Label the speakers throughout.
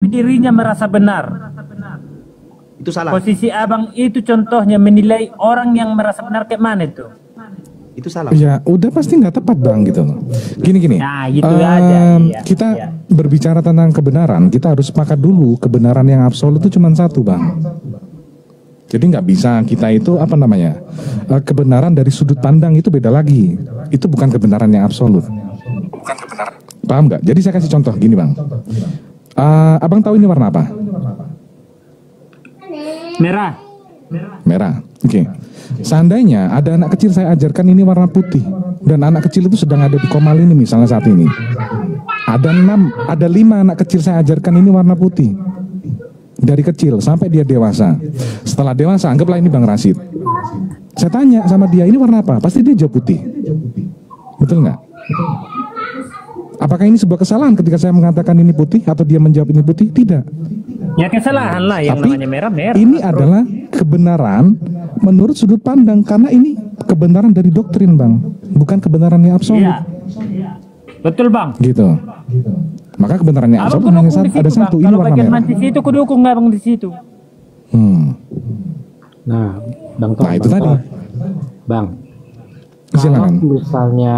Speaker 1: dirinya merasa benar.
Speaker 2: Itu salah.
Speaker 1: Posisi abang itu contohnya menilai orang yang merasa benar kayak mana itu?
Speaker 2: Itu salah.
Speaker 3: Ya udah pasti nggak tepat bang gitu loh. Gini.
Speaker 1: Nah gitu aja. Iya,
Speaker 3: Kita
Speaker 1: iya.
Speaker 3: berbicara tentang kebenaran, kita harus sepakat dulu kebenaran yang absolut itu cuma satu bang. Jadi nggak bisa kita itu apa namanya, kebenaran dari sudut pandang itu beda lagi. Itu bukan kebenaran yang absolut. Bukan kebenaran. Paham nggak? Jadi saya kasih contoh gini bang. Abang tahu ini warna apa?
Speaker 1: Merah.
Speaker 3: Merah. Oke. Seandainya ada anak kecil saya ajarkan ini warna putih dan anak kecil itu sedang ada di Komal ini misalnya saat ini. Ada 5 anak kecil saya ajarkan ini warna putih. Dari kecil sampai dia dewasa. Setelah dewasa anggaplah ini Bang Rasid. Saya tanya sama dia ini warna apa? Pasti dia jawab putih. Betul nggak? Apakah ini sebuah kesalahan ketika saya mengatakan ini putih atau dia menjawab ini putih? Tidak.
Speaker 1: Ya kesalahan lah yang
Speaker 3: Tapi
Speaker 1: namanya merah.
Speaker 3: ini adalah kebenaran menurut sudut pandang karena ini kebenaran dari doktrin bang, bukan kebenaran yang absolut.
Speaker 1: Iya. Betul bang.
Speaker 3: Gitu. Maka kebenaran yang
Speaker 1: Abang
Speaker 3: absolut hanya
Speaker 1: dukung di
Speaker 3: ada
Speaker 1: situ,
Speaker 3: satu,
Speaker 1: Bang.
Speaker 3: ini
Speaker 1: Kalau
Speaker 3: warna
Speaker 1: bagian
Speaker 3: merah.
Speaker 1: mantis itu kudukung abang di situ.
Speaker 4: Nah, Bang Tom,
Speaker 3: Nah itu
Speaker 4: Bang
Speaker 3: tadi.
Speaker 4: Tom. Bang,
Speaker 3: Silakan.
Speaker 4: kalau misalnya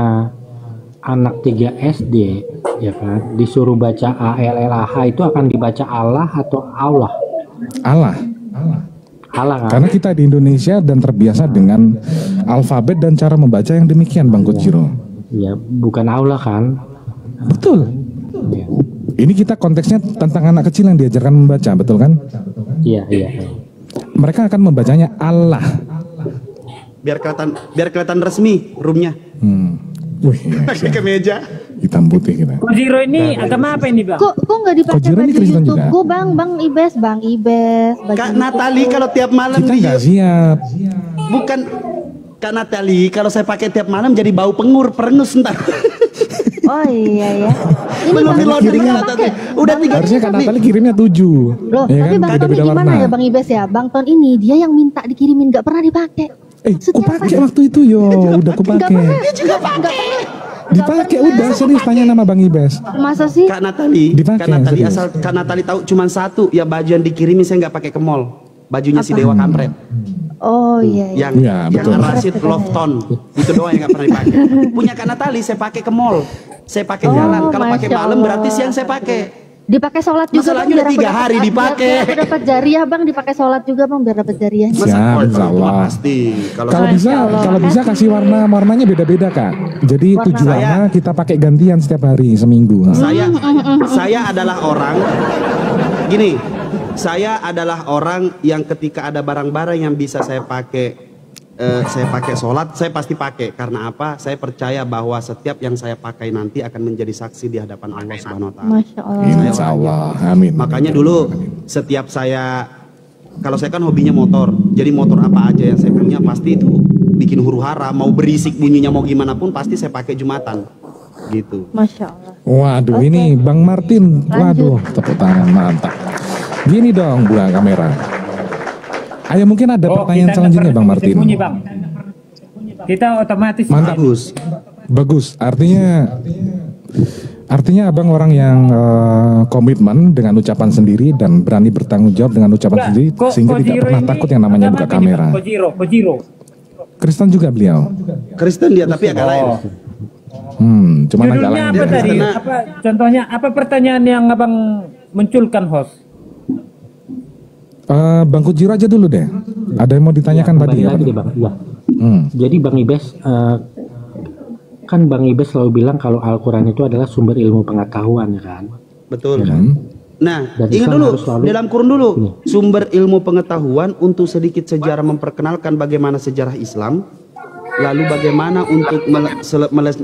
Speaker 4: anak 3 SD ya kan disuruh baca ALLAH itu akan dibaca Allah atau Allah?
Speaker 3: Allah.
Speaker 4: Allah kan?
Speaker 3: Karena kita di Indonesia dan terbiasa dengan alfabet dan cara membaca yang demikian Bang Kojiro.
Speaker 4: Ya, bukan Allah kan?
Speaker 3: Betul.
Speaker 4: Ya.
Speaker 3: Ini kita konteksnya tentang anak kecil yang diajarkan membaca, betul kan?
Speaker 4: Iya.
Speaker 3: Mereka akan membacanya Allah.
Speaker 2: Biar kelihatan resmi roomnya.
Speaker 3: Wih,
Speaker 2: Pakai kemeja.
Speaker 3: hitam putih kita.
Speaker 1: Kojiro ini agama apa ini bang?
Speaker 5: Kok nggak dipakai
Speaker 3: Kojiro ini
Speaker 5: baju
Speaker 3: Kristen
Speaker 5: YouTube?
Speaker 3: juga?
Speaker 5: Gue bang Ibes. Baju
Speaker 2: Kak
Speaker 5: YouTube
Speaker 2: Natali
Speaker 5: gua.
Speaker 2: kalau tiap malam
Speaker 3: Kita nggak siap.
Speaker 2: bukan Kak Natali kalau saya pakai tiap malam jadi bau perengus ntar.
Speaker 5: Oh iya ya. Ini
Speaker 2: Belum
Speaker 5: Bang
Speaker 2: di loading
Speaker 5: Ibes
Speaker 2: Kak
Speaker 5: nggak
Speaker 2: Natali.
Speaker 5: pakai.
Speaker 2: Udah 3
Speaker 3: Harusnya Kak Natali kirimnya 7.
Speaker 5: Loh,
Speaker 3: Ya
Speaker 5: tapi
Speaker 3: kan?
Speaker 5: Bang Ton ini
Speaker 3: Beda-beda
Speaker 5: gimana
Speaker 3: warna.
Speaker 5: ya Bang Ibes ya? Bang Ton ini dia yang minta dikirimin nggak pernah dipakai.
Speaker 3: Ku pakai waktu itu yo, udah ku
Speaker 5: Nggak
Speaker 3: pakai.
Speaker 5: pernah. Dia juga pakai.
Speaker 3: Dipakai udah serius tanya nama Bang Ibes.
Speaker 5: Masa sih?
Speaker 2: Kak Natali,
Speaker 3: Dipakai,
Speaker 2: Kak Natali
Speaker 3: serius.
Speaker 2: asal Kak Natali tahu cuma satu ya baju yang dikirimin saya nggak pakai ke mall. Bajunya si Dewa Kampret.
Speaker 5: Oh iya.
Speaker 2: Yang
Speaker 3: Iya,
Speaker 2: yang
Speaker 3: betul.
Speaker 2: Rashid Love Tone itu doang yang nggak pernah dipakai. Punya Kak Natali saya pakai ke mall. Saya pakai
Speaker 5: Oh,
Speaker 2: jalan. Kalau pakai
Speaker 5: Masya
Speaker 2: malam berarti
Speaker 5: Allah.
Speaker 2: siang saya pakai.
Speaker 5: Dipakai sholat juga
Speaker 2: Masalahnya udah 3 hari dipakai.
Speaker 5: Biar aku dapat jariah Bang, dipakai sholat juga Bang biar dapat jariah.
Speaker 3: Siap,
Speaker 2: Oh,
Speaker 3: insya Allah.
Speaker 2: pasti. Kalau
Speaker 3: Kalau
Speaker 2: saya-
Speaker 3: bisa,
Speaker 5: Allah.
Speaker 3: kalau bisa kasih warnanya beda-beda Kak. Jadi
Speaker 5: Warna
Speaker 3: 7 warna kita pakai gantian setiap hari seminggu.
Speaker 2: saya adalah orang gini. Saya adalah orang yang ketika ada barang-barang yang bisa saya pakai sholat, saya pasti pakai. Karena apa? Saya percaya bahwa setiap yang saya pakai nanti akan menjadi saksi di hadapan Allah Subhanahu Wa Taala.
Speaker 5: Masya Allah.
Speaker 3: Insya Allah, amin.
Speaker 2: Makanya dulu setiap kalau saya kan hobinya motor, jadi motor apa aja yang saya punya pasti itu bikin huru hara, mau berisik bunyinya mau gimana pun pasti saya pakai Jumatan, gitu.
Speaker 5: Masya Allah.
Speaker 3: Waduh,
Speaker 5: Oke.
Speaker 3: ini Bang Martin, waduh,
Speaker 5: Lanjut.
Speaker 3: tepuk tangan mantap. Gini dong, buka kamera. Ayo mungkin ada pertanyaan
Speaker 1: kita
Speaker 3: selanjutnya
Speaker 1: nggak
Speaker 3: Bang
Speaker 1: perlu
Speaker 3: Martin.
Speaker 1: bersembunyi, Bang. Kita otomatis.
Speaker 3: Mantap. Bagus. Artinya abang orang yang komitmen dengan ucapan sendiri dan berani bertanggung jawab dengan ucapan
Speaker 1: Enggak,
Speaker 3: sendiri sehingga tidak
Speaker 1: Kojiro
Speaker 3: pernah
Speaker 1: ini
Speaker 3: takut yang namanya
Speaker 1: agama
Speaker 3: buka
Speaker 1: apa ini,
Speaker 3: kamera.
Speaker 1: Bang? Kojiro.
Speaker 3: Kristen juga beliau.
Speaker 2: Kristen dia tapi agak lain.
Speaker 3: Cuman agak
Speaker 1: Judulnya
Speaker 3: lain.
Speaker 1: apa
Speaker 3: dia.
Speaker 1: tadi?
Speaker 2: Karena-
Speaker 1: Apa contohnya? Apa pertanyaan yang abang munculkan host?
Speaker 3: Bang Kojiro aja dulu deh. Ada yang mau ditanyakan tadi
Speaker 4: Kembali
Speaker 3: ya?
Speaker 4: lagi deh Bang. Ya.
Speaker 3: Hmm.
Speaker 4: Jadi Bang Ibes kan Bang Ibes selalu bilang kalau Al-Quran itu adalah sumber ilmu pengetahuan ya kan.
Speaker 2: Betul.
Speaker 3: Hmm.
Speaker 2: Nah,
Speaker 4: Dan
Speaker 2: ingat
Speaker 4: Islam
Speaker 2: dulu
Speaker 4: harus selalu-
Speaker 2: dalam kurun dulu sumber ilmu pengetahuan untuk sedikit sejarah memperkenalkan bagaimana sejarah Islam, lalu bagaimana untuk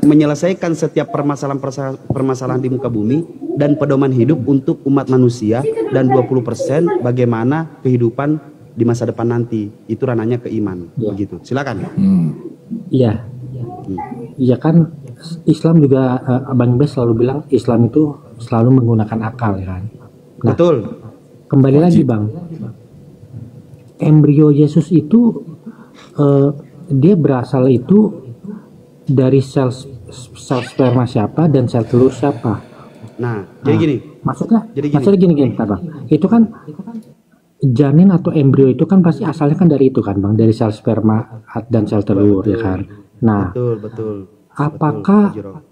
Speaker 2: menyelesaikan setiap permasalahan di muka bumi dan pedoman hidup untuk umat manusia, dan 20% bagaimana kehidupan di masa depan nanti. Itu ranahnya ke iman.
Speaker 4: Ya.
Speaker 2: Begitu. Silakan.
Speaker 4: Iya. Iya kan Islam juga Bang Ibes selalu bilang Islam itu selalu menggunakan akal ya kan. Nah,
Speaker 2: Betul.
Speaker 4: kembali lagi Bang. Embrio Yesus itu dia berasal itu dari sel sperma siapa dan sel telur siapa?
Speaker 2: Nah, jadi gini.
Speaker 4: Maksudnya gini bentar, Bang. Itu kan janin atau embrio itu kan pasti asalnya kan dari itu kan, Bang, dari sel sperma dan sel telur, ya kan. Nah,
Speaker 2: Betul.
Speaker 4: apakah
Speaker 2: Betul,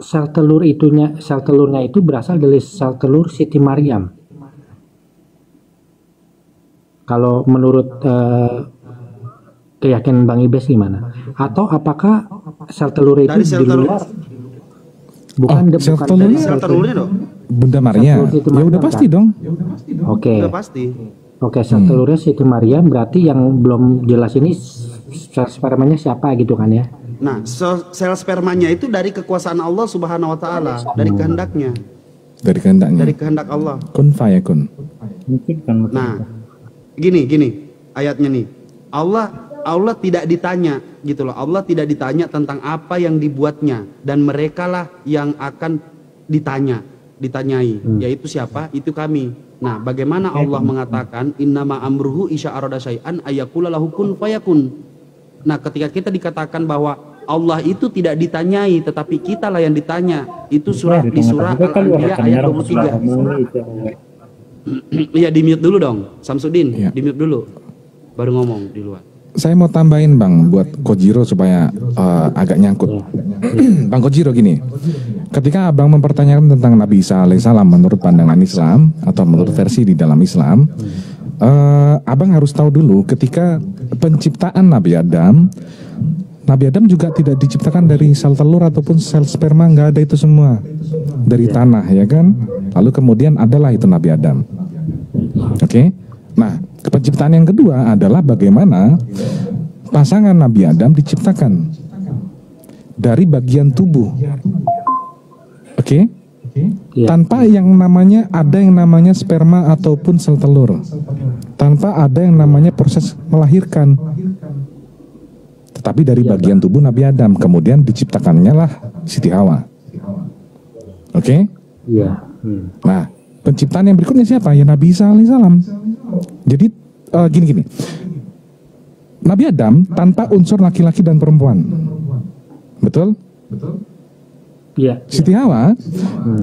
Speaker 4: sel telurnya itu berasal dari sel telur Siti Maryam? Kalau menurut keyakinan Bang Ibes gimana? Atau apakah sel telur itu
Speaker 2: Dari sel
Speaker 4: di
Speaker 2: telur.
Speaker 4: luar? Bukan,
Speaker 3: sel
Speaker 4: bukan
Speaker 3: telurnya-
Speaker 4: dari
Speaker 2: Sel telurnya dong.
Speaker 3: Bunda Maria.
Speaker 4: Sel telur Siti
Speaker 3: Ya
Speaker 4: Maryam,
Speaker 3: udah pasti
Speaker 4: kan?
Speaker 3: dong.
Speaker 4: Oke.
Speaker 2: Udah pasti.
Speaker 4: Oke, sel telurnya Siti Maryam, berarti yang belum jelas ini sel spermanya siapa gitu kan ya?
Speaker 2: Nah, sel spermanya itu dari kekuasaan Allah Subhanahu wa taala, dari kehendaknya,
Speaker 3: Dari kehendaknya.
Speaker 2: dari kehendak Allah.
Speaker 3: Kun fayakun.
Speaker 1: Mungkin kan.
Speaker 2: Nah, gini ayatnya nih. Allah tidak ditanya gitu loh. Allah tidak ditanya tentang apa yang dibuatnya, dan merekalah yang akan ditanyai, yaitu siapa? Itu kami. Nah, bagaimana Allah mengatakan innama amruhu isya arada syai'an ayaqula lahu kun fayakun. Nah, ketika kita dikatakan bahwa Allah itu tidak ditanyai tetapi kitalah yang ditanya, itu surah di surah Al-Anbiya ayat 23. Iya, di mute dulu dong Samsudin,
Speaker 3: Iya.
Speaker 2: di mute dulu baru ngomong di luar.
Speaker 3: Saya mau tambahin Bang buat Kojiro supaya agak nyangkut. Bang Kojiro gini, ketika Abang mempertanyakan tentang Nabi Isa alaihissalam menurut pandangan Islam atau menurut versi di dalam Islam, Abang harus tahu dulu ketika penciptaan Nabi Adam juga tidak diciptakan dari sel telur ataupun sel sperma, nggak ada itu semua dari tanah, ya kan? Lalu kemudian adalah itu Nabi Adam. Oke? Nah, penciptaan yang kedua adalah bagaimana pasangan Nabi Adam diciptakan dari bagian tubuh. Oke?
Speaker 4: Iya.
Speaker 3: Tanpa yang namanya sperma ataupun sel telur. Tanpa ada yang namanya proses melahirkan. Tetapi dari bagian tubuh Nabi Adam, kemudian diciptakannya lah Siti Hawa. Oke?
Speaker 4: Iya.
Speaker 3: Nah, penciptaan yang berikutnya siapa? Ya Nabi Isa alaihissalam. Jadi gini. Nabi Adam tanpa unsur laki-laki dan perempuan. Betul?
Speaker 4: Iya.
Speaker 3: Siti Hawa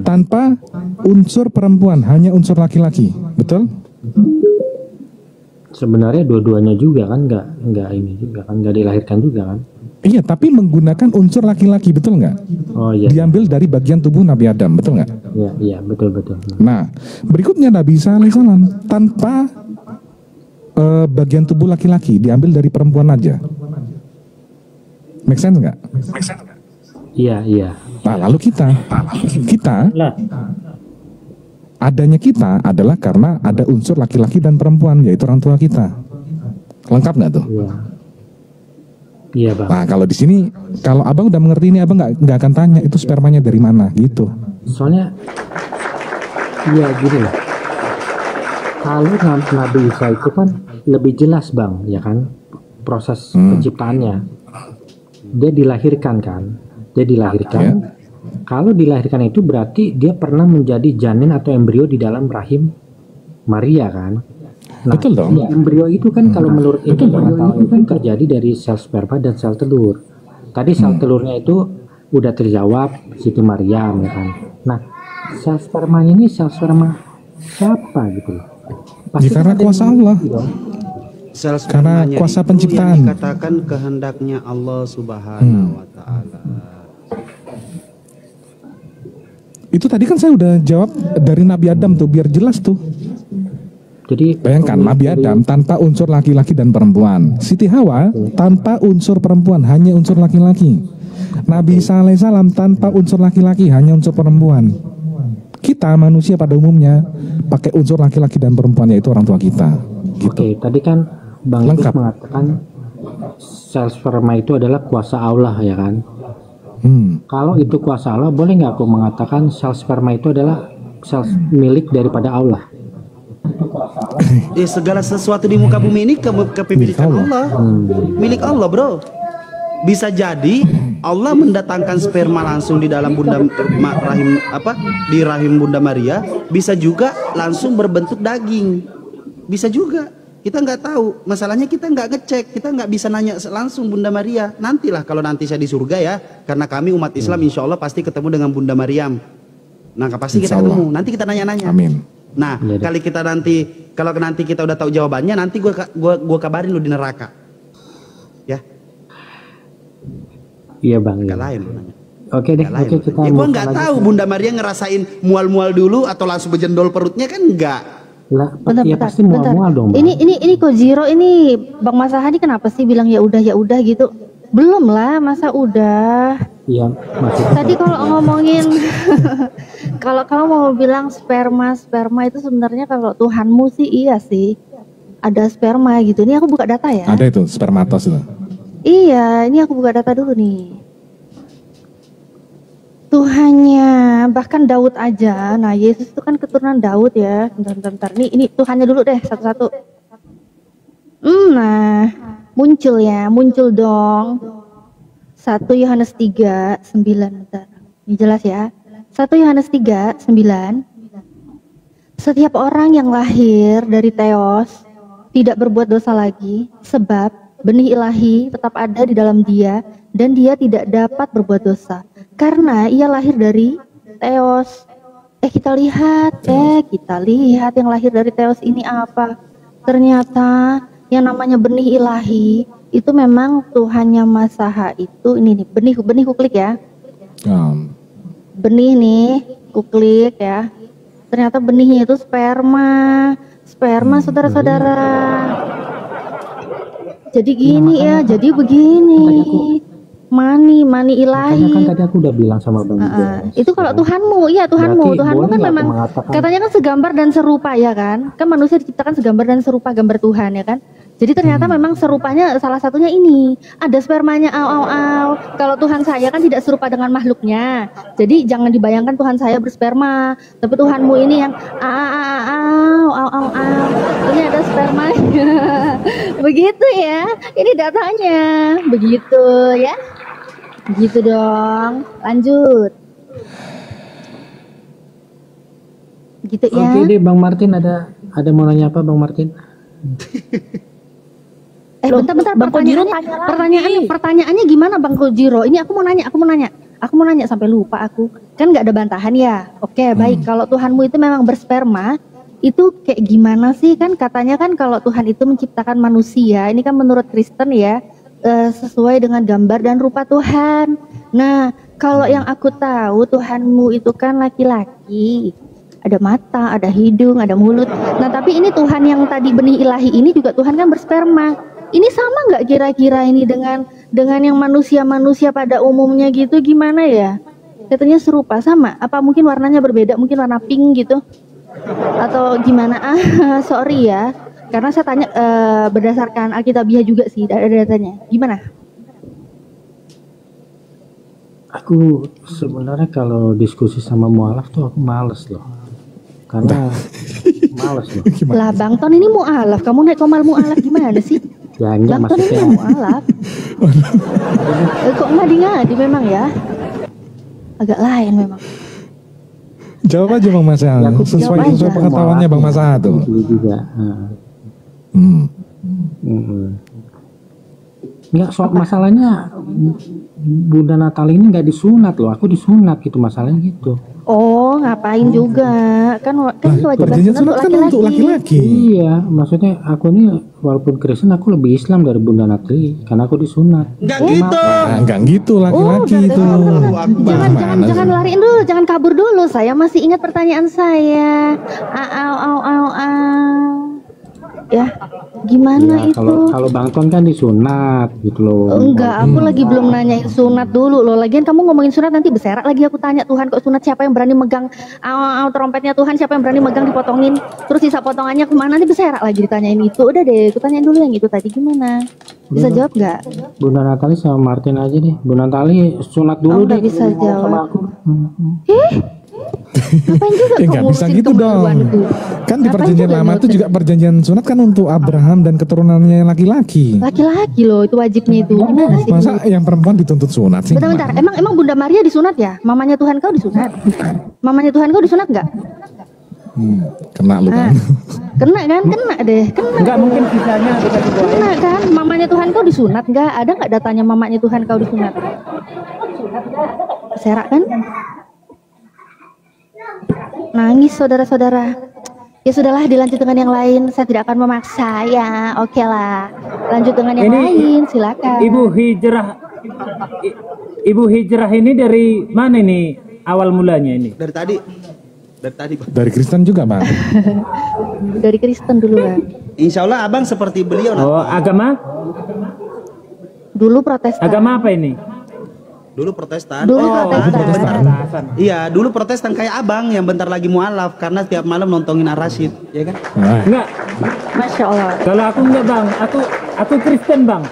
Speaker 3: tanpa unsur perempuan, hanya unsur laki-laki. Betul?
Speaker 4: Sebenarnya dua-duanya juga kan nggak ini juga kan, nggak dilahirkan juga kan?
Speaker 3: Iya, tapi menggunakan unsur laki-laki, betul nggak?
Speaker 4: Oh iya.
Speaker 3: Diambil dari bagian tubuh Nabi Adam, betul nggak?
Speaker 4: Iya, betul.
Speaker 3: Nah, berikutnya Nabi Isa alaihissalam tanpa bagian tubuh laki-laki, diambil dari perempuan aja. Make sense nggak?
Speaker 4: Iya.
Speaker 3: Nah, lalu kita adanya kita adalah karena ada unsur laki-laki dan perempuan, yaitu orang tua kita. Lengkap nggak tuh?
Speaker 4: Iya, Bang.
Speaker 3: Nah, kalau di sini, kalau Abang udah mengerti ini, Abang nggak akan tanya itu spermanya dari mana, gitu.
Speaker 4: Soalnya iya gini loh. Kalau Nabi Isa itu kan lebih jelas, Bang, ya kan? Proses penciptaannya. Dia dilahirkan kan? Dia dilahirkan.
Speaker 3: Ya.
Speaker 4: Kalau dilahirkan itu berarti dia pernah menjadi janin atau embrio di dalam rahim Maria kan? Nah,
Speaker 3: Betul dong.
Speaker 4: embrio itu kan kalau menurut embrio itu kan terjadi dari sel sperma dan sel telur. Tadi sel telurnya itu udah terjawab Siti Maryam, ya kan? Nah, sel spermanya ini sel sperma siapa gitu loh?
Speaker 3: Ya, karena
Speaker 4: ada
Speaker 3: kuasa
Speaker 4: yang
Speaker 3: Allah.
Speaker 4: gitu dong.
Speaker 2: Sel
Speaker 3: Karena
Speaker 2: spermanya
Speaker 3: kuasa
Speaker 2: itu
Speaker 3: penciptaan.
Speaker 2: yang dikatakan kehendaknya Allah Subhanahu wa taala.
Speaker 3: Itu tadi kan saya udah jawab dari Nabi Adam tuh, biar jelas tuh.
Speaker 4: Jadi
Speaker 3: Bayangkan Nabi Adam tanpa unsur laki-laki dan perempuan. Siti Hawa tanpa unsur perempuan, hanya unsur laki-laki. Nabi Isa alaihissalam tanpa unsur laki-laki, hanya unsur perempuan. Kita manusia pada umumnya pakai unsur laki-laki dan perempuan, yaitu orang tua kita. Gitu.
Speaker 4: Oke, tadi kan Bang Ibus
Speaker 3: Lengkap.
Speaker 4: mengatakan sel sperma itu adalah kuasa Allah, ya kan? Kalau itu kuasa Allah, boleh nggak aku mengatakan sel sperma itu adalah sel milik daripada Allah?
Speaker 2: Segala sesuatu di muka bumi ini kepemilikan Allah. Milik Allah, bro. Bisa jadi Allah mendatangkan sperma langsung di dalam rahim di rahim Bunda Maria, bisa juga langsung berbentuk daging. Bisa juga. Kita nggak tahu. Masalahnya kita nggak ngecek, kita nggak bisa nanya langsung Bunda Maria. Nantilah kalau nanti saya di surga ya, karena kami umat Islam insya Allah pasti ketemu dengan Bunda Maryam. Nah, pasti kita
Speaker 3: Insya Allah.
Speaker 2: ketemu. Nanti kita nanya-nanya.
Speaker 3: Amin.
Speaker 2: Nah,
Speaker 4: Iya deh.
Speaker 2: kalau nanti kita udah tahu jawabannya, nanti gua kabarin lu di neraka. Ya,
Speaker 4: Iya bang.
Speaker 2: nggak
Speaker 4: Iya.
Speaker 2: lain lu nanya.
Speaker 4: Oke deh.
Speaker 2: Nggak lain
Speaker 4: Oke
Speaker 2: lu
Speaker 4: kita.
Speaker 2: nanya. Ya, gua
Speaker 4: move
Speaker 2: nggak
Speaker 4: on lagi.
Speaker 2: tahu Bunda Maria ngerasain mual-mual dulu atau langsung bejendol perutnya kan enggak.
Speaker 4: Lah,
Speaker 5: Bentar,
Speaker 4: ya
Speaker 5: bentar,
Speaker 4: pasti
Speaker 5: bentar.
Speaker 4: mual-mual dong. Bang.
Speaker 5: Ini Kojiro ini Bang Masahani kenapa sih bilang ya udah gitu? Belum lah, masa udah.
Speaker 4: Iya, maksudnya.
Speaker 5: Tadi kalau ngomongin kalau kamu mau bilang sperma itu sebenarnya kalau Tuhanmu sih iya sih. Ada sperma gitu. Ini aku buka data ya.
Speaker 3: Ada itu spermatos itu.
Speaker 5: Iya, ini aku buka data dulu nih. Tuhannya, bahkan Daud aja. Nah, Yesus itu kan keturunan Daud ya. Bentar. Ini Tuhannya dulu deh satu-satu. Nah, muncul dong. 1 Yohanes 3:9 bentar. Ini jelas ya. 1 Yohanes 3:9. Setiap orang yang lahir dari Theos tidak berbuat dosa lagi, sebab benih ilahi tetap ada di dalam dia dan dia tidak dapat berbuat dosa karena ia lahir dari Theos. Kita lihat yang lahir dari Theos ini apa? Ternyata yang namanya benih ilahi itu memang Tuhannya Masaha itu ini nih, benih kuklik ya. Benih nih, kuklik ya. Ternyata benihnya itu sperma saudara-saudara. Jadi gini ya, jadi begini. Mani ilahi.
Speaker 4: Kan tadi aku udah bilang sama Bang
Speaker 5: Itu kalau Tuhanmu, iya Tuhanmu
Speaker 4: Berarti boleh
Speaker 5: kan
Speaker 4: nggak
Speaker 5: memang
Speaker 4: aku mengatakan-
Speaker 5: katanya kan segambar dan serupa ya kan? Kan manusia diciptakan segambar dan serupa gambar Tuhan ya kan? Jadi ternyata memang serupanya salah satunya ini ada spermanya Kalau Tuhan saya kan tidak serupa dengan makhluknya. Jadi jangan dibayangkan Tuhan saya bersperma, tapi Tuhanmu ini yang ini ada spermanya. Begitu ya. Ini datanya. Begitu ya. Gitu dong. Lanjut. Gitu ya.
Speaker 4: Oke deh Bang Martin, ada mau nanya apa Bang Martin?
Speaker 5: Bentar,
Speaker 6: Bang Kojiro
Speaker 5: pertanyaannya gimana Bang Kojiro? Ini aku mau nanya sampai lupa aku. Kan nggak ada bantahan ya. Oke, baik. Kalau Tuhanmu itu memang bersperma, itu kayak gimana sih? Kan katanya kan kalau Tuhan itu menciptakan manusia, ini kan menurut Kristen ya, sesuai dengan gambar dan rupa Tuhan. Nah, kalau yang aku tahu Tuhanmu itu kan laki-laki. Ada mata, ada hidung, ada mulut. Nah, tapi ini Tuhan yang tadi benih ilahi ini juga Tuhan kan bersperma. Ini sama nggak kira-kira ini dengan yang manusia pada umumnya gitu, gimana ya? Katanya serupa, sama? Apa mungkin warnanya berbeda, mungkin warna pink gitu? Atau gimana? Sorry ya, karena saya tanya berdasarkan Alkitabiah juga sih datanya. Gimana?
Speaker 4: Aku sebenarnya kalau diskusi sama mualaf tuh aku males loh. Karena males loh.
Speaker 5: Lah Bang Ton ini mualaf, kamu naik komal mualaf gimana sih?
Speaker 4: Ya enggak,
Speaker 5: Bang Ton ini
Speaker 4: maksudnya
Speaker 5: mualaf. Kok ngadi-ngadi memang ya? Agak lain memang.
Speaker 3: Jawab aja Bang Masa.
Speaker 4: Ya, aku
Speaker 3: Sesuai
Speaker 5: jawab aja.
Speaker 3: pengetahuannya Bang Masa tuh.
Speaker 4: Ini juga. Enggak, soal masalahnya Bunda Natal ini nggak disunat loh, aku disunat gitu, masalahnya gitu.
Speaker 5: Oh, ngapain juga? Kan kewajiban
Speaker 3: Perjanjian
Speaker 5: sunat
Speaker 3: sunat kan untuk laki-laki.
Speaker 4: Iya, maksudnya aku ini walaupun Kristen aku lebih Islam dari Bunda Natali karena aku disunat.
Speaker 2: Enggak gitu.
Speaker 3: Enggak gitu laki-laki itu.
Speaker 5: Jangan lariin dulu, jangan kabur dulu. Saya masih ingat pertanyaan saya. Ya, gimana
Speaker 4: Ya,
Speaker 5: itu?
Speaker 4: kalau Bang Ton kan disunat gitu loh.
Speaker 5: Enggak, aku lagi belum nanyain sunat dulu loh. Lagian kamu ngomongin sunat nanti berserak lagi aku tanya Tuhan kok sunat, siapa yang berani megang trompetnya Tuhan, siapa yang berani megang dipotongin, terus sisa potongannya kemana, nanti berserak lagi ditanyain itu. Udah deh, aku tanyain dulu yang itu tadi gimana? Bisa jawab nggak?
Speaker 4: Bunda Natali sama Martin aja deh. Bunda Natali sunat dulu
Speaker 5: Oh, nggak
Speaker 4: deh.
Speaker 5: bisa
Speaker 4: ngomong
Speaker 5: jawab.
Speaker 4: sama aku.
Speaker 5: Ngapain juga
Speaker 3: Enggak
Speaker 5: kok
Speaker 3: bisa
Speaker 5: ngurusin
Speaker 3: gitu dong.
Speaker 5: kemaluanku?
Speaker 3: Kan di
Speaker 5: Ngapain
Speaker 3: perjanjian
Speaker 5: juga
Speaker 3: lama itu
Speaker 5: ngurusin?
Speaker 3: juga perjanjian sunat kan untuk Abraham dan keturunannya yang laki-laki.
Speaker 5: Laki-laki loh itu wajibnya itu. Gimana sih?
Speaker 3: Masa yang perempuan dituntut sunat sih?
Speaker 5: Bentar. Emang Bunda Maria disunat ya? Mamanya Tuhan kau disunat? Mamanya Tuhan kau disunat nggak?
Speaker 3: Kena lu kan.
Speaker 5: Kena kan? Kena deh. Kena.
Speaker 6: Enggak mungkin sisanya bisa diboleh.
Speaker 5: Kena kan? Mamanya Tuhan kau disunat nggak? Ada nggak datanya mamanya Tuhan kau disunat? Serak kan? nangis saudara-saudara. Ya sudahlah, dilanjut dengan yang lain. Saya tidak akan memaksa ya. Oke lah. Lanjut dengan yang lain, silakan.
Speaker 1: Ibu hijrah ini dari mana ini awal mulanya ini?
Speaker 2: Dari tadi. Bang.
Speaker 3: Dari Kristen juga, Bang.
Speaker 5: Dari Kristen dulu, Bang.
Speaker 2: Insya Allah abang seperti beliau.
Speaker 1: Oh, agama?
Speaker 5: Dulu Protestan.
Speaker 1: Agama apa ini?
Speaker 2: Dulu Protestan.
Speaker 5: Dulu Protestan.
Speaker 2: Iya, dulu Protestan kayak abang yang bentar lagi mualaf karena tiap malam nontonin Ar-Rasyid, ya kan?
Speaker 3: Nah,
Speaker 1: Enggak.
Speaker 5: Masya Allah.
Speaker 1: Kalau aku enggak, Bang. Aku Kristen, Bang.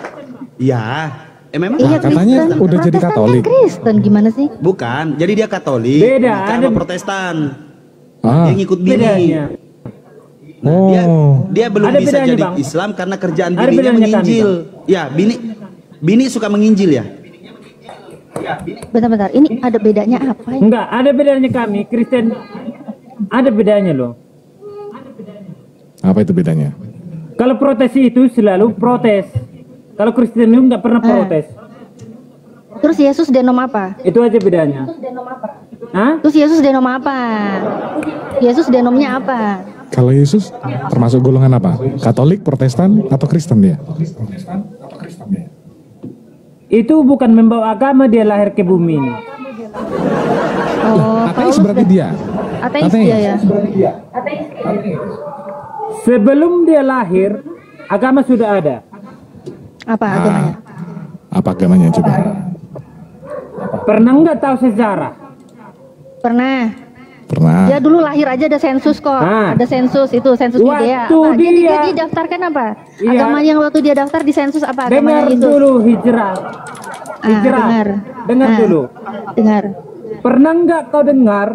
Speaker 2: Iya. Memang
Speaker 5: Iya,
Speaker 3: katanya
Speaker 5: Kristen.
Speaker 3: udah jadi
Speaker 5: Protestan
Speaker 3: Katolik.
Speaker 5: Kan Kristen gimana sih?
Speaker 2: bukan. Jadi dia Katolik.
Speaker 1: Beda,
Speaker 2: nikah
Speaker 1: ada-
Speaker 2: sama Protestan.
Speaker 3: Ah.
Speaker 2: Dia ngikut bini.
Speaker 1: Bedanya.
Speaker 3: Oh.
Speaker 2: Dia belum
Speaker 1: Ada
Speaker 2: bisa
Speaker 1: bedanya,
Speaker 2: jadi
Speaker 1: Bang.
Speaker 2: Islam karena kerjaan
Speaker 1: Ada
Speaker 2: bininya
Speaker 1: bedanya
Speaker 2: menginjil. Ya, bini suka menginjil ya.
Speaker 5: Bentar-bentar, ini ada bedanya apa ya?
Speaker 1: Enggak, ada bedanya kami Kristen. Ada bedanya loh.
Speaker 3: Apa itu bedanya?
Speaker 1: Kalau protes itu selalu protes. Kalau Kristen itu nggak pernah protes.
Speaker 5: Terus Yesus denom apa?
Speaker 1: Itu aja bedanya. Hah?
Speaker 5: Terus Yesus denom apa? Yesus denomnya apa?
Speaker 3: Kalau Yesus termasuk golongan apa? Katolik, Protestan, atau Kristen dia?
Speaker 1: Itu bukan membawa agama, dia lahir ke bumi ini.
Speaker 5: Oh,
Speaker 3: Ateis
Speaker 5: Paulus
Speaker 3: berarti dia.
Speaker 5: Ateis dia ya.
Speaker 1: Sebelum dia lahir, agama sudah ada.
Speaker 5: Apa agamanya?
Speaker 3: Apa agamanya coba?
Speaker 1: Pernah nggak tahu sejarah?
Speaker 5: Pernah.
Speaker 3: Pernah.
Speaker 5: Dia dulu lahir aja ada sensus kok.
Speaker 1: Ah.
Speaker 5: Ada sensus itu, sensus
Speaker 1: Waktu
Speaker 5: Yudea. Apa? Dia
Speaker 1: dia-
Speaker 5: didaftarkan apa?
Speaker 1: Iya.
Speaker 5: Agama yang waktu dia daftar di sensus apa
Speaker 1: Dengar
Speaker 5: agamanya itu?
Speaker 1: dulu hijrah. Hijrah. Dengar
Speaker 5: Ah,
Speaker 1: dulu.
Speaker 5: Dengar.
Speaker 1: Pernah nggak kau dengar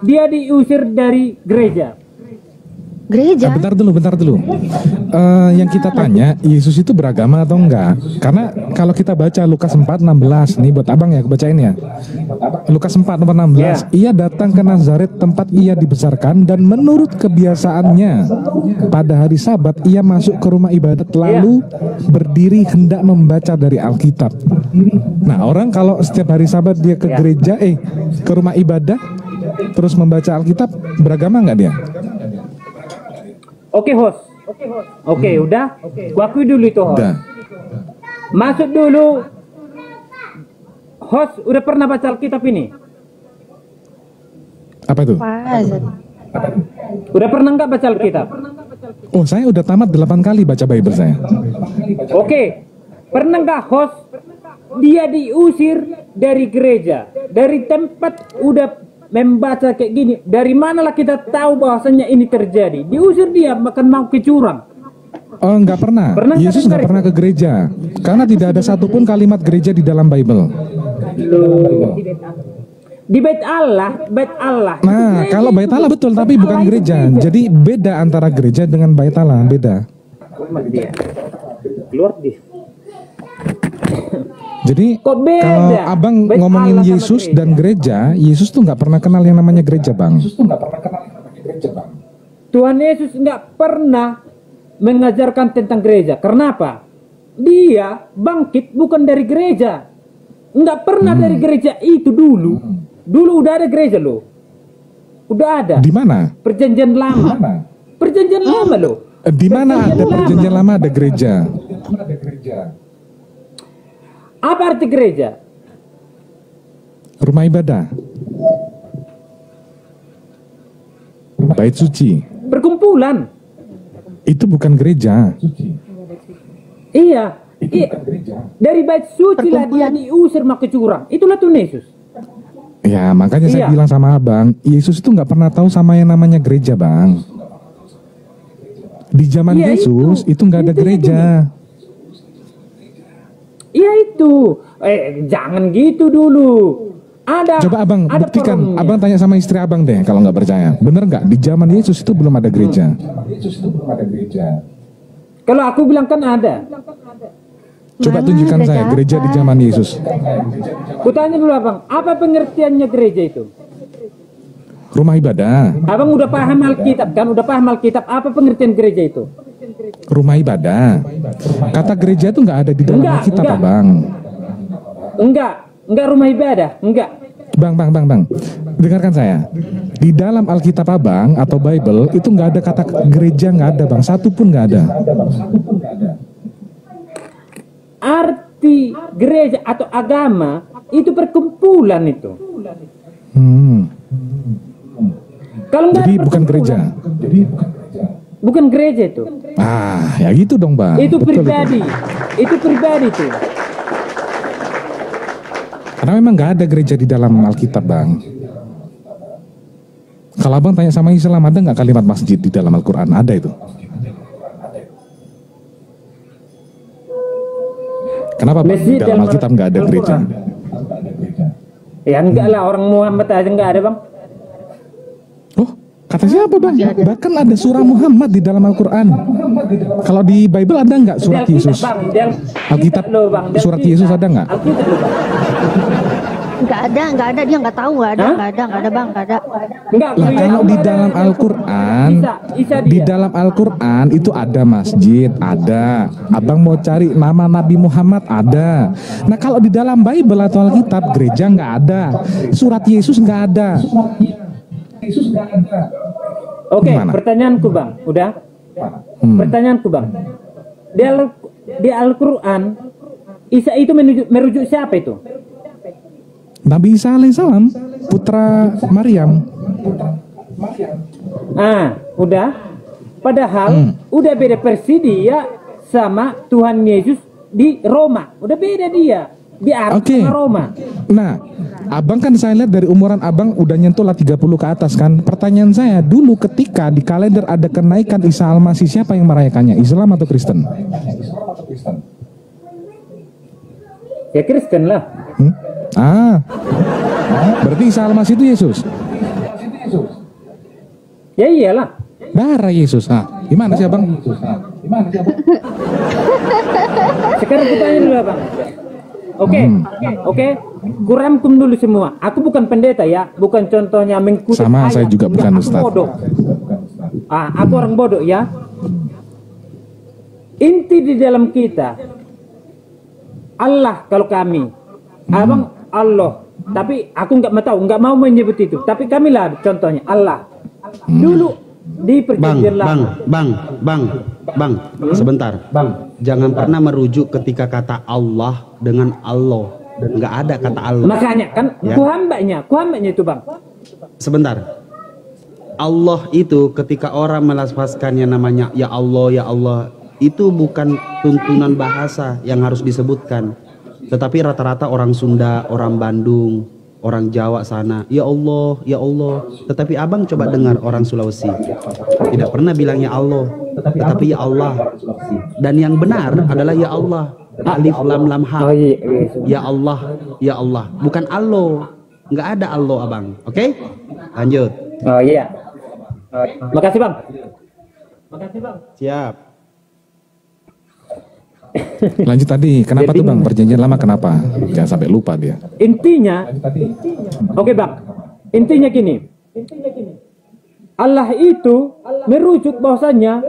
Speaker 1: dia diusir dari gereja?
Speaker 5: Gereja?
Speaker 3: Bentar dulu. Yang kita tanya, Yesus itu beragama atau enggak? Karena kalau kita baca Lukas 4:16, nih buat abang ya, aku bacain ya. Lukas 4:16, ia datang ke Nazaret tempat ia dibesarkan dan menurut kebiasaannya pada hari Sabat ia masuk ke rumah ibadat lalu berdiri hendak membaca dari Alkitab. Nah, orang kalau setiap hari Sabat dia ke gereja, ke rumah ibadah terus membaca Alkitab, beragama enggak dia?
Speaker 1: Oke, host. Oke, udah. Gua akui dulu itu host.
Speaker 3: Udah.
Speaker 1: Masuk dulu. Host, udah pernah baca Alkitab ini?
Speaker 3: Apa itu?
Speaker 5: Pas.
Speaker 1: Udah pernah nggak baca Alkitab?
Speaker 3: Oh, saya udah tamat 8 kali baca Bible saya.
Speaker 1: Oke. Pernah nggak host dia diusir dari gereja, dari tempat udah membaca kayak gini? Dari manalah kita tahu bahwasanya ini terjadi? Diusir dia, makan mau ke curang.
Speaker 3: Oh, nggak pernah.
Speaker 1: Pernah nggak
Speaker 3: Yesus nggak
Speaker 1: dengar
Speaker 3: pernah ke gereja, karena tidak ada satupun kalimat gereja di dalam Bible.
Speaker 1: Di bait Allah.
Speaker 3: Nah, kalau bait Allah betul, tapi bukan gereja. Jadi beda antara gereja dengan bait Allah, beda.
Speaker 1: Keluar di.
Speaker 3: Jadi
Speaker 1: Kok beda?
Speaker 3: kalau abang
Speaker 1: Bait
Speaker 3: ngomongin
Speaker 1: Allah sama
Speaker 3: Yesus
Speaker 1: gereja.
Speaker 3: dan gereja, Yesus tuh nggak pernah kenal yang namanya gereja, bang.
Speaker 1: Tuhan Yesus nggak pernah mengajarkan tentang gereja. Kenapa? Dia bangkit bukan dari gereja. Nggak pernah dari gereja itu dulu. Dulu udah ada gereja loh. Udah ada.
Speaker 3: Di mana?
Speaker 1: Perjanjian lama. Perjanjian lama loh.
Speaker 3: Di mana ada perjanjian lama ada gereja?
Speaker 1: Apa arti gereja?
Speaker 3: Rumah ibadah, bait suci.
Speaker 1: Perkumpulan.
Speaker 3: Itu bukan gereja.
Speaker 1: Iya. Dari bait suci lah dia diusir make curang. Itulah Tuhan Yesus.
Speaker 3: Ya, makanya saya
Speaker 1: Iya.
Speaker 3: bilang sama abang, Yesus itu nggak pernah tahu sama yang namanya gereja, bang. Di zaman
Speaker 1: Iya,
Speaker 3: Yesus itu nggak ada
Speaker 1: Intinya
Speaker 3: gereja.
Speaker 1: Iya itu. Jangan gitu dulu. Ada.
Speaker 3: Coba abang
Speaker 1: ada
Speaker 3: buktikan.
Speaker 1: forumnya.
Speaker 3: Abang tanya sama istri abang deh kalau nggak percaya. Bener nggak? Di zaman Yesus itu belum ada gereja.
Speaker 1: Kalau aku bilang kan ada.
Speaker 3: Coba
Speaker 5: Mana
Speaker 3: tunjukkan
Speaker 5: gereja
Speaker 3: saya
Speaker 5: apa?
Speaker 3: gereja di zaman Yesus.
Speaker 1: Kutanya dulu abang, apa pengertiannya gereja itu?
Speaker 3: Rumah ibadah,
Speaker 1: Abang udah paham Alkitab kan? Udah paham Alkitab, apa pengertian gereja itu?
Speaker 3: rumah ibadah. Kata gereja itu nggak ada di dalam
Speaker 1: Enggak,
Speaker 3: Alkitab,
Speaker 1: enggak.
Speaker 3: abang.
Speaker 1: Enggak rumah ibadah, enggak.
Speaker 3: Bang. Dengarkan saya. Di dalam Alkitab Abang atau Bible itu nggak ada kata gereja, nggak ada Bang. Satu pun nggak ada.
Speaker 1: Arti gereja atau agama itu perkumpulan itu. Kalau nggak
Speaker 3: Jadi
Speaker 1: ada
Speaker 3: bukan gereja.
Speaker 1: bukan gereja itu.
Speaker 3: Ya gitu dong Bang.
Speaker 1: Itu
Speaker 3: Betul
Speaker 1: pribadi. Itu pribadi tuh.
Speaker 3: Karena memang nggak ada gereja di dalam Alkitab Bang. Kalau Abang tanya sama Islam, ada nggak kalimat masjid di dalam Al-Quran? Ada itu. Kenapa Bang? Di dalam Alkitab nggak ada gereja?
Speaker 1: Ya enggak lah, orang Muhammad aja enggak ada Bang.
Speaker 3: Oh, kata siapa Bang? Bahkan ada surah Muhammad di dalam Al-Quran. Kalau di Bible ada nggak surat Yesus? Alkitab surat Yesus ada nggak?
Speaker 5: Nggak ada, dia nggak tahu, nggak ada Bang, nggak ada.
Speaker 3: Lah kalau di dalam Al-Quran, di dalam Al-Quran itu ada masjid, ada. Abang mau cari nama Nabi Muhammad, ada. Nah kalau di dalam Bible atau Alkitab, gereja nggak ada, surat Yesus nggak ada.
Speaker 1: Oke,
Speaker 3: Gimana?
Speaker 1: pertanyaanku Bang, udah? Pertanyaanku Bang, di Al-Quran, Isa itu merujuk siapa itu?
Speaker 3: Nabi Isa alaihissalam, putra Maryam.
Speaker 1: Udah. Padahal udah beda versi dia sama Tuhan Yesus di Roma. Udah beda dia di Arab sama Roma.
Speaker 3: Nah, Abang kan saya lihat dari umuran Abang udah nyentuh lah 30 ke atas kan. Pertanyaan saya, dulu ketika di kalender ada kenaikan Isa Al-Masih, siapa yang merayakannya? Islam atau Kristen?
Speaker 1: Ya Kristen lah.
Speaker 3: Berarti Isa Al-Masih itu Yesus?
Speaker 1: Ya iyalah.
Speaker 3: Darah Yesus. Gimana sih Abang?
Speaker 1: Sekarang kita tanya dulu Bang. Oke. Kurangkum dulu semua. Aku bukan pendeta ya, bukan contohnya mengkutip
Speaker 3: Sama,
Speaker 1: ayat.
Speaker 3: saya juga bukan Ustaz.
Speaker 1: Bodoh. Aku orang bodoh ya. Inti di dalam kita Allah, kalau kami Abang Allah, tapi aku nggak mau menyebut itu. Tapi kami lah contohnya Allah. Dulu di perjanjian lama.
Speaker 2: Bang, sebentar. Jangan pernah merujuk ketika kata Allah dengan Allah. Nggak ada kata Allah.
Speaker 1: Makanya kan
Speaker 2: Ya.
Speaker 1: kuhambanya itu Bang.
Speaker 2: Sebentar. Allah itu ketika orang melafazkannya namanya ya Allah, itu bukan tuntunan bahasa yang harus disebutkan. Tetapi rata-rata orang Sunda, orang Bandung, orang Jawa sana, ya Allah. Tetapi Abang coba dengar orang Sulawesi, tidak pernah bilang ya Allah, tetapi ya Allah. Dan yang benar adalah ya Allah, alif lam lam ha. Ya Allah, bukan Allah. Nggak ada Allah Abang. Oke? Lanjut.
Speaker 1: Oh iya. Makasih Bang.
Speaker 2: Siap.
Speaker 3: Lanjut tadi, kenapa tuh Bang? Perjanjian lama kenapa? Jangan sampai lupa dia.
Speaker 1: Intinya, oke Bang. Intinya gini. Allah itu merujuk bahwasanya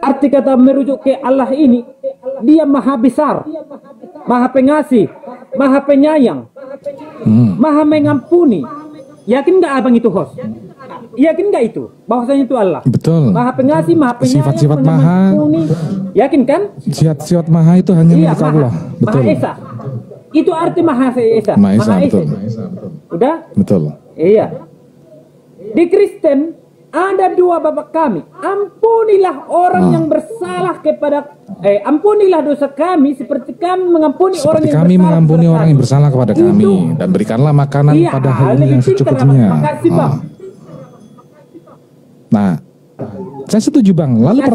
Speaker 1: arti kata merujuk ke Allah ini, dia maha besar, maha pengasih, maha penyayang, maha mengampuni. Yakin nggak Abang itu host? Yakin nggak itu bahwasanya itu Allah?
Speaker 3: Betul.
Speaker 1: Maha pengasih, maha penyayang,
Speaker 3: Sifat-sifat
Speaker 1: maha
Speaker 3: maha.
Speaker 1: mengampuni. Yakin kan?
Speaker 3: Sifat Maha itu hanya
Speaker 1: Iya,
Speaker 3: milik Allah. Betul.
Speaker 1: Maha Esa. Itu arti Maha Esa.
Speaker 3: Maha Esa, betul.
Speaker 1: Udah?
Speaker 3: Betul.
Speaker 1: Iya. Di Kristen ada dua bapak kami. Ampunilah orang yang bersalah ampunilah dosa kami seperti kami mengampuni orang
Speaker 3: Seperti
Speaker 1: yang
Speaker 3: kami
Speaker 1: bersalah
Speaker 3: mengampuni
Speaker 1: kepada
Speaker 3: orang
Speaker 1: kami.
Speaker 3: yang bersalah kepada kami,
Speaker 1: Itu.
Speaker 3: dan berikanlah makanan
Speaker 1: Iya,
Speaker 3: pada hari
Speaker 1: lebih
Speaker 3: yang
Speaker 1: pintar,
Speaker 3: secukupnya.
Speaker 1: makasih, Bang.
Speaker 3: Nah, saya setuju Bang. Lalu
Speaker 1: Makasih,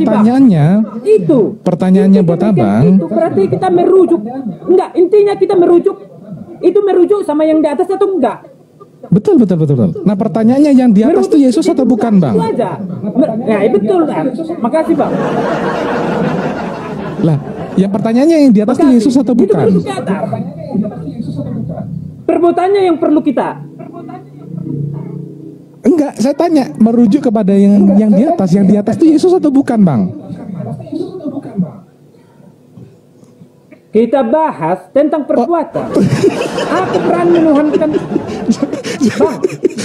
Speaker 3: pertanyaannya buat
Speaker 1: Kita
Speaker 3: Abang.
Speaker 1: Itu berarti kita merujuk. Enggak, intinya kita merujuk. Itu merujuk sama yang di atas atau enggak?
Speaker 3: Betul. Nah, pertanyaannya yang di atas itu Yesus atau bukan Bang?
Speaker 1: Itu aja. Ya, betul kan. Makasih Bang.
Speaker 3: Lah, yang pertanyaannya yang di atas itu Yesus atau
Speaker 1: Itu
Speaker 3: bukan?
Speaker 1: merujuk ke atas. Perbuatannya yang perlu kita.
Speaker 3: Enggak, saya tanya merujuk kepada yang di atas. Yang di atas itu Yesus atau bukan Bang?
Speaker 1: Kita bahas tentang perbuatan. Aku berani menuhankan. Bang,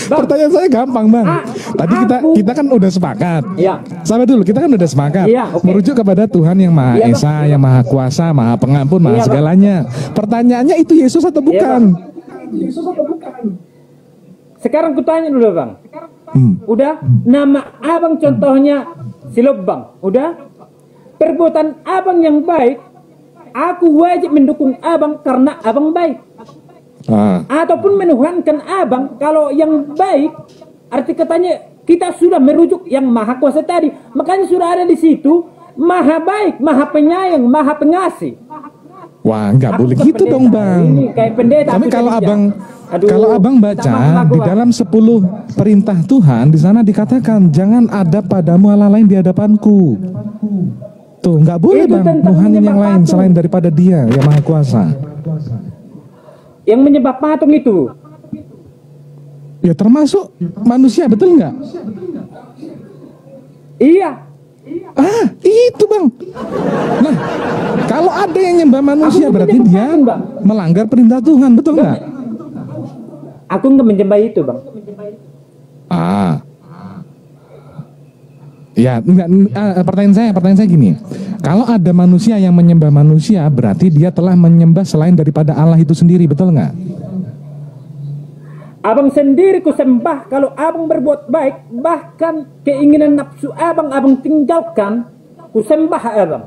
Speaker 3: Pertanyaan saya gampang, Bang. Tadi kita kan udah sepakat.
Speaker 1: Ya.
Speaker 3: Sampai dulu kita kan udah sepakat.
Speaker 1: Iya, oke.
Speaker 3: Merujuk kepada Tuhan yang Maha
Speaker 1: Iya, Bang.
Speaker 3: Esa, yang Maha Kuasa, Maha Pengampun, Maha
Speaker 1: Iya, Bang.
Speaker 3: segalanya. Pertanyaannya itu Yesus atau bukan?
Speaker 1: Sekarang kutanya dulu, Bang.
Speaker 3: Hmm.
Speaker 1: Udah? Nama abang contohnya Silob, Bang. Udah? Perbuatan abang yang baik, aku wajib mendukung abang karena abang baik. Ataupun menuhankan abang kalau yang baik, arti katanya kita sudah merujuk yang Maha Kuasa tadi. Makanya sudah ada di situ Maha baik, Maha penyayang, Maha pengasih.
Speaker 3: Wah, nggak
Speaker 1: Aku
Speaker 3: boleh
Speaker 1: bukan
Speaker 3: gitu
Speaker 1: pendeta.
Speaker 3: dong, Bang.
Speaker 1: Ini kayak pendeta
Speaker 3: Tapi
Speaker 1: aku
Speaker 3: kalau
Speaker 1: jadi
Speaker 3: abang
Speaker 1: dia. Aduh,
Speaker 3: kalau abang baca
Speaker 1: sama
Speaker 3: di
Speaker 1: Bang.
Speaker 3: dalam 10 perintah Tuhan, di sana dikatakan jangan ada padamu Allah lain di hadapanku. Tuh, nggak boleh,
Speaker 1: Itu
Speaker 3: Bang,
Speaker 1: tentang
Speaker 3: nuhanin yang
Speaker 1: menyembah
Speaker 3: lain
Speaker 1: patung.
Speaker 3: selain daripada Dia yang Maha Kuasa.
Speaker 1: Yang menyembah patung itu.
Speaker 3: Ya termasuk manusia, betul nggak?
Speaker 1: Iya.
Speaker 3: Itu, Bang. Nah, kalau ada yang nyembah manusia
Speaker 1: Aku
Speaker 3: berarti
Speaker 1: menyembah
Speaker 3: dia
Speaker 1: patung, Bang.
Speaker 3: melanggar perintah Tuhan, betul nggak?
Speaker 1: Aku nggak menyembah itu, Bang.
Speaker 3: Ya, enggak, pertanyaan saya gini. Kalau ada manusia yang menyembah manusia, berarti dia telah menyembah selain daripada Allah itu sendiri, betul nggak?
Speaker 1: Abang sendiri ku sembah kalau abang berbuat baik, bahkan keinginan nafsu abang tinggalkan, ku sembah abang.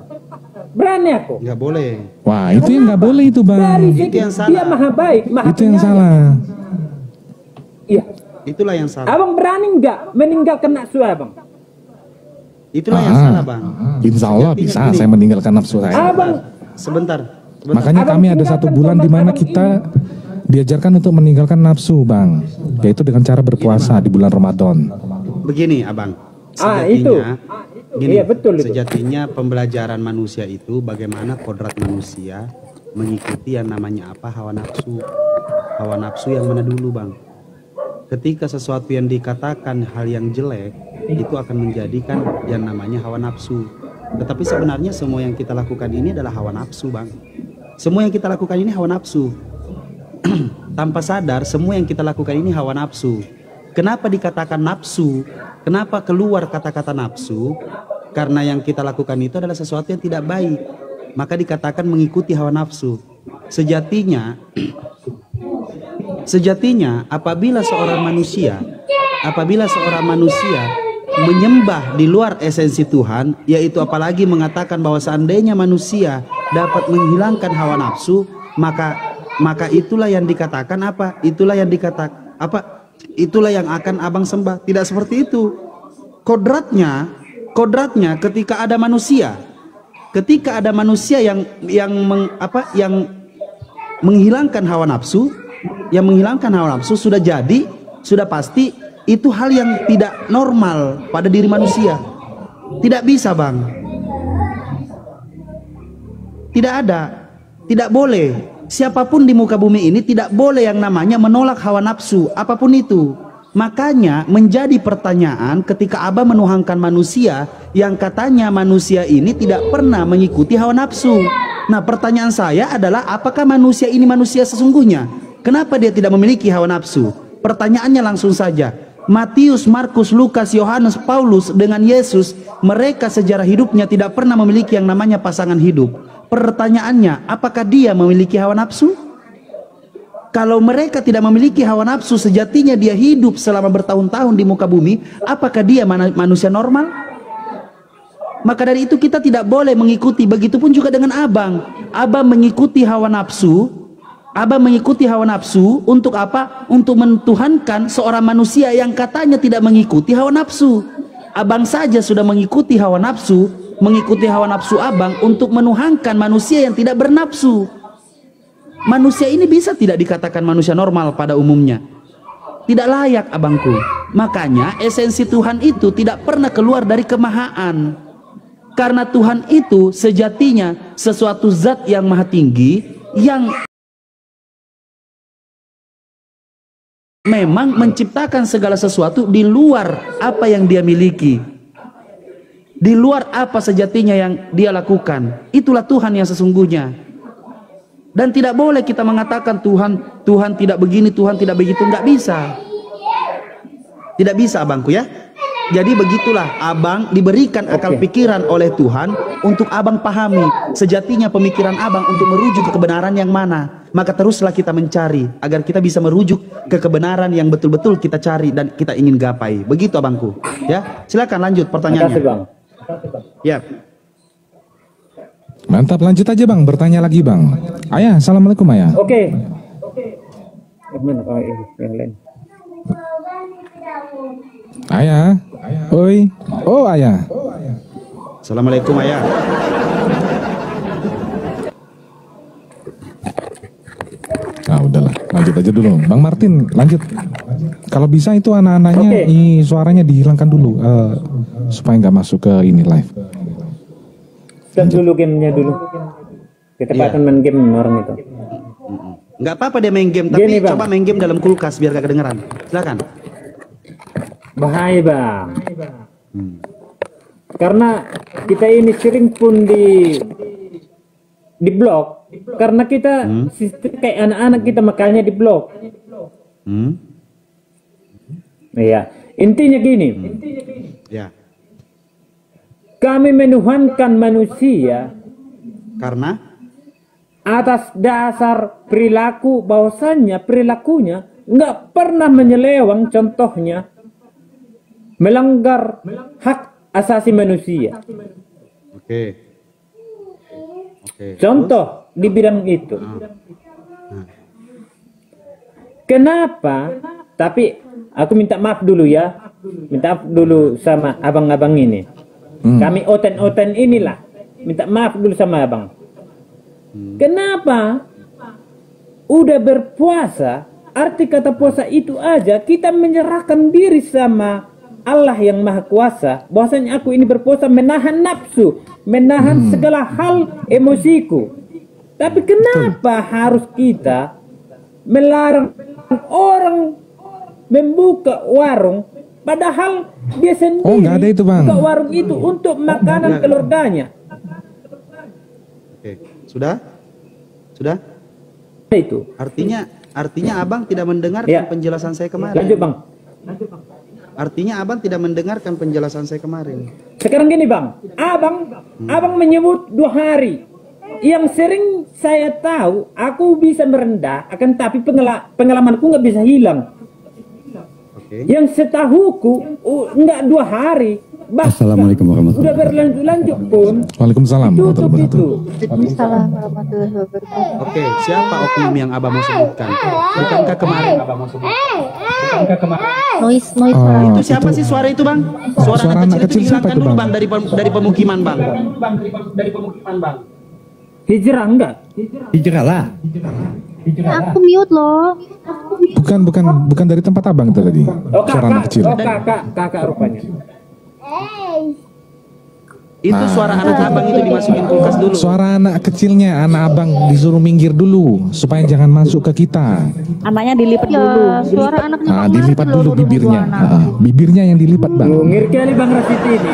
Speaker 1: Berani aku.
Speaker 2: Nggak boleh.
Speaker 3: Wah, itu yang nggak boleh itu, Bang.
Speaker 1: Dari
Speaker 2: Itu
Speaker 1: segi
Speaker 2: yang salah.
Speaker 1: dia Maha baik, Maha
Speaker 3: Itu yang
Speaker 1: penyayang.
Speaker 3: salah.
Speaker 1: Iya.
Speaker 2: Itulah yang salah.
Speaker 1: Abang berani nggak meninggalkan nafsu abang?
Speaker 2: Itulah yang salah, Bang.
Speaker 3: Insya Allah
Speaker 2: Sejatinya
Speaker 3: bisa
Speaker 2: gini.
Speaker 3: saya meninggalkan nafsu saya.
Speaker 1: Abang,
Speaker 2: Sebentar.
Speaker 3: Makanya
Speaker 1: Abang
Speaker 3: kami ada
Speaker 1: tinggalkan
Speaker 3: satu bulan di mana
Speaker 1: abang
Speaker 3: kita diajarkan untuk meninggalkan nafsu, Bang. Yaitu dengan cara berpuasa di bulan Ramadan.
Speaker 2: Begini, Abang.
Speaker 1: itu.
Speaker 2: Gini,
Speaker 1: Iya, betul itu.
Speaker 2: sejatinya pembelajaran manusia itu bagaimana kodrat manusia mengikuti yang namanya apa? Hawa nafsu. Hawa nafsu yang mana dulu, Bang? Ketika sesuatu yang dikatakan hal yang jelek, itu akan menjadikan yang namanya hawa nafsu. Tetapi sebenarnya semua yang kita lakukan ini adalah hawa nafsu, Bang. Semua yang kita lakukan ini hawa nafsu. Tanpa sadar, semua yang kita lakukan ini hawa nafsu. Kenapa dikatakan nafsu? Kenapa keluar kata-kata nafsu? Karena yang kita lakukan itu adalah sesuatu yang tidak baik. Maka dikatakan mengikuti hawa nafsu. Sejatinya apabila seorang manusia menyembah di luar esensi Tuhan, yaitu apalagi mengatakan bahwa seandainya manusia dapat menghilangkan hawa nafsu, maka itulah yang dikatakan apa? Itulah yang akan abang sembah. Tidak seperti itu. Kodratnya ketika ada manusia yang menghilangkan hawa nafsu, sudah pasti itu hal yang tidak normal pada diri manusia. Tidak bisa, Bang. Tidak ada, tidak boleh. Siapapun di muka bumi ini tidak boleh yang namanya menolak hawa nafsu, apapun itu. Makanya menjadi pertanyaan ketika Abah menuhankan manusia yang katanya manusia ini tidak pernah mengikuti hawa nafsu. Nah, pertanyaan saya adalah apakah manusia ini manusia sesungguhnya? Kenapa dia tidak memiliki hawa nafsu? Pertanyaannya langsung saja. Matius, Markus, Lukas, Yohanes, Paulus dengan Yesus, mereka sejarah hidupnya tidak pernah memiliki yang namanya pasangan hidup. Pertanyaannya, apakah dia memiliki hawa nafsu? Kalau mereka tidak memiliki hawa nafsu, sejatinya dia hidup selama bertahun-tahun di muka bumi, apakah dia manusia normal? Maka dari itu kita tidak boleh mengikuti. Begitupun juga dengan abang. Abang mengikuti hawa nafsu. Abang mengikuti hawa nafsu untuk apa? Untuk mentuhankan seorang manusia yang katanya tidak mengikuti hawa nafsu. Abang saja sudah mengikuti hawa nafsu abang untuk menuhankan manusia yang tidak bernafsu. Manusia ini bisa tidak dikatakan manusia normal pada umumnya. Tidak layak, abangku. Makanya esensi Tuhan itu tidak pernah keluar dari kemahaan. Karena Tuhan itu sejatinya sesuatu zat yang maha tinggi, yang memang menciptakan segala sesuatu di luar apa yang dia miliki, di luar apa sejatinya yang dia lakukan. Itulah Tuhan yang sesungguhnya. Dan tidak boleh kita mengatakan Tuhan tidak begini, Tuhan tidak begitu, nggak bisa. Tidak bisa abangku ya. Jadi begitulah abang diberikan akal pikiran oleh Tuhan untuk abang pahami sejatinya pemikiran abang untuk merujuk ke kebenaran yang mana. Maka teruslah kita mencari agar kita bisa merujuk ke kebenaran yang betul-betul kita cari dan kita ingin gapai. Begitu abangku. Ya, silakan lanjut pertanyaannya.
Speaker 1: Makasih, Bang.
Speaker 2: Ya.
Speaker 3: Mantap, lanjut aja Bang, bertanya lagi Bang. Ayah, assalamualaikum Ayah.
Speaker 1: Oke. Mana? Oh, ini yang lain.
Speaker 3: Ayah, oi, oh Ayah.
Speaker 2: Assalamualaikum ayah.
Speaker 3: Nah udahlah, lanjut aja dulu. Bang Martin, lanjut. Kalau bisa itu anak-anaknya suaranya dihilangkan dulu supaya nggak masuk ke ini live.
Speaker 1: Kan dulu gamenya dulu. Kita akan main game orang itu.
Speaker 2: Nggak apa-apa dia main game, tapi
Speaker 1: Gini, Bang.
Speaker 2: coba main game dalam kulkas biar gak kedengeran. Silakan.
Speaker 1: Bahaya, Bang. Karena kita ini sering pun di blok. Karena kita sistem kayak anak-anak kita makanya di blok. Iya. Intinya gini.
Speaker 2: Ya.
Speaker 1: Kami menuhankan manusia
Speaker 2: Karena
Speaker 1: atas dasar perilaku, bahwasannya perilakunya nggak pernah menyeleweng, contohnya melanggar hak asasi manusia.
Speaker 2: Oke.
Speaker 1: Contoh di bidang itu. Kenapa? Tapi aku minta maaf dulu ya. Minta maaf dulu sama abang-abang ini. Kami oten-oten inilah. Minta maaf dulu sama abang. Kenapa? Udah berpuasa, arti kata puasa itu aja kita menyerahkan diri sama Allah yang Maha Kuasa. Bahwasanya aku ini berpuasa menahan nafsu, menahan segala hal emosiku. Tapi kenapa harus kita melarang orang membuka warung, padahal dia sendiri
Speaker 3: nggak ada itu, Bang.
Speaker 1: buka warung itu untuk makanan keluarganya.
Speaker 2: Oke. Sudah?
Speaker 1: Itu.
Speaker 2: Artinya abang tidak mendengarkan
Speaker 1: Ya.
Speaker 2: penjelasan saya kemarin.
Speaker 1: Lanjut, Bang.
Speaker 2: Artinya abang tidak mendengarkan penjelasan saya kemarin.
Speaker 1: Sekarang gini, Bang. Abang menyebut 2 hari. Yang sering saya tahu, aku bisa merendah, akan tapi pengalamanku nggak bisa hilang.
Speaker 2: Oke.
Speaker 1: Yang setahuku nggak 2 hari. Bahkan
Speaker 7: Assalamualaikum warahmatullahi
Speaker 1: udah berlanjut pun
Speaker 3: Waalaikumsalam
Speaker 1: tutup
Speaker 3: warahmatullahi
Speaker 1: itu.
Speaker 3: wabarakatuh.
Speaker 5: Waalaikumsalam warahmatullahi wabarakatuh.
Speaker 2: Oke, siapa oknum yang abang mau sebutkan? Bukankah kemarin abang mau sebutkan?
Speaker 5: Noise
Speaker 2: Itu siapa sih suara itu, Bang? Suara anak kecil itu
Speaker 3: siapa
Speaker 2: dihilangkan
Speaker 3: itu,
Speaker 2: dulu,
Speaker 3: Bang?
Speaker 2: Bang, dari pemukiman, Bang.
Speaker 1: Hijrah enggak?
Speaker 7: Hijrah lah.
Speaker 5: Aku mute loh.
Speaker 3: Bukan dari tempat abang itu tadi.
Speaker 1: Oh,
Speaker 3: Suara anak kecil.
Speaker 1: kakak rupanya.
Speaker 2: Itu suara anak abang itu dimasukin kulkas dulu.
Speaker 3: Suara anak kecilnya, anak abang disuruh minggir dulu supaya jangan masuk ke kita.
Speaker 8: Anaknya dilipat dulu.
Speaker 5: Suara anaknya
Speaker 3: Nah,
Speaker 5: Bang
Speaker 3: dilipat
Speaker 5: Martin
Speaker 3: dulu
Speaker 5: loh,
Speaker 3: bibirnya. Bibirnya yang dilipat, Bang.
Speaker 1: Ngir kali Bang Rasid ini.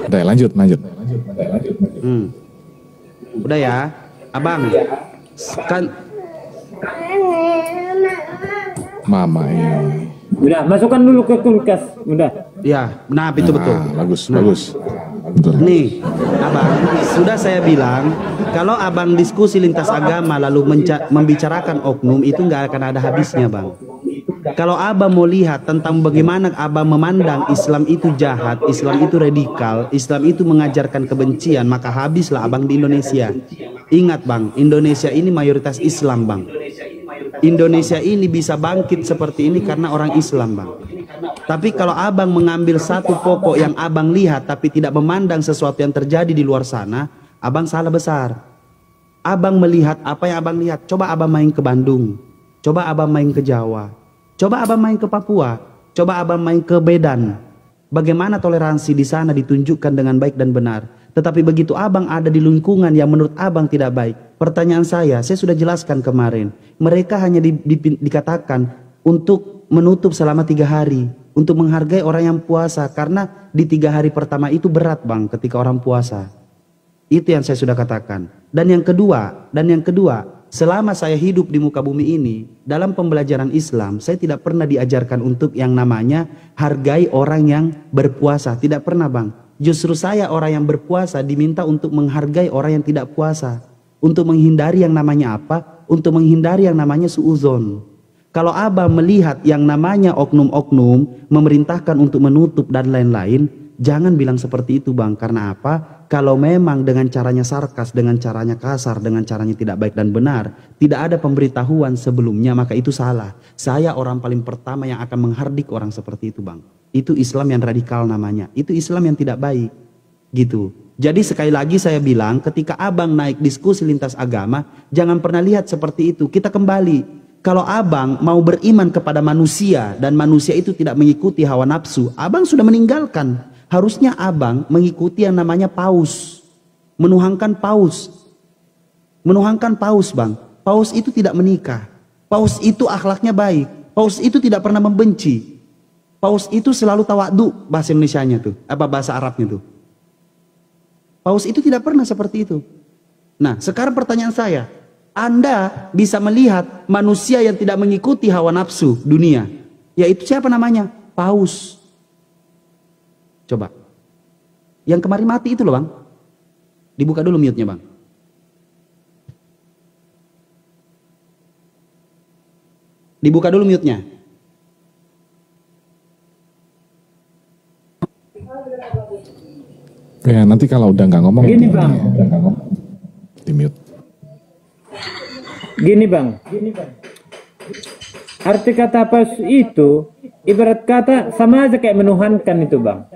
Speaker 3: Udah, lanjut.
Speaker 2: Udah ya, abang. Kan
Speaker 3: Mama ini.
Speaker 1: Udah, masukkan dulu ke kulkas. Udah.
Speaker 2: ya, nah itu betul.
Speaker 3: Bagus. Betul.
Speaker 2: Nih, abang, sudah saya bilang kalau abang diskusi lintas agama lalu membicarakan oknum itu nggak akan ada habisnya, Bang. Kalau abang mau lihat tentang bagaimana abang memandang Islam itu jahat, Islam itu radikal, Islam itu mengajarkan kebencian, maka habislah abang di Indonesia. Ingat, Bang, Indonesia ini mayoritas Islam, Bang. Indonesia ini bisa bangkit seperti ini karena orang Islam, Bang. Tapi kalau abang mengambil satu pokok yang abang lihat tapi tidak memandang sesuatu yang terjadi di luar sana, abang salah besar. Abang melihat apa yang abang lihat. Coba abang main ke Bandung, coba abang main ke Jawa, coba abang main ke Papua, coba abang main ke Medan. Bagaimana toleransi di sana ditunjukkan dengan baik dan benar. Tetapi begitu abang ada di lingkungan yang menurut abang tidak baik, pertanyaan saya sudah jelaskan kemarin, mereka hanya dikatakan untuk menutup selama 3 hari, untuk menghargai orang yang puasa, karena di 3 hari pertama itu berat, Bang, ketika orang puasa. Itu yang saya sudah katakan. Dan yang kedua, selama saya hidup di muka bumi ini, dalam pembelajaran Islam, saya tidak pernah diajarkan untuk yang namanya hargai orang yang berpuasa. Tidak pernah, Bang. Justru saya orang yang berpuasa diminta untuk menghargai orang yang tidak puasa. Untuk menghindari yang namanya apa? Untuk menghindari yang namanya suuzon. Kalau Abang melihat yang namanya oknum-oknum memerintahkan untuk menutup dan lain-lain, jangan bilang seperti itu, Bang. Karena apa? Kalau memang dengan caranya sarkas, dengan caranya kasar, dengan caranya tidak baik dan benar, tidak ada pemberitahuan sebelumnya, maka itu salah. Saya orang paling pertama yang akan menghardik orang seperti itu, Bang. Itu Islam yang radikal namanya. Itu Islam yang tidak baik. Gitu. Jadi sekali lagi saya bilang, ketika Abang naik diskusi lintas agama, jangan pernah lihat seperti itu. Kita kembali. Kalau Abang mau beriman kepada manusia dan manusia itu tidak mengikuti hawa nafsu, Abang sudah meninggalkan. Harusnya Abang mengikuti yang namanya paus. Menuhankan paus. Menuhankan paus, Bang. Paus itu tidak menikah. Paus itu akhlaknya baik. Paus itu tidak pernah membenci. Paus itu selalu tawadu, bahasa Indonesianya tuh. Apa bahasa Arabnya tuh. Paus itu tidak pernah seperti itu. Nah, sekarang pertanyaan saya. Anda bisa melihat manusia yang tidak mengikuti hawa nafsu dunia. Yaitu siapa namanya? Paus. Coba. Yang kemarin mati itu loh, Bang. Dibuka dulu mute-nya, Bang. Dibuka dulu mute-nya.
Speaker 3: Ya nanti kalau udah nggak ngomong.
Speaker 1: Gini, Bang.
Speaker 3: Di mute.
Speaker 1: Gini, Bang. Arti kata paus itu ibarat kata sama aja kayak menuhankan itu, Bang.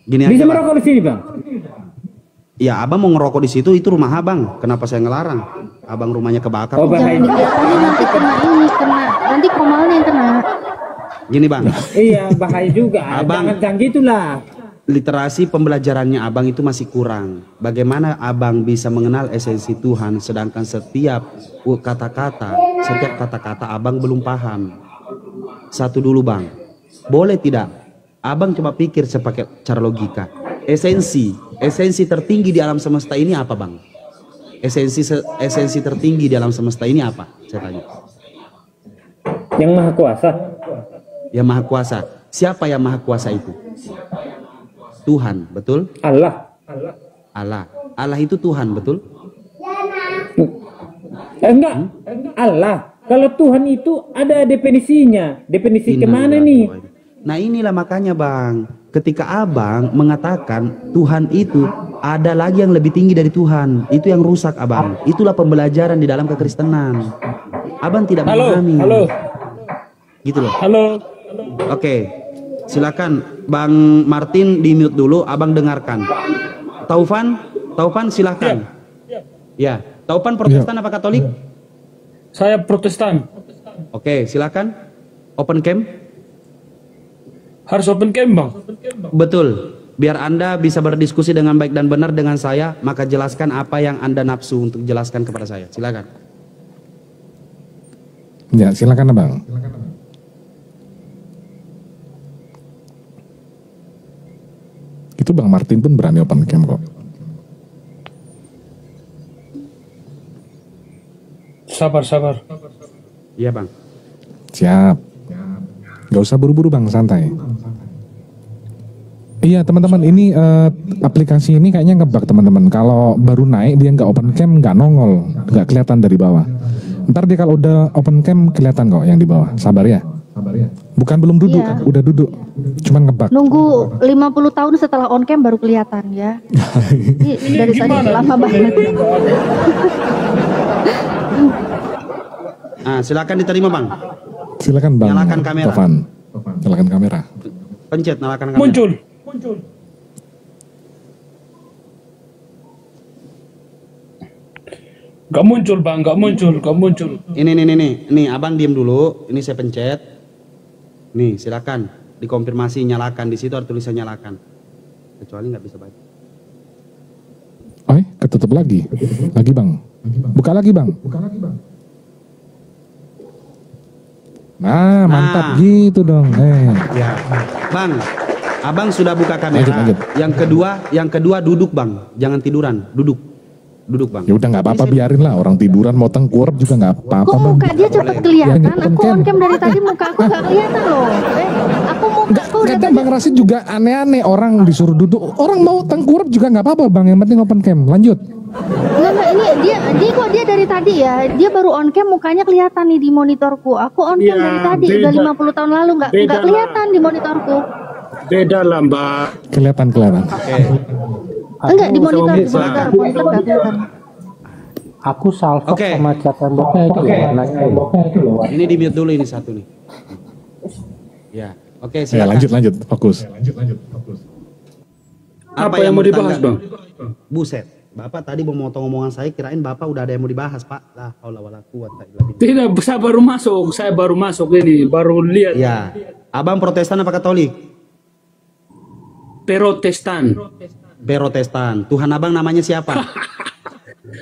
Speaker 2: Gini
Speaker 1: Bisa
Speaker 2: aja,
Speaker 1: merokok
Speaker 2: Bang.
Speaker 1: di sini, Bang.
Speaker 2: Ya, Abang mau ngerokok di situ, itu rumah Abang. Kenapa saya ngelarang? Abang rumahnya kebakar.
Speaker 1: Oh, bahaya.
Speaker 5: Jangan diketahui nanti kena nanti komalnya yang kena.
Speaker 2: Gini, Bang.
Speaker 1: Iya, bahaya juga.
Speaker 2: Abang.
Speaker 1: Jangan gitulah.
Speaker 2: Literasi pembelajarannya Abang itu masih kurang. Bagaimana Abang bisa mengenal esensi Tuhan sedangkan setiap kata-kata Abang belum paham. Satu dulu, Bang. Boleh tidak? Abang coba pikir sepakai cara logika. Esensi tertinggi di alam semesta ini apa, Bang? Esensi tertinggi di alam semesta ini apa? Saya tanya.
Speaker 1: Yang Maha Kuasa.
Speaker 2: Yang Maha Kuasa. Siapa yang Maha Kuasa itu? Tuhan, betul?
Speaker 1: Allah.
Speaker 2: Allah itu Tuhan, betul?
Speaker 1: Enggak. Allah. Kalau Tuhan itu ada definisinya. Definisi kemana
Speaker 2: Innalillahi
Speaker 1: nih?
Speaker 2: wa inna. Nah inilah makanya, Bang, ketika Abang mengatakan Tuhan itu ada lagi yang lebih tinggi dari Tuhan, itu yang rusak, Abang. Itulah pembelajaran di dalam kekristenan. Abang tidak memahami. Gitu loh. Oke, silakan Bang Martin di mute dulu, Abang dengarkan. Taufan silakan. Ya, Taufan Protestan apa Katolik?
Speaker 7: Saya Protestan.
Speaker 2: Oke, silakan. Open cam.
Speaker 7: Harus open cam, Bang.
Speaker 2: Betul. Biar Anda bisa berdiskusi dengan baik dan benar dengan saya, maka jelaskan apa yang Anda nafsu untuk jelaskan kepada saya. Silakan.
Speaker 3: Ya, silakan, Bang. Itu Bang Martin pun berani open cam kok.
Speaker 7: Sabar.
Speaker 2: Iya, Bang.
Speaker 3: Siap. Gak usah buru-buru, Bang, santai. Iya teman-teman, ini aplikasi ini kayaknya ngebug teman-teman. Kalau baru naik dia nggak open cam, nggak nongol, nggak kelihatan dari bawah. Ntar dia kalau udah open cam kelihatan kok yang di bawah. Sabar ya. Bukan belum duduk,
Speaker 5: Iya.
Speaker 3: udah duduk. Cuman ngebug.
Speaker 5: Nunggu 50 tahun setelah on cam baru kelihatan ya. Ini dari tadi lama banget.
Speaker 2: Silakan diterima, Bang.
Speaker 3: Silakan Bang.
Speaker 2: Nyalakan kamera.
Speaker 3: Tovan. Nyalakan kamera.
Speaker 2: Pencet nyalakan kamera.
Speaker 7: Muncul. Gak muncul, Bang, gak muncul.
Speaker 2: Ini Abang diem dulu. Ini saya pencet. Nih, silakan dikonfirmasi nyalakan. Di situ ada tulisan nyalakan. Kecuali nggak bisa baca.
Speaker 3: Ketutup lagi. Lagi Bang. Buka lagi Bang. Nah, mantap gitu dong.
Speaker 2: Ya, Bang, Abang sudah buka kamera.
Speaker 3: Lanjut.
Speaker 2: Yang kedua duduk Bang, jangan tiduran, duduk Bang.
Speaker 3: Ya udah nggak apa-apa, biarin lah orang tiduran mau tengkurap juga nggak apa-apa
Speaker 5: Kok
Speaker 3: Bang.
Speaker 5: muka dia cepet kelihatan?
Speaker 3: Ya,
Speaker 5: Aku on cam dari tadi muka aku gak kelihatan loh. Aku muka aku udah
Speaker 3: Kadang Bang Rasid juga aneh-aneh, orang disuruh duduk, orang mau tengkurap juga nggak apa-apa Bang, yang penting open cam. Lanjut.
Speaker 5: Enggak, ini dia dari tadi ya. Dia baru on cam mukanya kelihatan nih di monitorku. Aku on cam dari tadi udah 50 tahun lalu nggak kelihatan di monitorku.
Speaker 7: Beda lah Mbak.
Speaker 3: Kelihatan.
Speaker 5: Enggak di monitor nggak kelihatan.
Speaker 4: Aku salvo
Speaker 2: Oke.
Speaker 4: sama cat temboknya itu warnanya itu.
Speaker 2: Ini di mute dulu ini satu nih. Ya, oke
Speaker 3: Ya
Speaker 2: silakan.
Speaker 3: lanjut, fokus.
Speaker 7: Apa yang mau dibahas Bang?
Speaker 2: Buset, Bapak tadi mau motong omongan saya, kirain Bapak udah ada yang mau dibahas Pak. Lah, haula wala quwata illa billah.
Speaker 7: Tidak, saya baru masuk ini, baru lihat.
Speaker 2: Ya, Abang Protestan apa Katolik?
Speaker 7: Protestan.
Speaker 2: Tuhan Abang namanya siapa?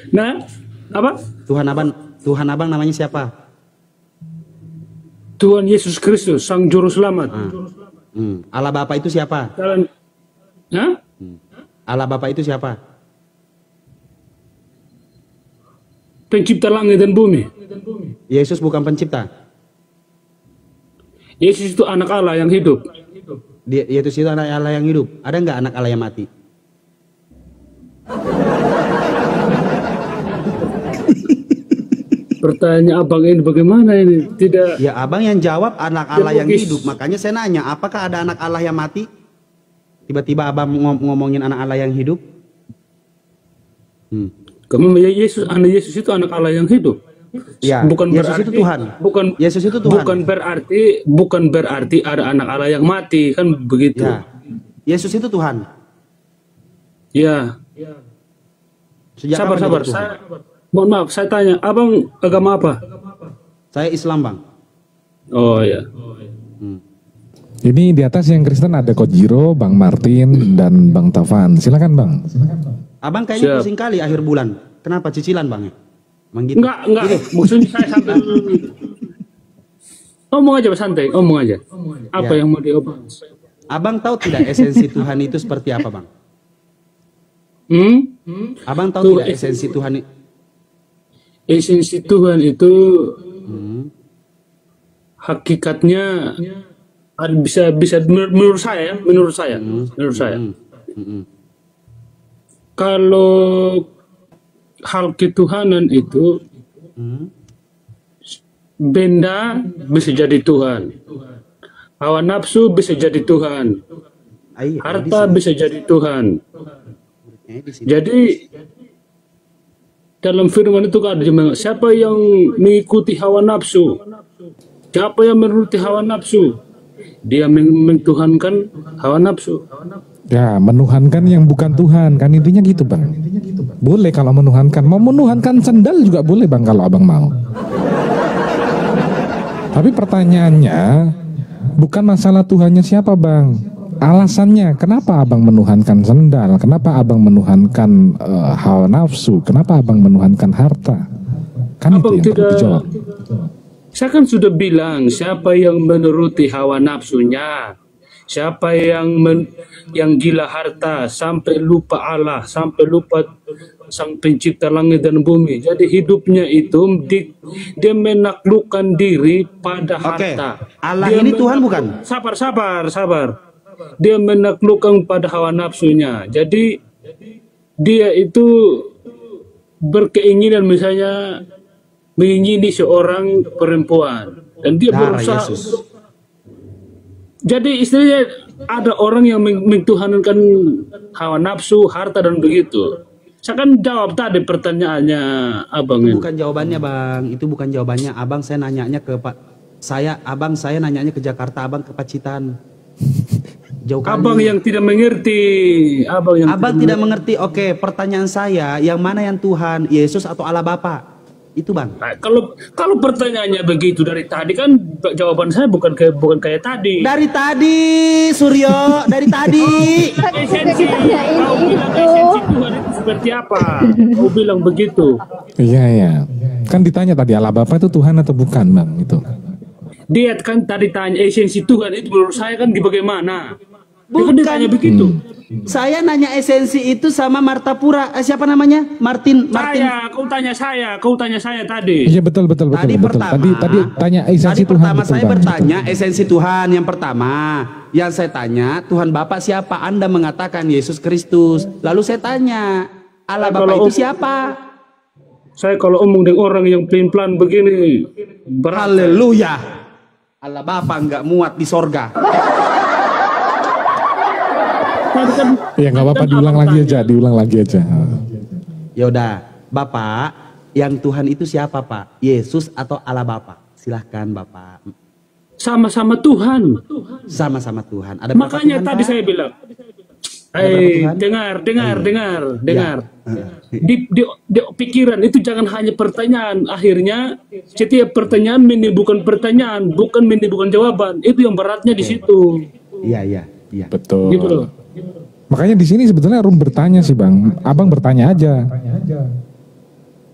Speaker 7: Nah, apa?
Speaker 2: Tuhan Abang namanya siapa?
Speaker 7: Tuhan Yesus Kristus, Sang Juru Selamat.
Speaker 2: Allah Bapa itu siapa?
Speaker 7: Kalian, Hah?
Speaker 2: Allah Bapa itu siapa?
Speaker 7: Pencipta langit dan bumi.
Speaker 2: Yesus bukan pencipta.
Speaker 7: Yesus itu anak Allah yang hidup.
Speaker 2: Yesus itu anak Allah yang hidup. Ada nggak anak Allah yang mati?
Speaker 7: Pertanyaan abang ini bagaimana ini? Tidak.
Speaker 2: Ya abang yang jawab anak Allah yang hidup. Makanya saya nanya, apakah ada anak Allah yang mati? Tiba-tiba abang ngomongin anak Allah yang hidup?
Speaker 7: Kamu Yesus, anak Yesus itu anak Allah yang hidup.
Speaker 2: Ya,
Speaker 7: Bukan
Speaker 2: Yesus
Speaker 7: berarti,
Speaker 2: itu Tuhan. Yesus itu Tuhan.
Speaker 7: Bukan berarti ada anak Allah yang mati, kan begitu.
Speaker 2: Ya. Yesus itu Tuhan.
Speaker 7: Ya.
Speaker 2: Sejak
Speaker 7: Sabar.
Speaker 2: kapan dia Tuhan?
Speaker 7: Mohon maaf, saya tanya, abang agama apa?
Speaker 2: Saya Islam bang.
Speaker 7: Oh ya.
Speaker 3: Ini di atas yang Kristen ada Coach Jiro, Bang Martin, dan Bang Taufan. Silakan Bang.
Speaker 2: Abang kayaknya
Speaker 7: Siap.
Speaker 2: pusing kali akhir bulan. Kenapa cicilan bang? Emang gitu?
Speaker 7: Enggak. Maksudnya saya sambil ngomong aja santai, ngomong aja. Apa
Speaker 2: Ya.
Speaker 7: yang mau diobrolin?
Speaker 2: Abang tahu tidak esensi Tuhan itu seperti apa bang? Abang tahu tidak esensi Tuhan?
Speaker 7: Esensi Tuhan itu hakikatnya bisa menurut saya. Kalau hal ketuhanan itu benda bisa jadi Tuhan, hawa nafsu bisa jadi Tuhan, harta bisa jadi Tuhan. Jadi dalam firman itu kan ada yang siapa yang mengikuti hawa nafsu, siapa yang menuruti hawa nafsu, dia mentuhankan hawa nafsu.
Speaker 3: Ya, menuhankan yang bukan Tuhan, kan intinya gitu Bang. Boleh kalau menuhankan, mau menuhankan sendal juga boleh Bang kalau abang mau. Tapi pertanyaannya bukan masalah Tuhannya siapa Bang, alasannya kenapa abang menuhankan sendal, kenapa abang menuhankan hawa nafsu, kenapa abang menuhankan harta, kan
Speaker 7: Abang
Speaker 3: itu yang perlu dijawab.
Speaker 7: Saya kan sudah bilang siapa yang menuruti hawa nafsunya, siapa yang gila harta sampai lupa Allah, sampai lupa Sang Pencipta langit dan bumi. Jadi hidupnya itu dia menaklukkan diri pada
Speaker 2: Oke,
Speaker 7: harta.
Speaker 2: Allah
Speaker 7: Dia
Speaker 2: ini Tuhan bukan?
Speaker 7: Sabar. Dia menaklukkan pada hawa nafsunya. Jadi dia itu berkeinginan misalnya mengingini seorang perempuan dan dia
Speaker 2: Darah
Speaker 7: berusaha.
Speaker 2: Yesus.
Speaker 7: Jadi istilahnya ada orang yang mentuhankan hawa nafsu, harta dan begitu. Saya kan jawab tadi pertanyaannya abang
Speaker 2: Itu
Speaker 7: ini.
Speaker 2: bukan jawabannya bang, itu bukan jawabannya. Abang saya nanyanya ke Abang saya nanyanya ke Jakarta, abang ke Pacitan. Jauh kali.
Speaker 7: Abang yang tidak mengerti,
Speaker 2: Abang tidak mengerti. Oke, pertanyaan saya, yang mana yang Tuhan, Yesus atau Allah Bapa? Itu bang.
Speaker 7: Nah, kalau pertanyaannya begitu dari tadi kan jawaban saya bukan kayak tadi.
Speaker 2: Dari tadi, Suryo, dari tadi.
Speaker 7: Esensi,
Speaker 5: ditanyain
Speaker 7: kau bilang
Speaker 5: itu.
Speaker 7: esensi Tuhan itu seperti apa? Kau bilang begitu.
Speaker 3: Iya, kan ditanya tadi Allah Bapa itu Tuhan atau bukan Bang itu.
Speaker 7: Dia kan tadi tanya esensi Tuhan itu menurut saya kan bagaimana? Dia kan ditanya begitu.
Speaker 2: Saya nanya esensi itu sama Martapura. Siapa namanya? Martin.
Speaker 7: Kau tanya saya tadi.
Speaker 3: Iya betul.
Speaker 2: Tadi pertama,
Speaker 3: Tadi tanya esensi Tuhan.
Speaker 2: pertama
Speaker 3: betul,
Speaker 2: saya
Speaker 3: Bang.
Speaker 2: bertanya esensi Tuhan yang pertama. Yang saya tanya Tuhan Bapa siapa? Anda mengatakan Yesus Kristus. Lalu saya tanya Allah Bapa itu siapa?
Speaker 7: Saya kalau omong dengan orang yang pelin-pelan begini berat.
Speaker 2: Haleluya. Allah Bapa nggak muat di sorga.
Speaker 3: Ya nggak apa-apa, diulang lagi aja.
Speaker 2: Ya udah, Bapak, yang Tuhan itu siapa, Pak? Yesus atau Allah Bapa? Silahkan, Bapak.
Speaker 7: Sama-sama Tuhan.
Speaker 2: Sama-sama Tuhan. Ada berapa
Speaker 7: Makanya
Speaker 2: Tuhan,
Speaker 7: tadi
Speaker 2: Pak?
Speaker 7: saya bilang,
Speaker 2: Tuhan?
Speaker 7: dengar. Di pikiran itu jangan hanya pertanyaan. Akhirnya setiap pertanyaan menimbulkan pertanyaan, bukan menimbulkan jawaban. Itu yang beratnya di situ.
Speaker 2: Iya.
Speaker 3: Betul.
Speaker 7: Gitu loh.
Speaker 3: Makanya di sini sebetulnya Rum bertanya sih Bang. Abang bertanya aja.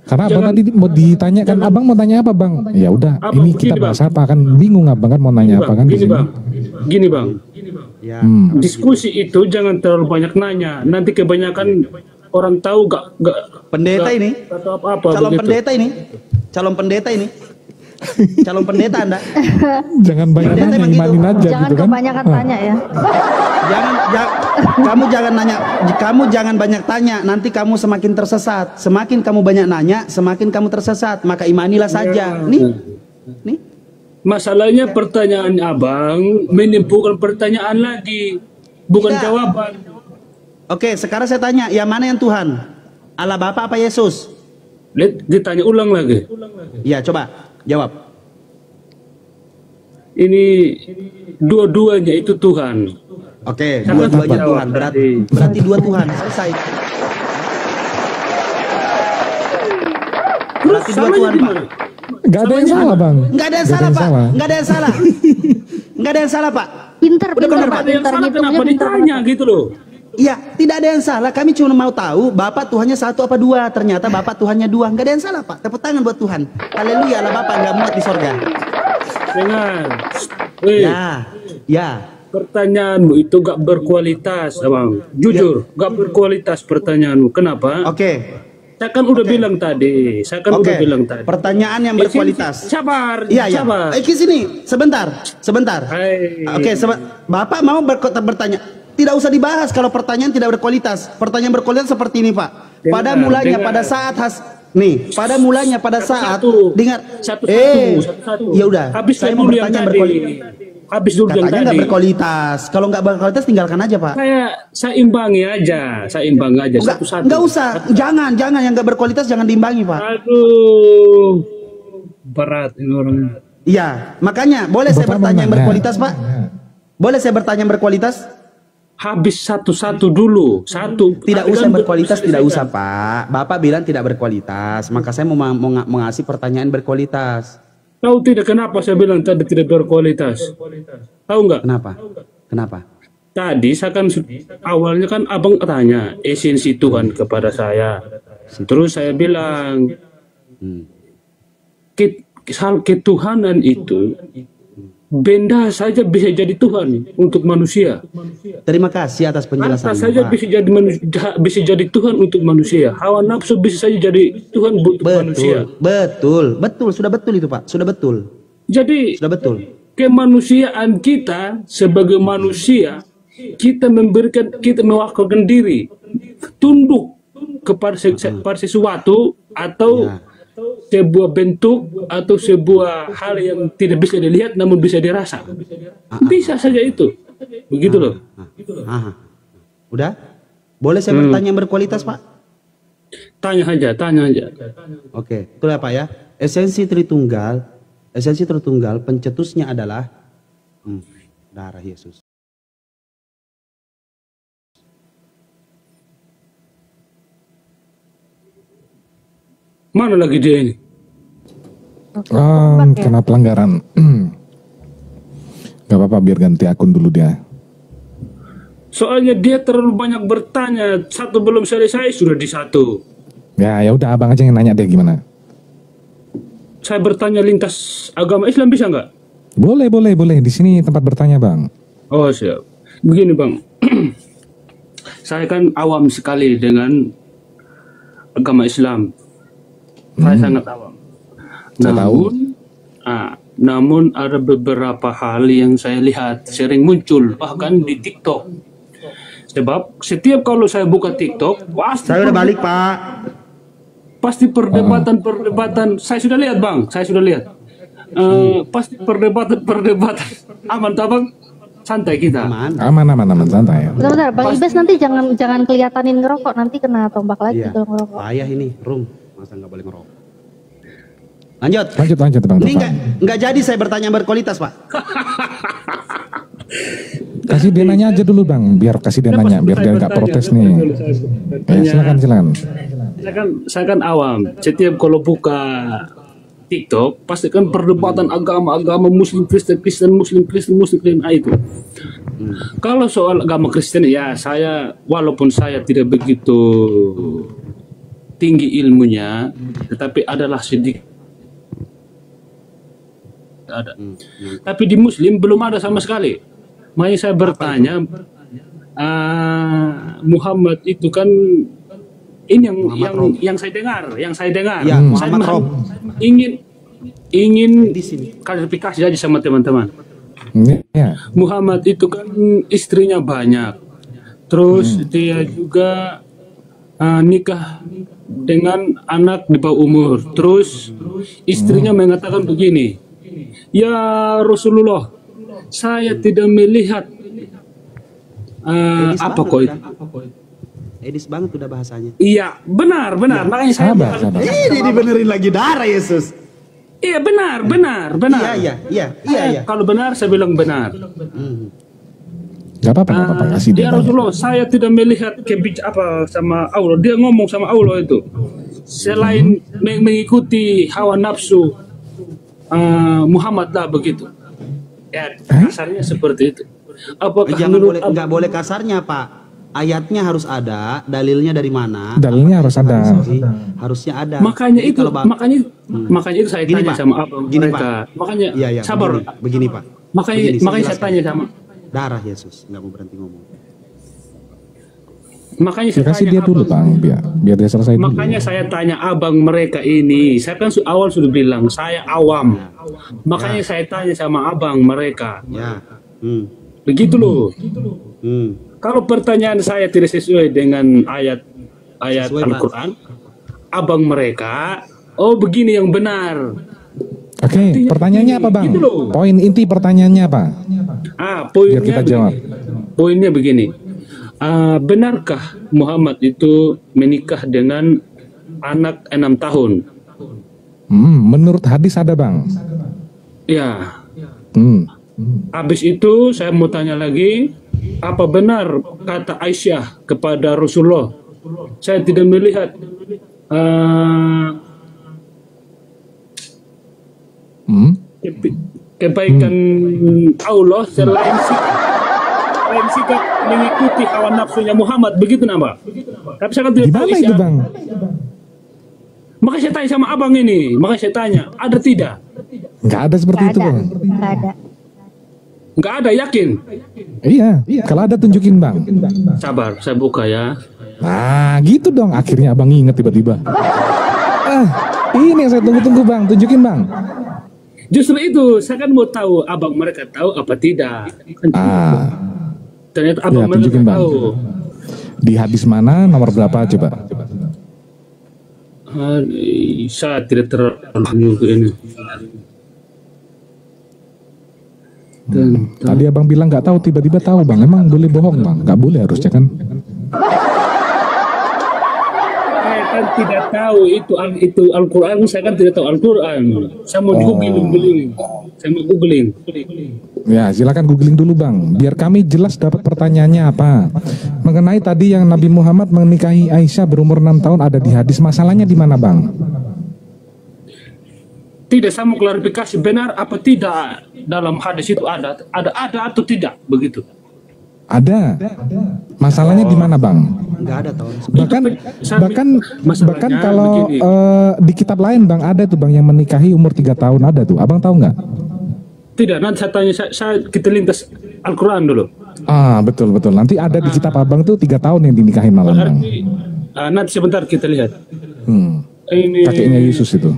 Speaker 3: Karena abang tadi mau ditanya kan, abang mau tanya apa Bang? Ya udah, ini kita bahas apa kan? Bingung abang kan mau nanya apa kan?
Speaker 7: Gini bang.
Speaker 2: Ya.
Speaker 7: Diskusi itu jangan terlalu banyak nanya. Nanti kebanyakan orang tahu gak
Speaker 2: Pendeta ini,
Speaker 7: atau apa
Speaker 2: calon
Speaker 7: begitu.
Speaker 2: pendeta ini, calon pendeta Anda.
Speaker 3: Jangan banyak
Speaker 2: Pendeta
Speaker 3: nanya,
Speaker 2: emang gitu.
Speaker 3: imanin aja
Speaker 5: Jangan
Speaker 3: gitu kan?
Speaker 5: kebanyakan tanya ya.
Speaker 2: Kamu jangan banyak tanya, nanti kamu semakin tersesat. Semakin kamu banyak nanya, semakin kamu tersesat. Maka imanilah saja. Nih.
Speaker 7: Masalahnya pertanyaan abang menimbulkan pertanyaan lagi, bukan
Speaker 2: Tidak.
Speaker 7: jawaban.
Speaker 2: Oke, sekarang saya tanya, yang mana yang Tuhan? Allah Bapa apa Yesus?
Speaker 7: Ditanya ulang lagi.
Speaker 2: Ya, coba jawab.
Speaker 7: Ini dua-duanya itu Tuhan.
Speaker 2: Oke,
Speaker 7: Jangan
Speaker 2: dua-duanya
Speaker 7: jawab
Speaker 2: Tuhan. Berarti dua Tuhan. Selesai. Berarti dua
Speaker 7: Salahnya
Speaker 2: Tuhan,
Speaker 7: di
Speaker 2: Pak.
Speaker 7: mana?
Speaker 3: Gak ada yang salah Bang.
Speaker 2: Nggak ada yang salah, Pak. Nggak ada yang salah. Nggak ada yang salah, Pak.
Speaker 5: Pinter,
Speaker 2: Udah bener, Pak.
Speaker 7: Ada yang salah kenapa ditanya gitu loh?
Speaker 2: Iya, tidak ada yang salah. Kami cuma mau tahu Bapak Tuhannya satu apa dua. Ternyata Bapak Tuhannya dua. Nggak ada yang salah, Pak. Tepuk tangan buat Tuhan. Haleluya, Allah Bapak nggak muat di sorga.
Speaker 7: Dengar.
Speaker 2: Ya.
Speaker 7: Pertanyaanmu itu gak berkualitas, abang. Jujur, gak berkualitas pertanyaanmu. Kenapa?
Speaker 2: Oke.
Speaker 7: Saya kan udah bilang tadi.
Speaker 2: Pertanyaan yang berkualitas.
Speaker 7: Sabar.
Speaker 2: Iya.
Speaker 7: Sabar.
Speaker 2: Ke sini, sebentar.
Speaker 7: Hai.
Speaker 2: Oke, Bapak mau bertanya. Tidak usah dibahas kalau pertanyaan tidak berkualitas. Pertanyaan berkualitas seperti ini, Pak. Pada mulanya pada saat dengar.
Speaker 7: Satu.
Speaker 2: Ya udah.
Speaker 7: Habis
Speaker 2: Saya mau
Speaker 7: dulu yang
Speaker 2: bertanya
Speaker 7: tadi.
Speaker 2: berkualitas.
Speaker 7: Habis dulu yang
Speaker 2: Katanya
Speaker 7: tadi.
Speaker 2: nggak berkualitas. Kalau nggak berkualitas tinggalkan aja, Pak.
Speaker 7: Saya imbangi aja. Satu-satu.
Speaker 2: Nggak usah. Jangan yang nggak berkualitas jangan diimbangi, Pak.
Speaker 7: Aduh. Berat ini orangnya.
Speaker 2: Iya, makanya boleh saya bertanya yang berkualitas, Pak? Boleh saya bertanya yang berkualitas?
Speaker 7: Habis satu-satu dulu.
Speaker 2: Tidak usah berkualitas, tidak usah, Pak. Bapak bilang tidak berkualitas, maka saya mau mengasih pertanyaan berkualitas.
Speaker 7: Tahu tidak kenapa saya bilang tadi tidak berkualitas? Tahu nggak?
Speaker 2: Kenapa?
Speaker 7: Tadi saya kan awalnya kan abang tanya esensi Tuhan kepada saya. Terus saya bilang ketuhanan itu benda saja bisa jadi Tuhan untuk manusia.
Speaker 2: Terima kasih atas penjelasannya,
Speaker 7: Harta saja
Speaker 2: Pak.
Speaker 7: bisa jadi Tuhan untuk manusia. Hawa nafsu bisa saja jadi Tuhan untuk manusia.
Speaker 2: Betul, sudah betul itu, Pak. Sudah betul.
Speaker 7: Jadi
Speaker 2: Sudah betul.
Speaker 7: kemanusiaan kita sebagai manusia, kita mewakilkan diri, tunduk kepada sesuatu atau sebuah bentuk atau sebuah hal yang tidak bisa dilihat namun bisa dirasa. Bisa saja itu. Begitu loh.
Speaker 2: Udah? Boleh saya bertanya yang berkualitas, Pak?
Speaker 7: Tanya aja.
Speaker 2: Oke, itulah Pak ya. Esensi Tritunggal pencetusnya adalah darah Yesus.
Speaker 7: Mana lagi dia ini?
Speaker 3: Kena pelanggaran. Gak apa-apa, biar ganti akun dulu dia.
Speaker 7: Soalnya dia terlalu banyak bertanya, satu belum selesai sudah di satu.
Speaker 3: Ya udah, abang aja yang nanya deh gimana.
Speaker 7: Saya bertanya lintas agama Islam bisa nggak?
Speaker 3: Boleh. Di sini tempat bertanya, Bang.
Speaker 7: Oh siap. Begini Bang, saya kan awam sekali dengan agama Islam. Saya sangat awam.
Speaker 3: Saya tahu.
Speaker 7: Namun ada beberapa hal yang saya lihat sering muncul bahkan di TikTok. Sebab setiap kalau saya buka TikTok, pasti
Speaker 2: Saya udah balik, Pak.
Speaker 7: pasti perdebatan. Saya sudah lihat Bang, pasti perdebatan. Aman tak Bang? Santai kita.
Speaker 3: Aman, santai.
Speaker 5: Bentar, Bang Ibes nanti jangan kelihatanin ngerokok, nanti kena tombak lagi
Speaker 2: Iya.
Speaker 5: kalau ngerokok.
Speaker 2: Payah ini, masa nggak boleh ngerokok. Lanjut,
Speaker 3: Bang.
Speaker 2: Ini nggak jadi saya bertanya berkualitas, Pak.
Speaker 3: Kasih dia nanya aja dulu, Bang. Biar kasih dia nanya, biar dia nggak protes nih. Silakan.
Speaker 7: Saya kan awam. Setiap kalau buka TikTok pasti kan perdebatan agama Muslim Kristen itu. Kalau soal agama Kristen ya walaupun saya tidak begitu tinggi ilmunya, tetapi adalah sedikit ada. Tapi di Muslim belum ada sama sekali. Makanya saya bertanya, Muhammad itu kan ini yang saya dengar,
Speaker 2: Ya,
Speaker 7: saya
Speaker 2: Muhammad Rob.
Speaker 7: ingin klarifikasi aja sama teman-teman.
Speaker 3: Ya.
Speaker 7: Muhammad itu kan istrinya banyak, terus dia juga nikah dengan anak di bawah umur. Terus istrinya mengatakan begini, ya Rasulullah, saya tidak melihat apa kok itu.
Speaker 2: Edis banget udah bahasanya.
Speaker 7: Iya, benar. Makanya saya
Speaker 3: Sabar.
Speaker 2: Ini dibenerin lagi darah Yesus.
Speaker 7: Iya, benar.
Speaker 2: Iya.
Speaker 7: Kalau benar saya bilang benar.
Speaker 3: Gak apa-apa, kasih dia.
Speaker 7: Ya Rasulullah, saya tidak melihat sama Allah. Dia ngomong sama Allah itu. Selain mengikuti hawa nafsu Muhammad lah begitu. Ya, kasarnya seperti itu. Apakah
Speaker 2: Nggak boleh kasarnya, Pak. Ayatnya harus ada, dalilnya dari mana?
Speaker 3: Dalilnya harus ada.
Speaker 2: Harusnya ada.
Speaker 7: Makanya
Speaker 2: Jadi
Speaker 7: itu, makanya itu saya
Speaker 2: Gini,
Speaker 7: tanya
Speaker 2: Pak.
Speaker 7: sama abang
Speaker 2: Gini,
Speaker 7: mereka.
Speaker 2: Pak.
Speaker 7: Makanya
Speaker 2: Iya,
Speaker 7: sabar.
Speaker 2: Begini, Pak.
Speaker 7: Makanya saya tanya sama.
Speaker 2: Darah Yesus, nggak mau berhenti ngomong.
Speaker 7: Makanya saya
Speaker 3: Kasih
Speaker 7: tanya
Speaker 3: dia dulu, Bang, biar dia selesai dulu.
Speaker 7: Makanya saya tanya abang mereka ini. Saya kan awal sudah bilang saya awam. Makanya saya tanya sama abang mereka.
Speaker 2: Ya.
Speaker 7: Begitu loh. Kalau pertanyaan saya tidak sesuai dengan ayat
Speaker 2: Sesuai,
Speaker 7: Al-Quran, abang mereka, oh begini yang benar.
Speaker 3: Oke, pertanyaannya apa, Bang?
Speaker 7: Gitu loh.
Speaker 3: Poin inti pertanyaannya apa?
Speaker 7: Poinnya
Speaker 3: Biar kita jawab.
Speaker 7: Poinnya begini. Benarkah Muhammad itu menikah dengan anak 6 tahun?
Speaker 3: Menurut hadis ada, Bang.
Speaker 7: Ya. Habis itu saya mau tanya lagi, apa benar kata Aisyah kepada Rasulullah, saya tidak melihat kebaikan Allah selain sikap mengikuti hawa nafsunya Muhammad, begitu nama. Tapi saya kan tidak tahu
Speaker 3: Gimana itu, Bang?
Speaker 7: Makanya saya tanya sama abang ini, makanya saya tanya, ada tidak?
Speaker 3: Nggak ada seperti itu, Bang.
Speaker 5: Nggak ada.
Speaker 7: Nggak ada, yakin?
Speaker 3: Iya. Kalau ada tunjukin, Bang.
Speaker 7: Sabar, saya buka ya.
Speaker 3: Nah, gitu dong. Akhirnya abang inget tiba-tiba. Ini yang saya tunggu-tunggu, Bang. Tunjukin, Bang.
Speaker 7: Justru itu, saya kan mau tahu abang mereka tahu apa tidak. Ternyata abang mereka
Speaker 3: tunjukin, Bang.
Speaker 7: tahu.
Speaker 3: Di hadis mana, nomor berapa, coba?
Speaker 7: Saya tidak terlalu ini.
Speaker 3: Tadi abang bilang nggak tahu, tiba-tiba tahu, Bang. Emang boleh bohong, Bang? Nggak boleh harusnya kan?
Speaker 7: Saya kan tidak tahu itu Al-Quran. Saya kan tidak tahu Al-Quran. Saya mau googling.
Speaker 3: Ya, silakan googling dulu, Bang. Biar kami jelas dapat pertanyaannya apa. Mengenai tadi yang Nabi Muhammad menikahi Aisyah berumur 6 tahun ada di hadis. Masalahnya di mana, Bang?
Speaker 7: Tidak, saya mau klarifikasi benar apa tidak dalam hadis itu ada atau tidak begitu.
Speaker 3: Ada. Masalahnya di mana, Bang?
Speaker 2: Nggak ada tahun.
Speaker 3: Bahkan kalau di kitab lain, Bang, ada tuh, Bang, yang menikahi umur 3 tahun ada tuh. Abang tahu nggak?
Speaker 7: Tidak, nanti saya tanya, kita lintas Al-Quran dulu.
Speaker 3: Ah, betul. Nanti ada di kitab abang tuh 3 tahun yang dinikahin malam bang.
Speaker 7: Berarti, nanti sebentar kita lihat. Ini
Speaker 3: Kakeknya Yesus itu.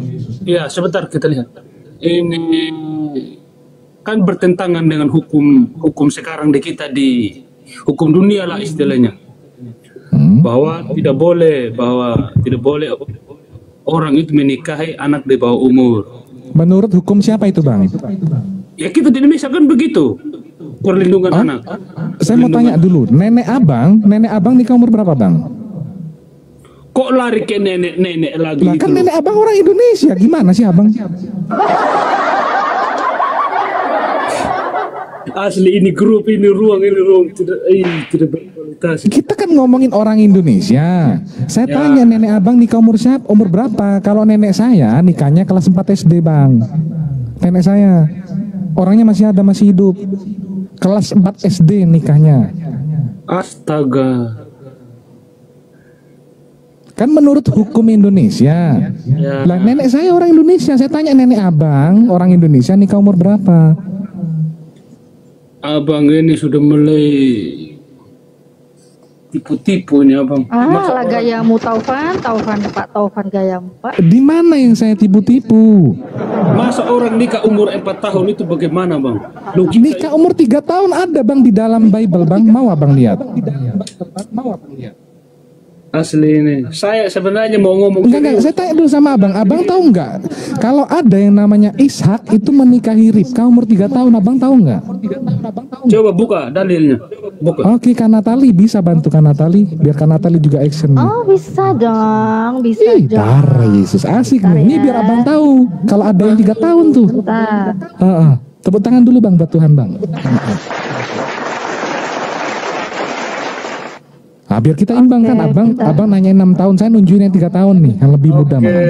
Speaker 7: ya, sebentar kita lihat. Ini kan bertentangan dengan hukum sekarang di kita, di hukum dunia lah istilahnya. Bahwa tidak boleh orang itu menikahi anak di bawah umur.
Speaker 3: Menurut hukum siapa itu bang?
Speaker 7: Ya kita di Indonesia kan begitu, perlindungan anak.
Speaker 3: Saya mau tanya dulu, nenek abang nikah umur berapa bang?
Speaker 7: Kok lari ke nenek lagi
Speaker 3: Lah
Speaker 7: gitu
Speaker 3: kan
Speaker 7: loh.
Speaker 3: nenek abang orang Indonesia, gimana sih abang?
Speaker 7: Asli ini grup, ini ruang tidak berkualitas.
Speaker 3: Kita kan ngomongin orang Indonesia. Saya tanya nenek abang nikah umur berapa? Kalau nenek saya nikahnya kelas 4 SD bang. Nenek saya orangnya masih hidup. Kelas 4 SD nikahnya.
Speaker 7: Astaga.
Speaker 3: Kan menurut hukum Indonesia. Lah nenek saya orang Indonesia. Saya tanya nenek abang orang Indonesia nikah umur berapa?
Speaker 7: Abang ini sudah mulai tipu-tipunya bang.
Speaker 5: Lah gayamu Taufan Pak Taufan gayamu Pak.
Speaker 3: Di mana yang saya tipu-tipu?
Speaker 7: Masa orang nikah umur 4 tahun itu bagaimana bang?
Speaker 3: Nikah umur 3 tahun ada bang di dalam Bible bang. Mau abang lihat?
Speaker 7: Asli ini. Saya sebenarnya mau ngomong.
Speaker 3: Enggak, saya tanya dulu sama abang. Abang tahu nggak? Kalau ada yang namanya Ishak itu menikahi Ribka umur 3 tahun, abang tahu nggak?
Speaker 7: Coba buka dalilnya. Buka.
Speaker 3: Oke, Kak Natali bisa bantu Kak Natali, biar Kak Natali juga action.
Speaker 5: Oh bisa dong, bisa dong.
Speaker 3: Darah Yesus asik nih. Ini biar abang tahu. Kalau ada yang 3 tahun tuh.
Speaker 5: Bentar.
Speaker 3: Tepuk tangan dulu bang, buat Tuhan bang. Nah, biar kita imbang kan, abang nanyain 6 tahun, saya nunjukin yang 3 tahun nih, yang lebih muda malah.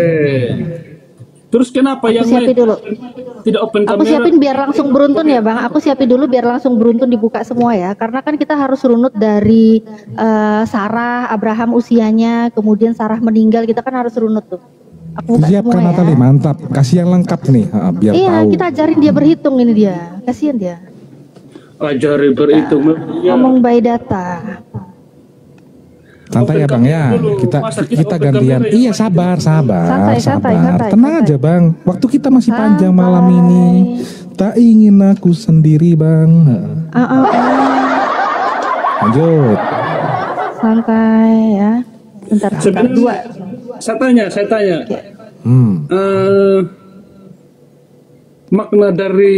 Speaker 7: Terus kenapa yang lain
Speaker 5: dulu.
Speaker 7: tidak open
Speaker 5: Aku
Speaker 7: kamera?
Speaker 5: siapin biar langsung beruntun ya bang. Aku siapin dulu biar langsung beruntun dibuka semua ya. Karena kan kita harus runut dari Sarah, Abraham usianya, kemudian Sarah meninggal, kita kan harus runut tuh. Aku buka
Speaker 3: Siap
Speaker 5: semua
Speaker 3: Kak
Speaker 5: ya.
Speaker 3: Natali, mantap. Kasih yang lengkap nih, biar
Speaker 5: Iya,
Speaker 3: tahu.
Speaker 5: kita ajarin dia berhitung ini dia. Kasihan dia.
Speaker 7: Ajari berhitung.
Speaker 5: Ngomong by data.
Speaker 3: Santai ya bang ya, kita gantian. Iya sabar.
Speaker 5: Santai.
Speaker 3: Tenang aja bang, waktu kita masih panjang malam ini. Tak ingin aku sendiri bang. Lanjut.
Speaker 5: Santai ya. Bentar, dua.
Speaker 7: Saya tanya. Makna dari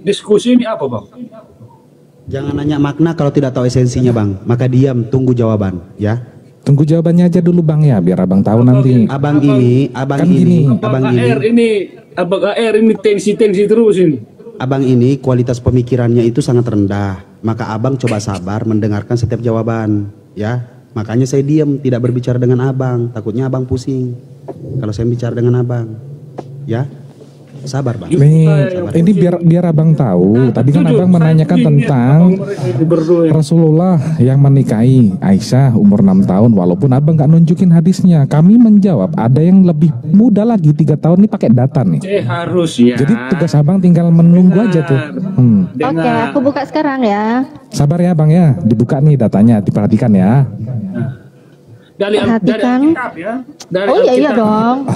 Speaker 7: diskusi ini apa bang?
Speaker 2: Jangan nanya makna kalau tidak tahu esensinya bang. Maka diam, tunggu jawaban ya.
Speaker 3: Tunggu jawabannya aja dulu bang ya, biar abang tahu nanti.
Speaker 2: Abang ini
Speaker 7: Abang AR ini tensi terus ini.
Speaker 2: Abang ini kualitas pemikirannya itu sangat rendah. Maka abang coba sabar mendengarkan setiap jawaban ya. Makanya saya diam, tidak berbicara dengan abang. Takutnya abang pusing kalau saya bicara dengan abang ya. Sabar bang.
Speaker 3: Nih, ini biar abang tahu. Tadi kan abang menanyakan tentang Rasulullah yang menikahi Aisyah umur 6 tahun. Walaupun abang nggak nunjukin hadisnya, kami menjawab ada yang lebih muda lagi 3 tahun nih pakai data nih.
Speaker 7: Harus ya.
Speaker 3: Jadi tugas abang tinggal menunggu aja tuh.
Speaker 5: Oke, aku buka sekarang ya.
Speaker 3: Sabar ya bang ya, dibuka nih datanya, diperhatikan ya.
Speaker 5: Perhatikan. Oh iya dong.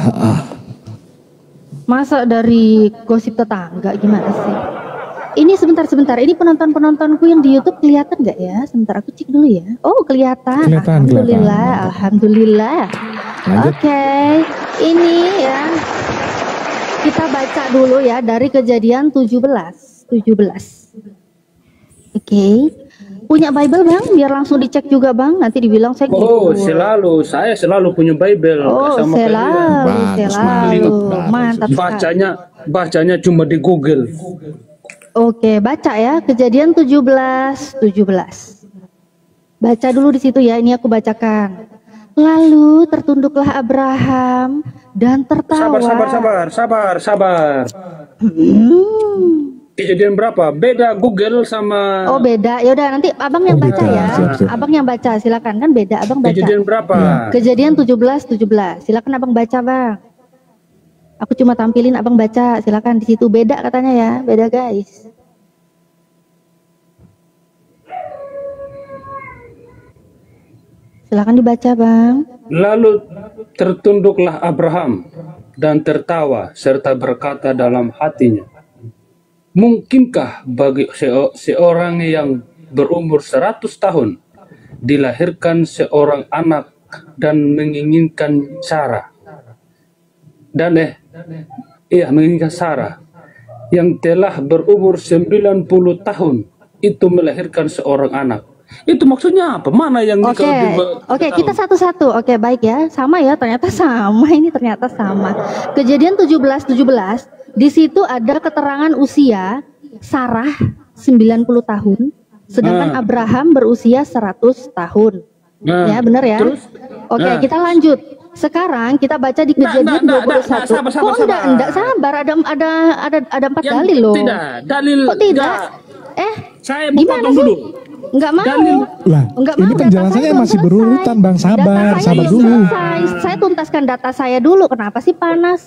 Speaker 5: Masa dari gosip tetangga gimana sih? Ini sebentar. Ini penontonku yang di YouTube kelihatan nggak ya? Sebentar aku cek dulu ya. Oh kelihatan. Alhamdulillah. Oke. Ini ya. Kita baca dulu ya dari Kejadian 17. Oke. Punya Bible bang? Biar langsung dicek juga bang. Nanti dibilang saya.
Speaker 7: Saya selalu punya Bible.
Speaker 5: Selalu. Mantap.
Speaker 7: Bacanya cuma di Google.
Speaker 5: Oke, baca ya. Kejadian 17. Baca dulu di situ ya. Ini aku bacakan. Lalu tertunduklah Abraham dan tertawa.
Speaker 7: Sabar. Kejadian berapa? Beda Google sama.
Speaker 5: Oh beda. Ya udah nanti abang yang baca ya. Siap. Abang yang baca silakan kan beda. Abang baca.
Speaker 7: Kejadian berapa?
Speaker 5: Kejadian 17. Silakan abang baca bang. Aku cuma tampilin abang baca, silakan di situ beda katanya ya, beda guys. Silakan dibaca bang.
Speaker 7: Lalu tertunduklah Abraham dan tertawa serta berkata dalam hatinya, mungkinkah bagi seorang yang berumur 100 tahun dilahirkan seorang anak dan menginginkan Sarah menginginkan Sarah yang telah berumur 90 tahun itu melahirkan seorang anak. Itu maksudnya apa? Mana yang
Speaker 5: Oke, kita satu-satu. Oke, baik ya. Sama ya, ternyata sama. Ini ternyata sama. Kejadian 17 di situ ada keterangan usia Sarah 90 tahun, sedangkan Abraham berusia 100 tahun. Ya, benar ya?
Speaker 7: Terus?
Speaker 5: Oke, kita lanjut. Sekarang kita baca di kejadian 21. Kok enggak sabar, ada 4 dalil loh.
Speaker 7: Tidak, dalil.
Speaker 5: Kok tidak?
Speaker 7: Saya mau
Speaker 5: Gimana
Speaker 7: potong
Speaker 5: sih?
Speaker 7: dulu.
Speaker 5: Enggak mau.
Speaker 3: Lah,
Speaker 5: Enggak
Speaker 3: ini
Speaker 5: mau,
Speaker 3: penjelasannya
Speaker 5: data saya
Speaker 3: masih
Speaker 5: belum
Speaker 3: berurutan,
Speaker 5: selesai.
Speaker 3: Bang. Sabar
Speaker 5: Data saya belum
Speaker 3: dulu.
Speaker 5: selesai. Saya tuntaskan data saya dulu. Kenapa sih panas?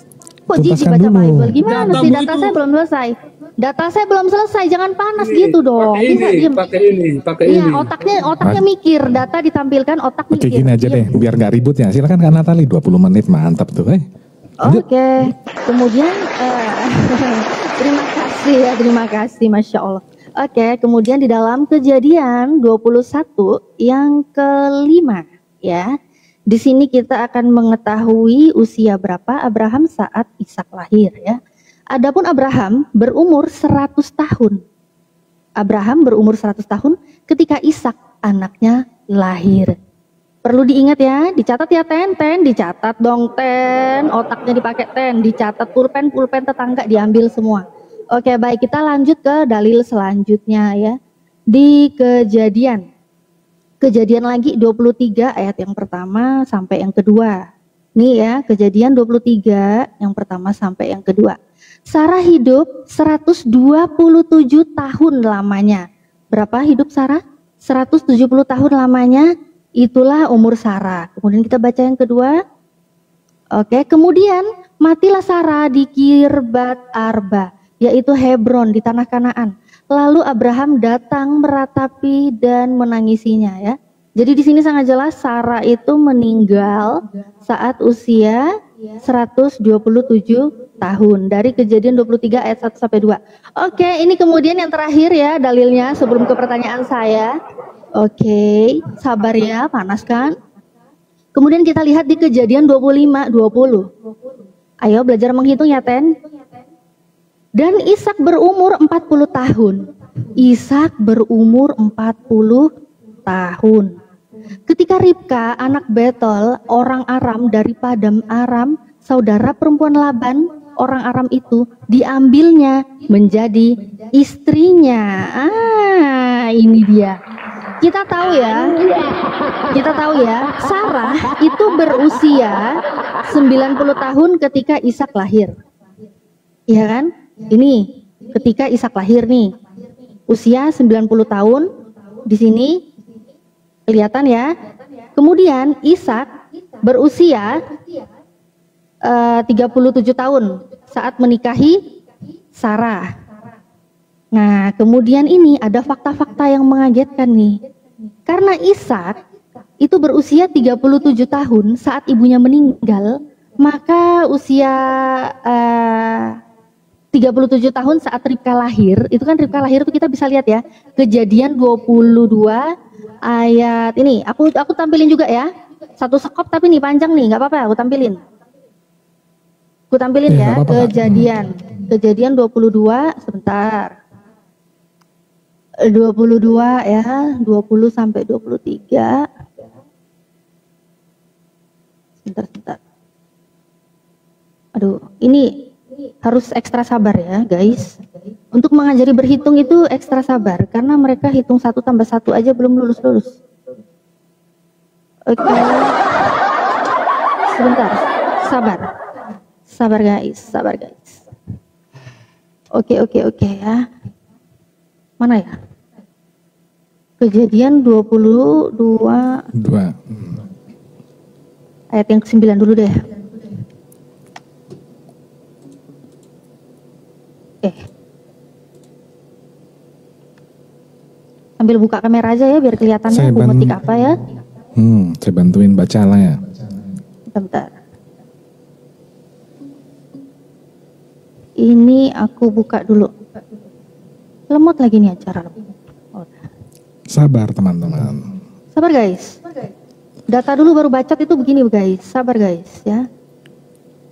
Speaker 5: Kok jijik
Speaker 3: Tuntaskan
Speaker 5: baca
Speaker 3: dulu.
Speaker 5: Bible? Gimana sih? Data saya belum selesai. Data saya belum selesai. Jangan panas gitu dong. Bisa diem.
Speaker 7: Pakai
Speaker 5: Iya,
Speaker 7: ini.
Speaker 5: otaknya mikir. Data ditampilkan, otak
Speaker 3: Oke,
Speaker 5: mikir.
Speaker 3: gini aja deh, biar nggak ribut ya. Silakan Kak Natali, 20 menit mantap tuh.
Speaker 5: Oke. Kemudian terima kasih, Masya Allah. Oke, kemudian di dalam kejadian 21 yang kelima ya. Di sini kita akan mengetahui usia berapa Abraham saat Ishak lahir ya. Adapun Abraham berumur 100 tahun. Abraham berumur 100 tahun ketika Ishak anaknya lahir. Perlu diingat ya, dicatat ya ten, dicatat dong ten, otaknya dipakai ten, dicatat pulpen tetangga diambil semua. Oke, baik, kita lanjut ke dalil selanjutnya ya. Di kejadian lagi 23 ayat yang pertama sampai yang kedua. Nih ya, kejadian 23 yang pertama sampai yang kedua. Sarah hidup 127 tahun lamanya. Berapa hidup Sarah? 170 tahun lamanya. Itulah umur Sarah. Kemudian kita baca yang kedua. Oke, kemudian matilah Sarah di Kirbat Arba, yaitu Hebron di tanah Kanaan. Lalu Abraham datang meratapi dan menangisinya ya. Jadi di sini sangat jelas Sarah itu meninggal saat usia 127 tahun. Dari kejadian 23 ayat 1 sampai 2. Oke, ini kemudian yang terakhir ya dalilnya sebelum ke pertanyaan saya. Oke, sabar ya, panas kan? Kemudian kita lihat di kejadian 25, 20. Ayo belajar menghitung ya Ten. Dan Ishak berumur 40 tahun. Ishak berumur 40 tahun. Ketika Ribka anak Betul, orang Aram dari Padam Aram, saudara perempuan Laban, orang Aram itu diambilnya menjadi istrinya. Ini dia. Kita tahu ya, Sarah itu berusia 90 tahun ketika Ishak lahir. Iya kan? Ini ketika Ishak lahir nih. Usia 90 tahun di sini kelihatan ya. Kemudian Ishak berusia 37 tahun saat menikahi Sarah. Nah, kemudian ini ada fakta-fakta yang mengagetkan nih. Karena Ishak itu berusia 37 tahun saat ibunya meninggal, maka usia 37 tahun saat Ribka lahir, itu kan Ribka lahir itu kita bisa lihat ya. Kejadian 22 ayat ini, aku tampilin juga ya. Satu sekop tapi nih panjang nih, nggak apa-apa, aku tampilin. Ya, kejadian 22 sebentar. 22 ya, 20 sampai 23. Sebentar. Aduh, ini harus ekstra sabar ya, guys. Untuk mengajari berhitung itu ekstra sabar karena mereka hitung 1 tambah 1 aja belum lulus. Oke. Sebentar. Sabar guys. Oke ya. Mana ya? Kejadian 22 ayat yang ke-9 dulu deh. Oke. Sambil buka kamera aja ya biar kelihatannya
Speaker 3: Saya
Speaker 5: aku ngetik apa ya.
Speaker 3: Saya bantuin baca lah ya.
Speaker 5: Bentar. Ini aku buka dulu. Lemot lagi nih acara. Oh.
Speaker 3: Sabar teman-teman.
Speaker 5: Sabar guys. Data dulu baru bacot itu begini guys. Sabar guys ya.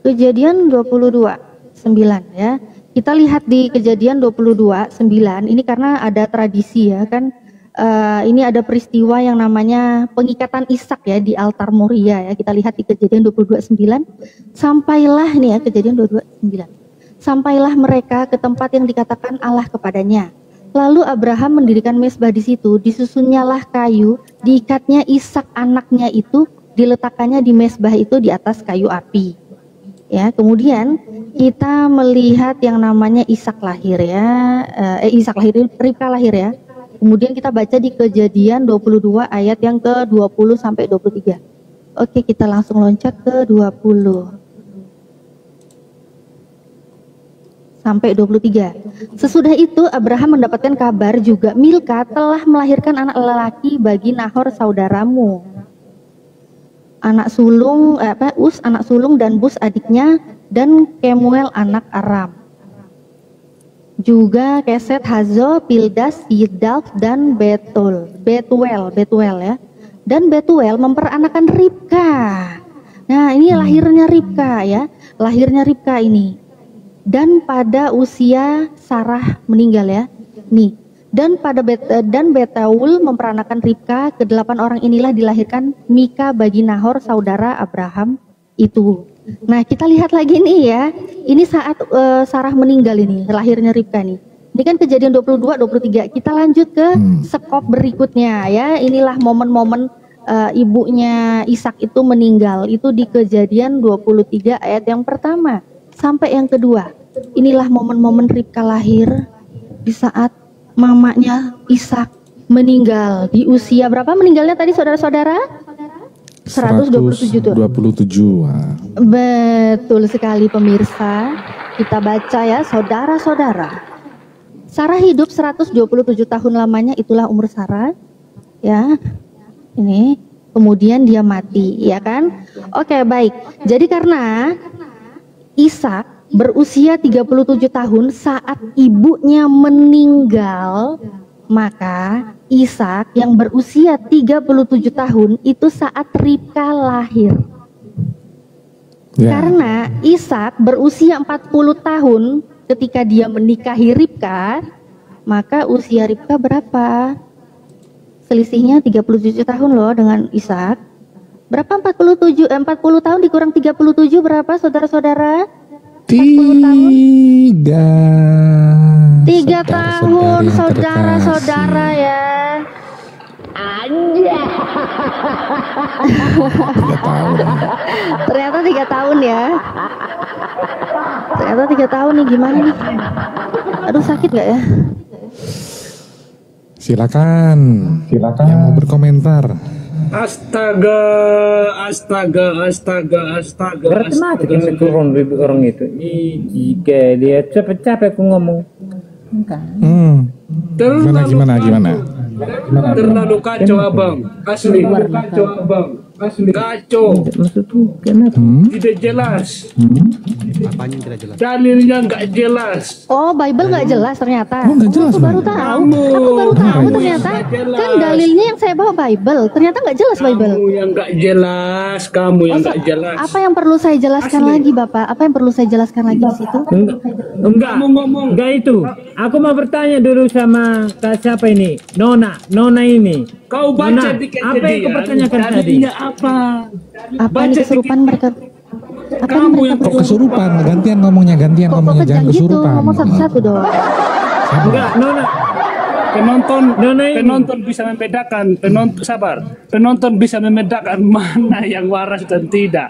Speaker 5: Kejadian 22:9 ya. Kita lihat di kejadian 22:9 ini karena ada tradisi ya kan. Ini ada peristiwa yang namanya pengikatan Ishak ya di altar Moria ya. Kita lihat di kejadian 22:9. Sampailah nih ya kejadian 22:9. Sampailah mereka ke tempat yang dikatakan Allah kepadanya. Lalu Abraham mendirikan mezbah di situ, disusunnyalah kayu, diikatnya Ishak anaknya itu, diletakkannya di mezbah itu di atas kayu api. Ya, kemudian kita melihat yang namanya Ishak lahir ya, Ishak lahir, Ribka lahir ya. Kemudian kita baca di kejadian 22 ayat yang ke-20 sampai 23. Oke, kita langsung loncat ke 20. Sampai 23. Sesudah itu Abraham mendapatkan kabar juga Milka telah melahirkan anak lelaki bagi Nahor saudaramu. Anak sulung Us anak sulung dan Bus adiknya dan Kemuel anak Aram. Juga Keset, Hazo, Pildas, Yidalf dan Betuel ya. Dan Betuel memperanakan Ribka. Nah, ini lahirnya Ribka ya. Lahirnya Ribka ini. Dan pada usia Sarah meninggal ya. Nih. Dan Betuel memperanakan Ribka, ke-8 orang inilah dilahirkan Mika bagi Nahor saudara Abraham itu. Nah, kita lihat lagi nih ya. Ini saat Sarah meninggal ini, lahirnya Ribka nih. Ini kan kejadian 22 23. Kita lanjut ke skop berikutnya ya. Inilah momen-momen ibunya Ishak itu meninggal. Itu di kejadian 23 ayat yang pertama sampai yang kedua. Inilah momen-momen Ribka lahir di saat mamanya Ishak meninggal di usia berapa meninggalnya tadi saudara-saudara? 127 tuh.
Speaker 3: 27.
Speaker 5: Betul sekali pemirsa. Kita baca ya saudara-saudara. Sarah hidup 127 tahun lamanya, itulah umur Sarah. Ya. Ini kemudian dia mati, ya kan? Oke, baik. Jadi karena Ishak berusia 37 tahun saat ibunya meninggal, maka Ishak yang berusia 37 tahun itu saat Ribka lahir. Karena Ishak berusia 40 tahun ketika dia menikahi Ribka, maka usia Ribka berapa? Selisihnya 37 tahun loh dengan Ishak. Berapa 40 tahun dikurang 37 berapa saudara-saudara?
Speaker 3: 3
Speaker 5: tahun saudara-saudara ya. Aja.
Speaker 3: 3 tahun.
Speaker 5: Ternyata 3 tahun ya. Ternyata 3 tahun nih, gimana nih? Aduh, sakit gak ya?
Speaker 3: Silakan yang mau berkomentar.
Speaker 7: Astaga.
Speaker 1: Berarti mati kan turun orang itu. Jika dia capek-capek aku ngomong.
Speaker 3: Gimana?
Speaker 7: Terlalu kacau abang. Asli. Kacau.
Speaker 1: Maksudku kenapa?
Speaker 7: Tidak jelas.
Speaker 2: Apanya yang tidak jelas?
Speaker 7: Dalilnya nggak jelas.
Speaker 5: Oh, Bible nggak jelas ternyata.
Speaker 3: Oh, nggak jelas,
Speaker 5: Aku baru tahu. Aku baru tahu ternyata. Kan dalilnya yang saya bawa Bible. Ternyata nggak jelas Bible.
Speaker 7: Kamu yang nggak jelas.
Speaker 5: Apa yang perlu saya jelaskan lagi, Bapak? Apa yang perlu saya jelaskan lagi di situ?
Speaker 1: Enggak.
Speaker 7: Kamu ngomong.
Speaker 1: Enggak itu. Aku mau bertanya dulu sama siapa ini? Nona ini.
Speaker 7: Kau baca
Speaker 1: Nona,
Speaker 7: di kejadian.
Speaker 1: apa yang kau pertanyakan tadi?
Speaker 7: Dalilnya apa?
Speaker 5: Apa ini kesurupan mereka? Apa
Speaker 7: Kamu
Speaker 5: ini
Speaker 7: yang
Speaker 5: mereka
Speaker 3: Kok kesurupan? Gantian ngomongnya,
Speaker 5: kok
Speaker 3: jangan
Speaker 5: kejam gitu?
Speaker 3: kesurupan.
Speaker 5: Ngomong satu-satu dong.
Speaker 1: Enggak, Nona.
Speaker 7: Penonton bisa membedakan. Penonton bisa membedakan mana yang waras dan tidak.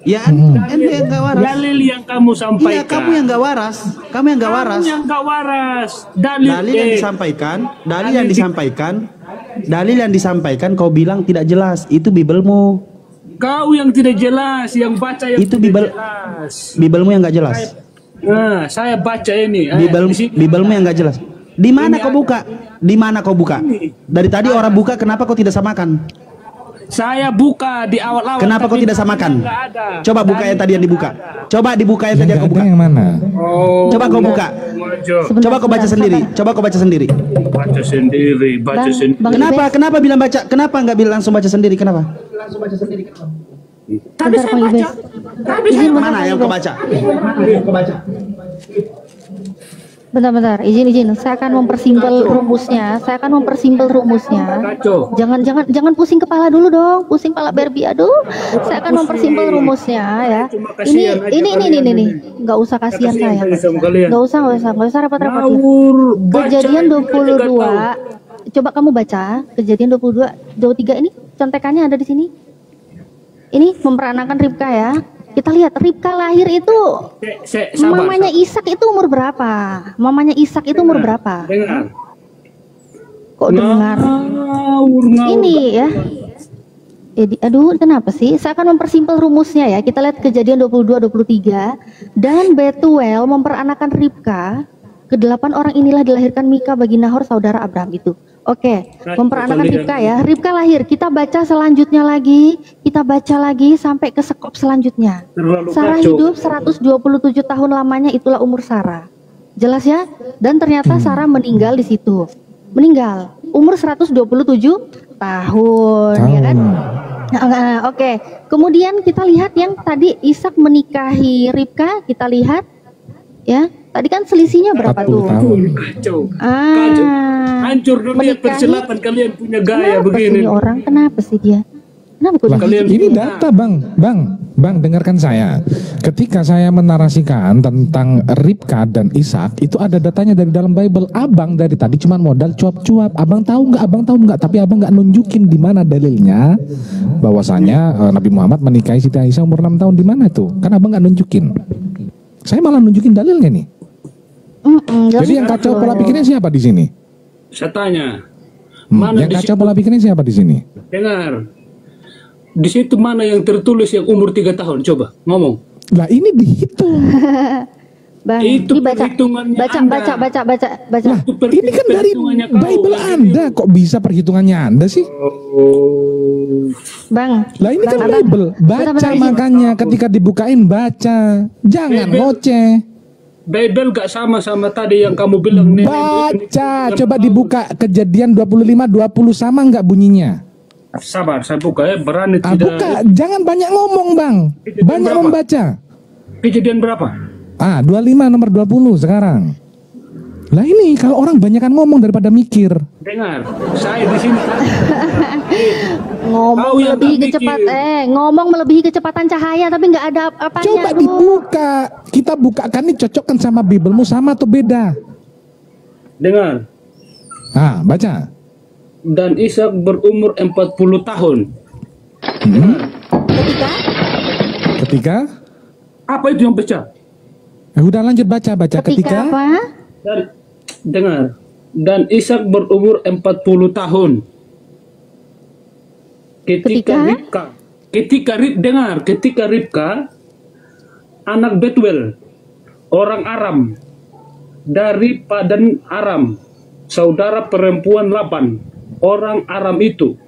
Speaker 2: Ya, ente yang nggak waras.
Speaker 7: Dalil yang kamu sampaikan.
Speaker 2: Iya, kamu yang nggak waras. Kamu yang nggak waras.
Speaker 7: Kamu yang nggak waras.
Speaker 2: Dalil yang disampaikan kau bilang tidak jelas. Itu Bibelmu.
Speaker 7: Kau yang tidak jelas, yang baca yang
Speaker 2: Itu
Speaker 7: tidak
Speaker 2: Bible.
Speaker 7: jelas.
Speaker 2: Bibelmu yang nggak jelas.
Speaker 7: Nah, saya baca ini.
Speaker 2: Bibelmu yang nggak jelas. Di mana kau buka? Di mana kau buka? Dari tadi orang buka, kenapa kau tidak samakan?
Speaker 7: Saya buka di awal-awal.
Speaker 2: Kenapa kau tidak samakan? Coba buka yang tadi yang dibuka. Coba dibuka yang tadi yang kau buka.
Speaker 3: Yang mana?
Speaker 7: Oh,
Speaker 2: Coba kau buka. Coba kau baca sendiri. Coba kau baca sendiri.
Speaker 7: Baca sendiri, baca sendiri.
Speaker 5: Bang
Speaker 2: Kenapa?
Speaker 5: Ibes.
Speaker 2: Kenapa bilang baca? Kenapa nggak bilang langsung baca sendiri? Kenapa?
Speaker 7: Tadi
Speaker 5: Bentar,
Speaker 7: saya
Speaker 5: Bang
Speaker 7: baca.
Speaker 5: Ibes.
Speaker 7: Tadi
Speaker 5: Izin
Speaker 7: saya
Speaker 5: bentar,
Speaker 2: Mana
Speaker 5: Bang
Speaker 2: yang
Speaker 5: Ibes.
Speaker 2: kau baca?
Speaker 5: Bentar, izin. Saya akan mempersimpel rumusnya.
Speaker 7: kacau.
Speaker 5: Jangan pusing kepala dulu dong. Pusing kepala Barbie, aduh. Saya akan mempersimpel rumusnya ya.
Speaker 7: Cuma kasihan aja kalian
Speaker 5: Ini. Nggak usah kasihan
Speaker 7: Kasihan
Speaker 5: saya.
Speaker 7: sama kalian.
Speaker 5: Nggak usah repot-repot ya.
Speaker 7: Ngawur, baca
Speaker 5: Kejadian
Speaker 7: juga tidak
Speaker 5: 22.
Speaker 7: tahu.
Speaker 5: Coba kamu baca kejadian 23 ini contekannya ada di sini. Ini memperanakan Ribka ya. Kita lihat Ribka lahir itu
Speaker 7: Sabar,
Speaker 5: mamanya Ishak itu umur berapa? Mamanya Ishak itu umur berapa?
Speaker 7: dengar.
Speaker 5: Kok dengar?
Speaker 7: Ngawur.
Speaker 5: Ini ya. Aduh, kenapa sih? Saya akan mempersimpel rumusnya ya. Kita lihat kejadian 22-23 dan Betuel memperanakan Ribka. Kedelapan orang inilah dilahirkan Mika bagi Nahor saudara Abraham itu. Oke, memperanakan Ribka ya. Ribka lahir. Kita baca selanjutnya lagi. Kita baca lagi sampai ke sekop selanjutnya.
Speaker 7: Terlalu
Speaker 5: Sarah
Speaker 7: kacau.
Speaker 5: hidup 127 tahun lamanya, itulah umur Sarah. Jelas ya? Dan ternyata Sarah meninggal di situ. Meninggal umur 127 tahun, ya kan? Oke. Kemudian kita lihat yang tadi Ishak menikahi Ribka, kita lihat ya. Tadi kan selisihnya berapa
Speaker 3: 40
Speaker 5: tuh?
Speaker 3: tahun.
Speaker 7: Kacau.
Speaker 5: Hancur
Speaker 7: Hancur dunia persilatan kalian punya gaya
Speaker 5: Kenapa
Speaker 7: begini.
Speaker 5: sih ini orang? Kenapa sih dia? Kenapa kok
Speaker 3: Lah,
Speaker 7: Kalian-
Speaker 3: ini data bang, dengarkan saya. Ketika saya menarasikan tentang Ribka dan Ishak, itu ada datanya dari dalam Bible. Abang dari tadi cuma modal cuap-cuap. Abang tahu nggak? Tapi abang nggak nunjukin di mana dalilnya bahwasanya Nabi Muhammad menikahi Siti Aisyah umur 6 tahun, di mana tuh? Kan abang nggak nunjukin. Saya malah nunjukin dalilnya nih. Jadi yang kacau pola pikirnya siapa di sini?
Speaker 7: Saya tanya.
Speaker 3: Yang
Speaker 7: di
Speaker 3: kacau
Speaker 7: situ-
Speaker 3: pola pikirnya siapa di sini?
Speaker 7: Dengar. Di situ mana yang tertulis yang umur 3 tahun? Coba ngomong.
Speaker 3: Lah ini dihitung.
Speaker 5: Bang,
Speaker 7: Itu
Speaker 5: ini baca,
Speaker 7: perhitungannya
Speaker 5: baca.
Speaker 3: Lah, ini kan dari
Speaker 7: Perhitungannya kau,
Speaker 3: Bible
Speaker 7: kan?
Speaker 3: Anda, kok bisa perhitungannya Anda sih?
Speaker 7: Oh.
Speaker 5: Bang.
Speaker 3: Lah ini kan
Speaker 5: Bang,
Speaker 3: Bible,
Speaker 5: bentar,
Speaker 3: baca
Speaker 5: izin.
Speaker 3: makanya ketika dibukain baca, jangan
Speaker 7: Bible.
Speaker 3: ngoceh.
Speaker 7: Bible gak sama tadi yang kamu bilang nih.
Speaker 3: Baca, coba dibuka Kejadian 25-20 sama nggak bunyinya?
Speaker 7: Sabar, saya buka ya. Berani
Speaker 3: Ah,
Speaker 7: tidak.
Speaker 3: buka, jangan banyak ngomong bang,
Speaker 7: Kejadian
Speaker 3: banyak
Speaker 7: berapa?
Speaker 3: membaca.
Speaker 7: Kejadian berapa?
Speaker 3: 25 nomor 20 sekarang. Lah ini kalau orang banyakan ngomong daripada mikir.
Speaker 7: Dengar, saya di sini.
Speaker 5: Ngomong
Speaker 7: Kau yang
Speaker 5: melebihi
Speaker 7: tak mikir.
Speaker 5: ngomong melebihi kecepatan cahaya tapi nggak ada apanya.
Speaker 3: Coba
Speaker 5: aduh.
Speaker 3: dibuka, kita bukakan nih, cocokkan sama Bibelmu sama atau beda?
Speaker 7: Dengar.
Speaker 3: Ah, baca.
Speaker 7: Dan Ishak berumur 40 tahun.
Speaker 3: Ketika
Speaker 7: Apa itu yang pecah?
Speaker 3: udah lanjut baca
Speaker 5: Ketika apa?
Speaker 7: Dengar. Dan Ishak berumur 40 tahun. Ketika Ribka anak Betuel orang Aram dari Padan Aram, saudara perempuan Laban, orang Aram itu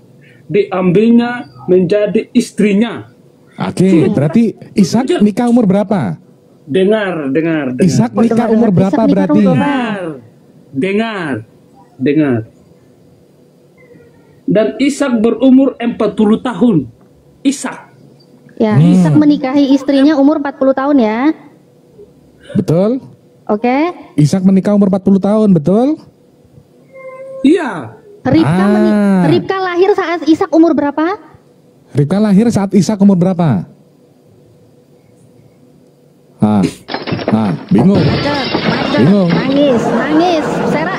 Speaker 7: diambilnya menjadi istrinya.
Speaker 3: Oke, berarti Ishak nikah umur berapa?
Speaker 7: Dengar.
Speaker 3: Ishak nikah umur berapa
Speaker 5: Ishak nikah
Speaker 3: berarti?
Speaker 5: umur berapa?
Speaker 7: Dengar. Dan Ishak berumur 40 tahun. Ishak.
Speaker 5: Ya, Ishak menikahi istrinya umur 40 tahun ya.
Speaker 3: Betul?
Speaker 5: Oke.
Speaker 3: Ishak menikah umur 40 tahun, betul?
Speaker 7: Iya.
Speaker 5: Ribka lahir saat Ishak umur berapa?
Speaker 3: Ribka lahir saat Ishak umur berapa? Bingung. Bingung.
Speaker 5: Nangis. Sera.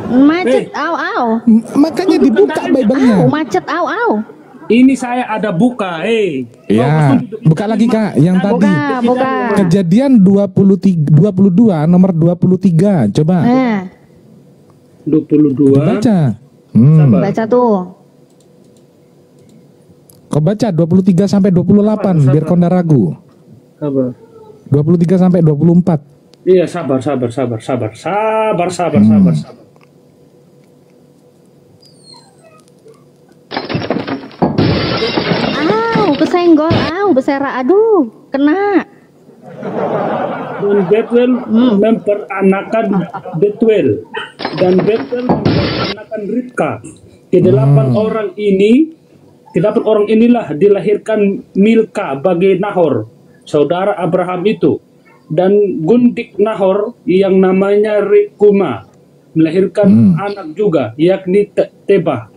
Speaker 5: Macet, au.
Speaker 3: Makanya dibuka Bible-nya.
Speaker 5: Macet, au.
Speaker 7: Ini saya ada buka,
Speaker 3: Ya, buka lagi Kak, yang tadi.
Speaker 5: Buka.
Speaker 3: Kejadian 22 nomor 23. Coba.
Speaker 7: 22.
Speaker 3: Baca.
Speaker 5: Baca tuh.
Speaker 3: Kau baca 23 sampai 28 biar kau nggak ragu.
Speaker 7: Sabar.
Speaker 3: 23 sampai 24.
Speaker 7: Iya, sabar.
Speaker 5: Kesenggol, bersera, aduh, kena.
Speaker 7: Dan Bethuel memperanakan Bethuel dan Bethuel memperanakan Ribka. Kedelapan orang inilah dilahirkan Milka bagi Nahor, saudara Abraham itu, dan gundik Nahor yang namanya Rekuma melahirkan anak juga, yakni Tebah.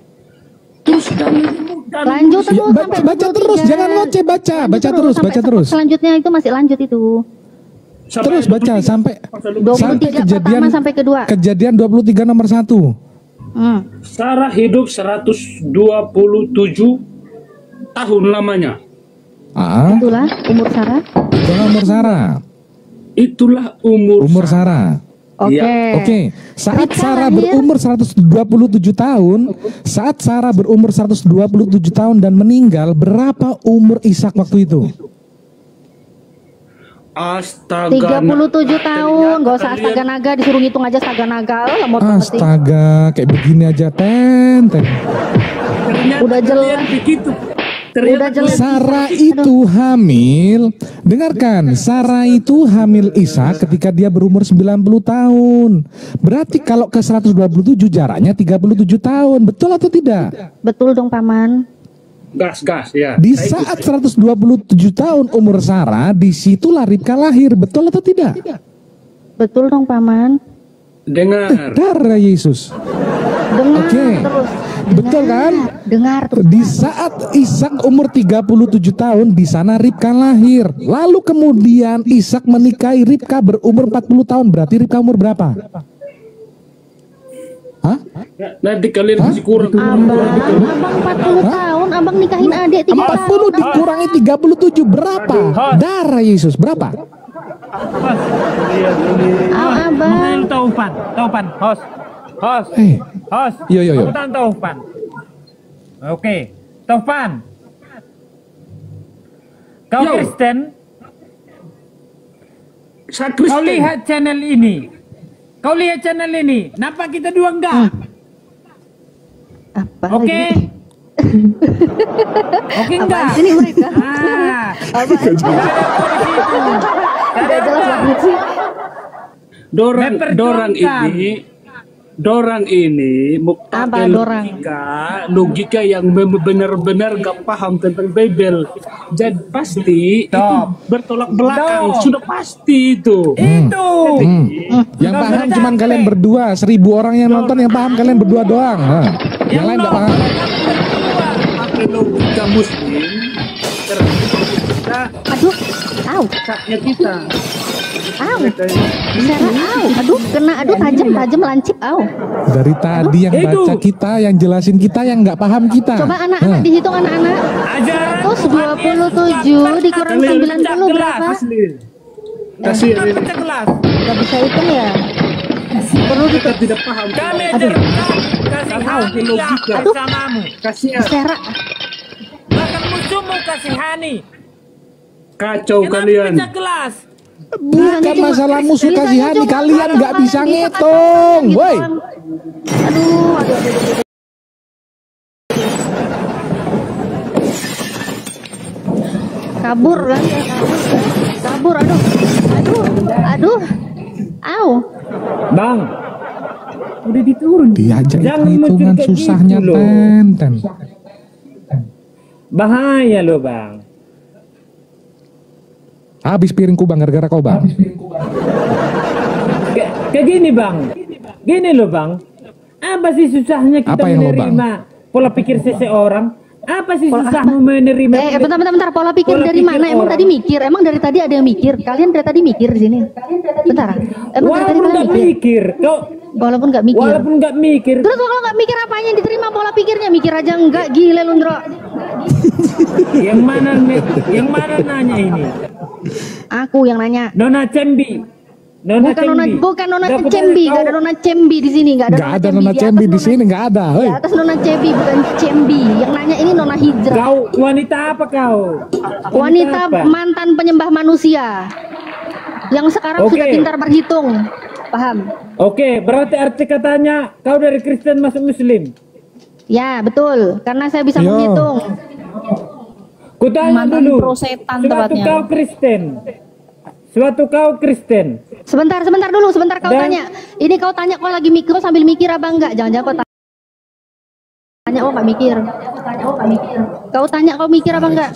Speaker 7: Terus
Speaker 5: Lanjut terus
Speaker 3: Baca terus, jangan ngoceh, baca terus.
Speaker 5: Selanjutnya itu masih lanjut itu.
Speaker 3: Terus baca sampai
Speaker 5: 23
Speaker 3: kejadian
Speaker 5: pertama sampai kedua.
Speaker 3: Kejadian 23 nomor 1.
Speaker 7: Sarah hidup 127 tahun lamanya.
Speaker 5: Itulah umur Sarah.
Speaker 7: Itulah umur
Speaker 3: Sarah. Oke. Saat
Speaker 5: Ribka
Speaker 3: Sarah
Speaker 5: lahir.
Speaker 3: berumur 127 tahun dan meninggal, berapa umur Ishak waktu itu?
Speaker 7: Astaga.
Speaker 5: 37 tahun, gak usah astaga naga, disuruh ngitung aja astaga naga. Lemot banget sih.
Speaker 3: Astaga, kayak begini aja ten.
Speaker 5: Udah jelas.
Speaker 7: Begitu.
Speaker 5: Udah jelas.
Speaker 3: Sarah itu hamil. Dengarkan, Sarah itu hamil Ishak ketika dia berumur 90 tahun. Berarti kalau ke 127 jaraknya 37 tahun. Betul atau tidak?
Speaker 5: Betul dong paman.
Speaker 7: Gas ya.
Speaker 3: Di saat 127 tahun umur Sarah, disitulah Ribka lahir. Betul atau tidak?
Speaker 5: Betul dong paman.
Speaker 7: Dengar.
Speaker 3: Darah Yesus.
Speaker 5: Dengar
Speaker 3: Oke.
Speaker 5: terus.
Speaker 3: Betul kan?
Speaker 5: Dengar terus.
Speaker 3: Di saat Ishak umur 37 tahun, di sana Ribka lahir. Lalu kemudian Ishak menikahi Ribka berumur 40 tahun. Berarti Ribka umur berapa? Hah?
Speaker 7: Nanti kalian masih kurang.
Speaker 5: Abang 40 tahun, abang nikahin adik 3 tahun.
Speaker 3: 40 dikurangi 37 berapa? Darah Yesus berapa?
Speaker 5: Abang.
Speaker 1: Taufan, host.
Speaker 3: Yo.
Speaker 1: Aku tahu Taufan. Oke, Taufan. Kau
Speaker 7: Yo.
Speaker 1: Kristen?
Speaker 7: Saya
Speaker 1: Kau
Speaker 7: Kristen.
Speaker 1: lihat channel ini. Nampak kita dua enggak?
Speaker 5: Apa
Speaker 1: Oke.
Speaker 5: lagi?
Speaker 1: Oke
Speaker 5: Apaan
Speaker 1: enggak?
Speaker 5: sih nih mereka?
Speaker 1: Ah,
Speaker 5: Udah jelas banget sih.
Speaker 7: Dorang ini
Speaker 5: Apa
Speaker 7: pakai
Speaker 5: dorang?
Speaker 7: logika yang benar-benar gak paham tentang Bible. Jadi pasti
Speaker 1: Stop.
Speaker 7: itu bertolak belakang.
Speaker 1: Stop.
Speaker 7: Sudah pasti itu.
Speaker 1: itu.
Speaker 3: Yang paham cuman kalian berdua. 1000 orang yang nonton yang paham kalian berdua doang. Yang lain nggak paham.
Speaker 7: Pakai logika Muslim. Kita
Speaker 5: Aduh,
Speaker 7: haknya kita.
Speaker 5: aduh, kena, tajam lancip,
Speaker 3: Dari tadi yang baca kita, yang jelasin kita, yang nggak paham kita.
Speaker 5: Coba anak-anak dihitung anak-anak.
Speaker 1: Ajaran
Speaker 5: 127 dikurang 90 berapa?
Speaker 7: Kasih ini.
Speaker 1: pecah kelas.
Speaker 5: Gak bisa hitung ya? Perlu
Speaker 7: Kita tidak paham.
Speaker 1: Kami ajarkan kasihani
Speaker 7: logika.
Speaker 1: bersamamu.
Speaker 7: Kasihan.
Speaker 5: Sera.
Speaker 1: Bahkan musuhmu kasihani.
Speaker 7: Kacau
Speaker 1: Kenapa
Speaker 7: kalian.
Speaker 1: pecah kelas?
Speaker 3: Bukan masalah musuh
Speaker 5: Bisanya
Speaker 3: kasihani,
Speaker 5: cuma
Speaker 3: kalian nggak
Speaker 5: kalau
Speaker 3: bisa
Speaker 5: kalian
Speaker 3: ngitung,
Speaker 5: gitu
Speaker 3: woi.
Speaker 5: kan. Aduh. Kabur kan ya, kabur, aduh,
Speaker 1: Bang, udah diturun.
Speaker 3: Diajak
Speaker 1: Jangan
Speaker 3: hitungan
Speaker 1: muncul kayak
Speaker 3: susahnya
Speaker 1: gitu, loh.
Speaker 3: ten.
Speaker 1: Bahaya loh bang.
Speaker 3: Habis piringku bang, gara-gara kau bang.
Speaker 1: Kayak gini bang. Gini loh bang. Apa sih susahnya kita
Speaker 3: Apa yang lo, Bang?
Speaker 1: menerima pola pikir seseorang? Apa sih susahmu menerima?
Speaker 5: bentar, pola pikir
Speaker 1: Pola
Speaker 5: dari
Speaker 1: pikir
Speaker 5: mana? Emang
Speaker 1: orang.
Speaker 5: tadi mikir? Emang dari tadi ada yang mikir? Kalian dari tadi mikir di sini? Bentar, emang dari tadi
Speaker 1: Walaupun
Speaker 5: kalian
Speaker 1: nggak
Speaker 5: mikir?
Speaker 1: mikir, kau
Speaker 5: Walaupun nggak mikir.
Speaker 1: walaupun nggak mikir,
Speaker 5: Terus kalau nggak mikir apanya yang diterima pola pikirnya? Mikir aja enggak, gile lu Ndro.
Speaker 1: yang mana nanya ini?
Speaker 5: Aku yang nanya.
Speaker 1: Nona Cembi.
Speaker 5: Bukan nona Cembi, nggak ada nona Cembi di sini, nggak ada.
Speaker 3: Nggak ada nona Cembi di sini, nggak ada.
Speaker 5: Di
Speaker 3: Hoi.
Speaker 5: atas nona Cembi, bukan Cembi. Yang nanya ini nona Hijrah.
Speaker 1: Kau wanita apa kau?
Speaker 5: Wanita
Speaker 1: apa?
Speaker 5: mantan penyembah manusia. Yang sekarang
Speaker 1: Oke.
Speaker 5: sudah pintar berhitung. Paham?
Speaker 1: Oke, berarti arti katanya kau dari Kristen masuk Muslim.
Speaker 5: Ya, betul. Karena saya bisa
Speaker 3: Yo.
Speaker 5: menghitung.
Speaker 1: Kutanya
Speaker 5: Mantan
Speaker 1: dulu.
Speaker 5: pro setan
Speaker 1: Suatu
Speaker 5: tepatnya.
Speaker 1: kau Kristen. Suatu kau Kristen.
Speaker 5: Sebentar dulu, sebentar kau
Speaker 1: Dan-
Speaker 5: tanya. Ini kau tanya kau lagi mikir, kau sambil mikir apa enggak? Jangan-jangan kau tanya kau nggak mikir. Kau tanya kau mikir apa enggak?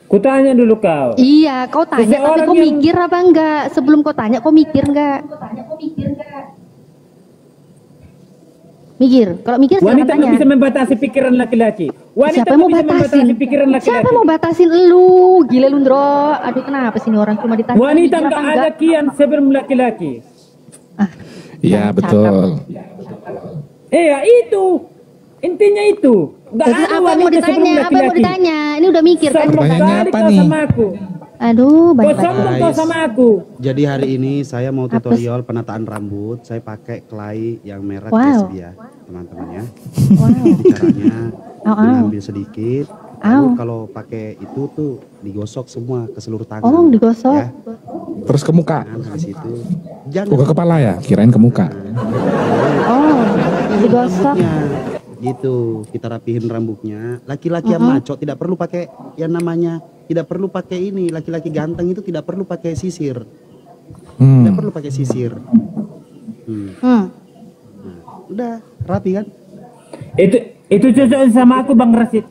Speaker 1: Kutanya dulu kau.
Speaker 5: Iya, kau tanya tapi
Speaker 1: Seseorang
Speaker 5: kau
Speaker 1: yang-
Speaker 5: mikir apa enggak? Sebelum kau tanya kau mikir enggak? Mikir. Kalau mikir silakan
Speaker 1: Wanita
Speaker 5: tanya.
Speaker 1: nggak bisa membatasi pikiran laki-laki. Wanita
Speaker 5: Siapa yang mau
Speaker 1: nggak bisa
Speaker 5: batasin?
Speaker 1: membatasi pikiran laki-laki.
Speaker 5: Siapa yang mau batasin lu? Gila lu, Ndro. Aduh, kenapa sih ini orang cuma ditanya
Speaker 1: Wanita
Speaker 5: mikir apa
Speaker 1: nggak
Speaker 5: enggak?
Speaker 1: ada kian sebelum laki-laki.
Speaker 3: Iya betul.
Speaker 1: Iya itu. Intinya itu. Nggak
Speaker 5: Terus
Speaker 1: ada
Speaker 5: apa yang mau
Speaker 1: wanita sebelum
Speaker 5: ditanya? Apa yang mau
Speaker 1: laki-laki.
Speaker 5: ditanya? Ini udah mikir kan?
Speaker 1: Sombong
Speaker 3: Pertanyaannya
Speaker 1: kali
Speaker 3: apa
Speaker 1: kau
Speaker 3: nih?
Speaker 1: sama aku.
Speaker 5: Aduh,
Speaker 1: Kau
Speaker 5: banyak.
Speaker 1: sombong kau
Speaker 2: Guys.
Speaker 1: sama aku.
Speaker 2: Jadi hari ini saya mau tutorial penataan rambut. Saya pakai clay yang merek
Speaker 5: Wow.
Speaker 2: Desvia, teman-teman ya.
Speaker 5: Wow.
Speaker 2: Caranya
Speaker 5: Au, au.
Speaker 2: diambil sedikit.
Speaker 5: Au.
Speaker 2: Lalu kalau pakai itu tuh digosok semua ke seluruh tangan.
Speaker 5: Oh, digosok.
Speaker 2: Ya,
Speaker 3: Terus ke muka.
Speaker 2: habis itu
Speaker 3: Oh,
Speaker 2: jangan
Speaker 3: ke kepala ya? Kirain ke muka.
Speaker 5: Oh, digosok.
Speaker 2: rambutnya. Gitu, kita rapihin rambutnya. Laki-laki yang maco tidak perlu pakai yang namanya, tidak perlu pakai ini. Laki-laki ganteng itu tidak perlu pakai sisir. Tidak
Speaker 3: Hmm.
Speaker 2: perlu pakai sisir. Udah rapi kan?
Speaker 1: Itu cocok sama aku Bang Rasid.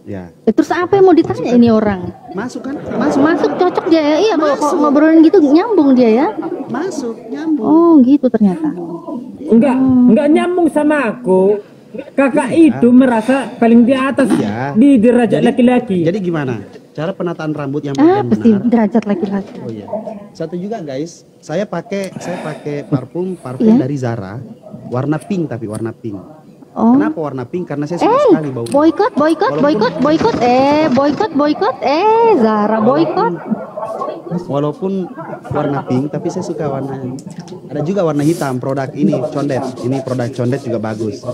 Speaker 2: Ya,
Speaker 5: Terus apa yang mau ditanya ini orang?
Speaker 2: masuk kan?
Speaker 5: Masuk cocok dia ya? Iya, kalau ngobrolin gitu nyambung dia ya?
Speaker 2: Masuk, nyambung.
Speaker 5: Oh, gitu ternyata.
Speaker 1: Enggak nyambung sama aku. Kakak itu merasa paling di atas
Speaker 2: Iya.
Speaker 1: di derajat laki-laki.
Speaker 2: Jadi gimana? Cara penataan rambut yang bagian
Speaker 5: Pasti
Speaker 2: benar.
Speaker 5: derajat laki-laki.
Speaker 2: Oh iya. Satu juga guys, saya pakai parfum
Speaker 5: Iya.
Speaker 2: dari Zara, warna pink tapi warna pink.
Speaker 5: Oh.
Speaker 2: Kenapa warna pink? Karena saya suka sekali baunya.
Speaker 5: boykot. Zara boykot.
Speaker 2: Walaupun warna pink, tapi saya suka warna. Ada juga warna hitam. Produk ini Condet. Ini produk Condet juga bagus.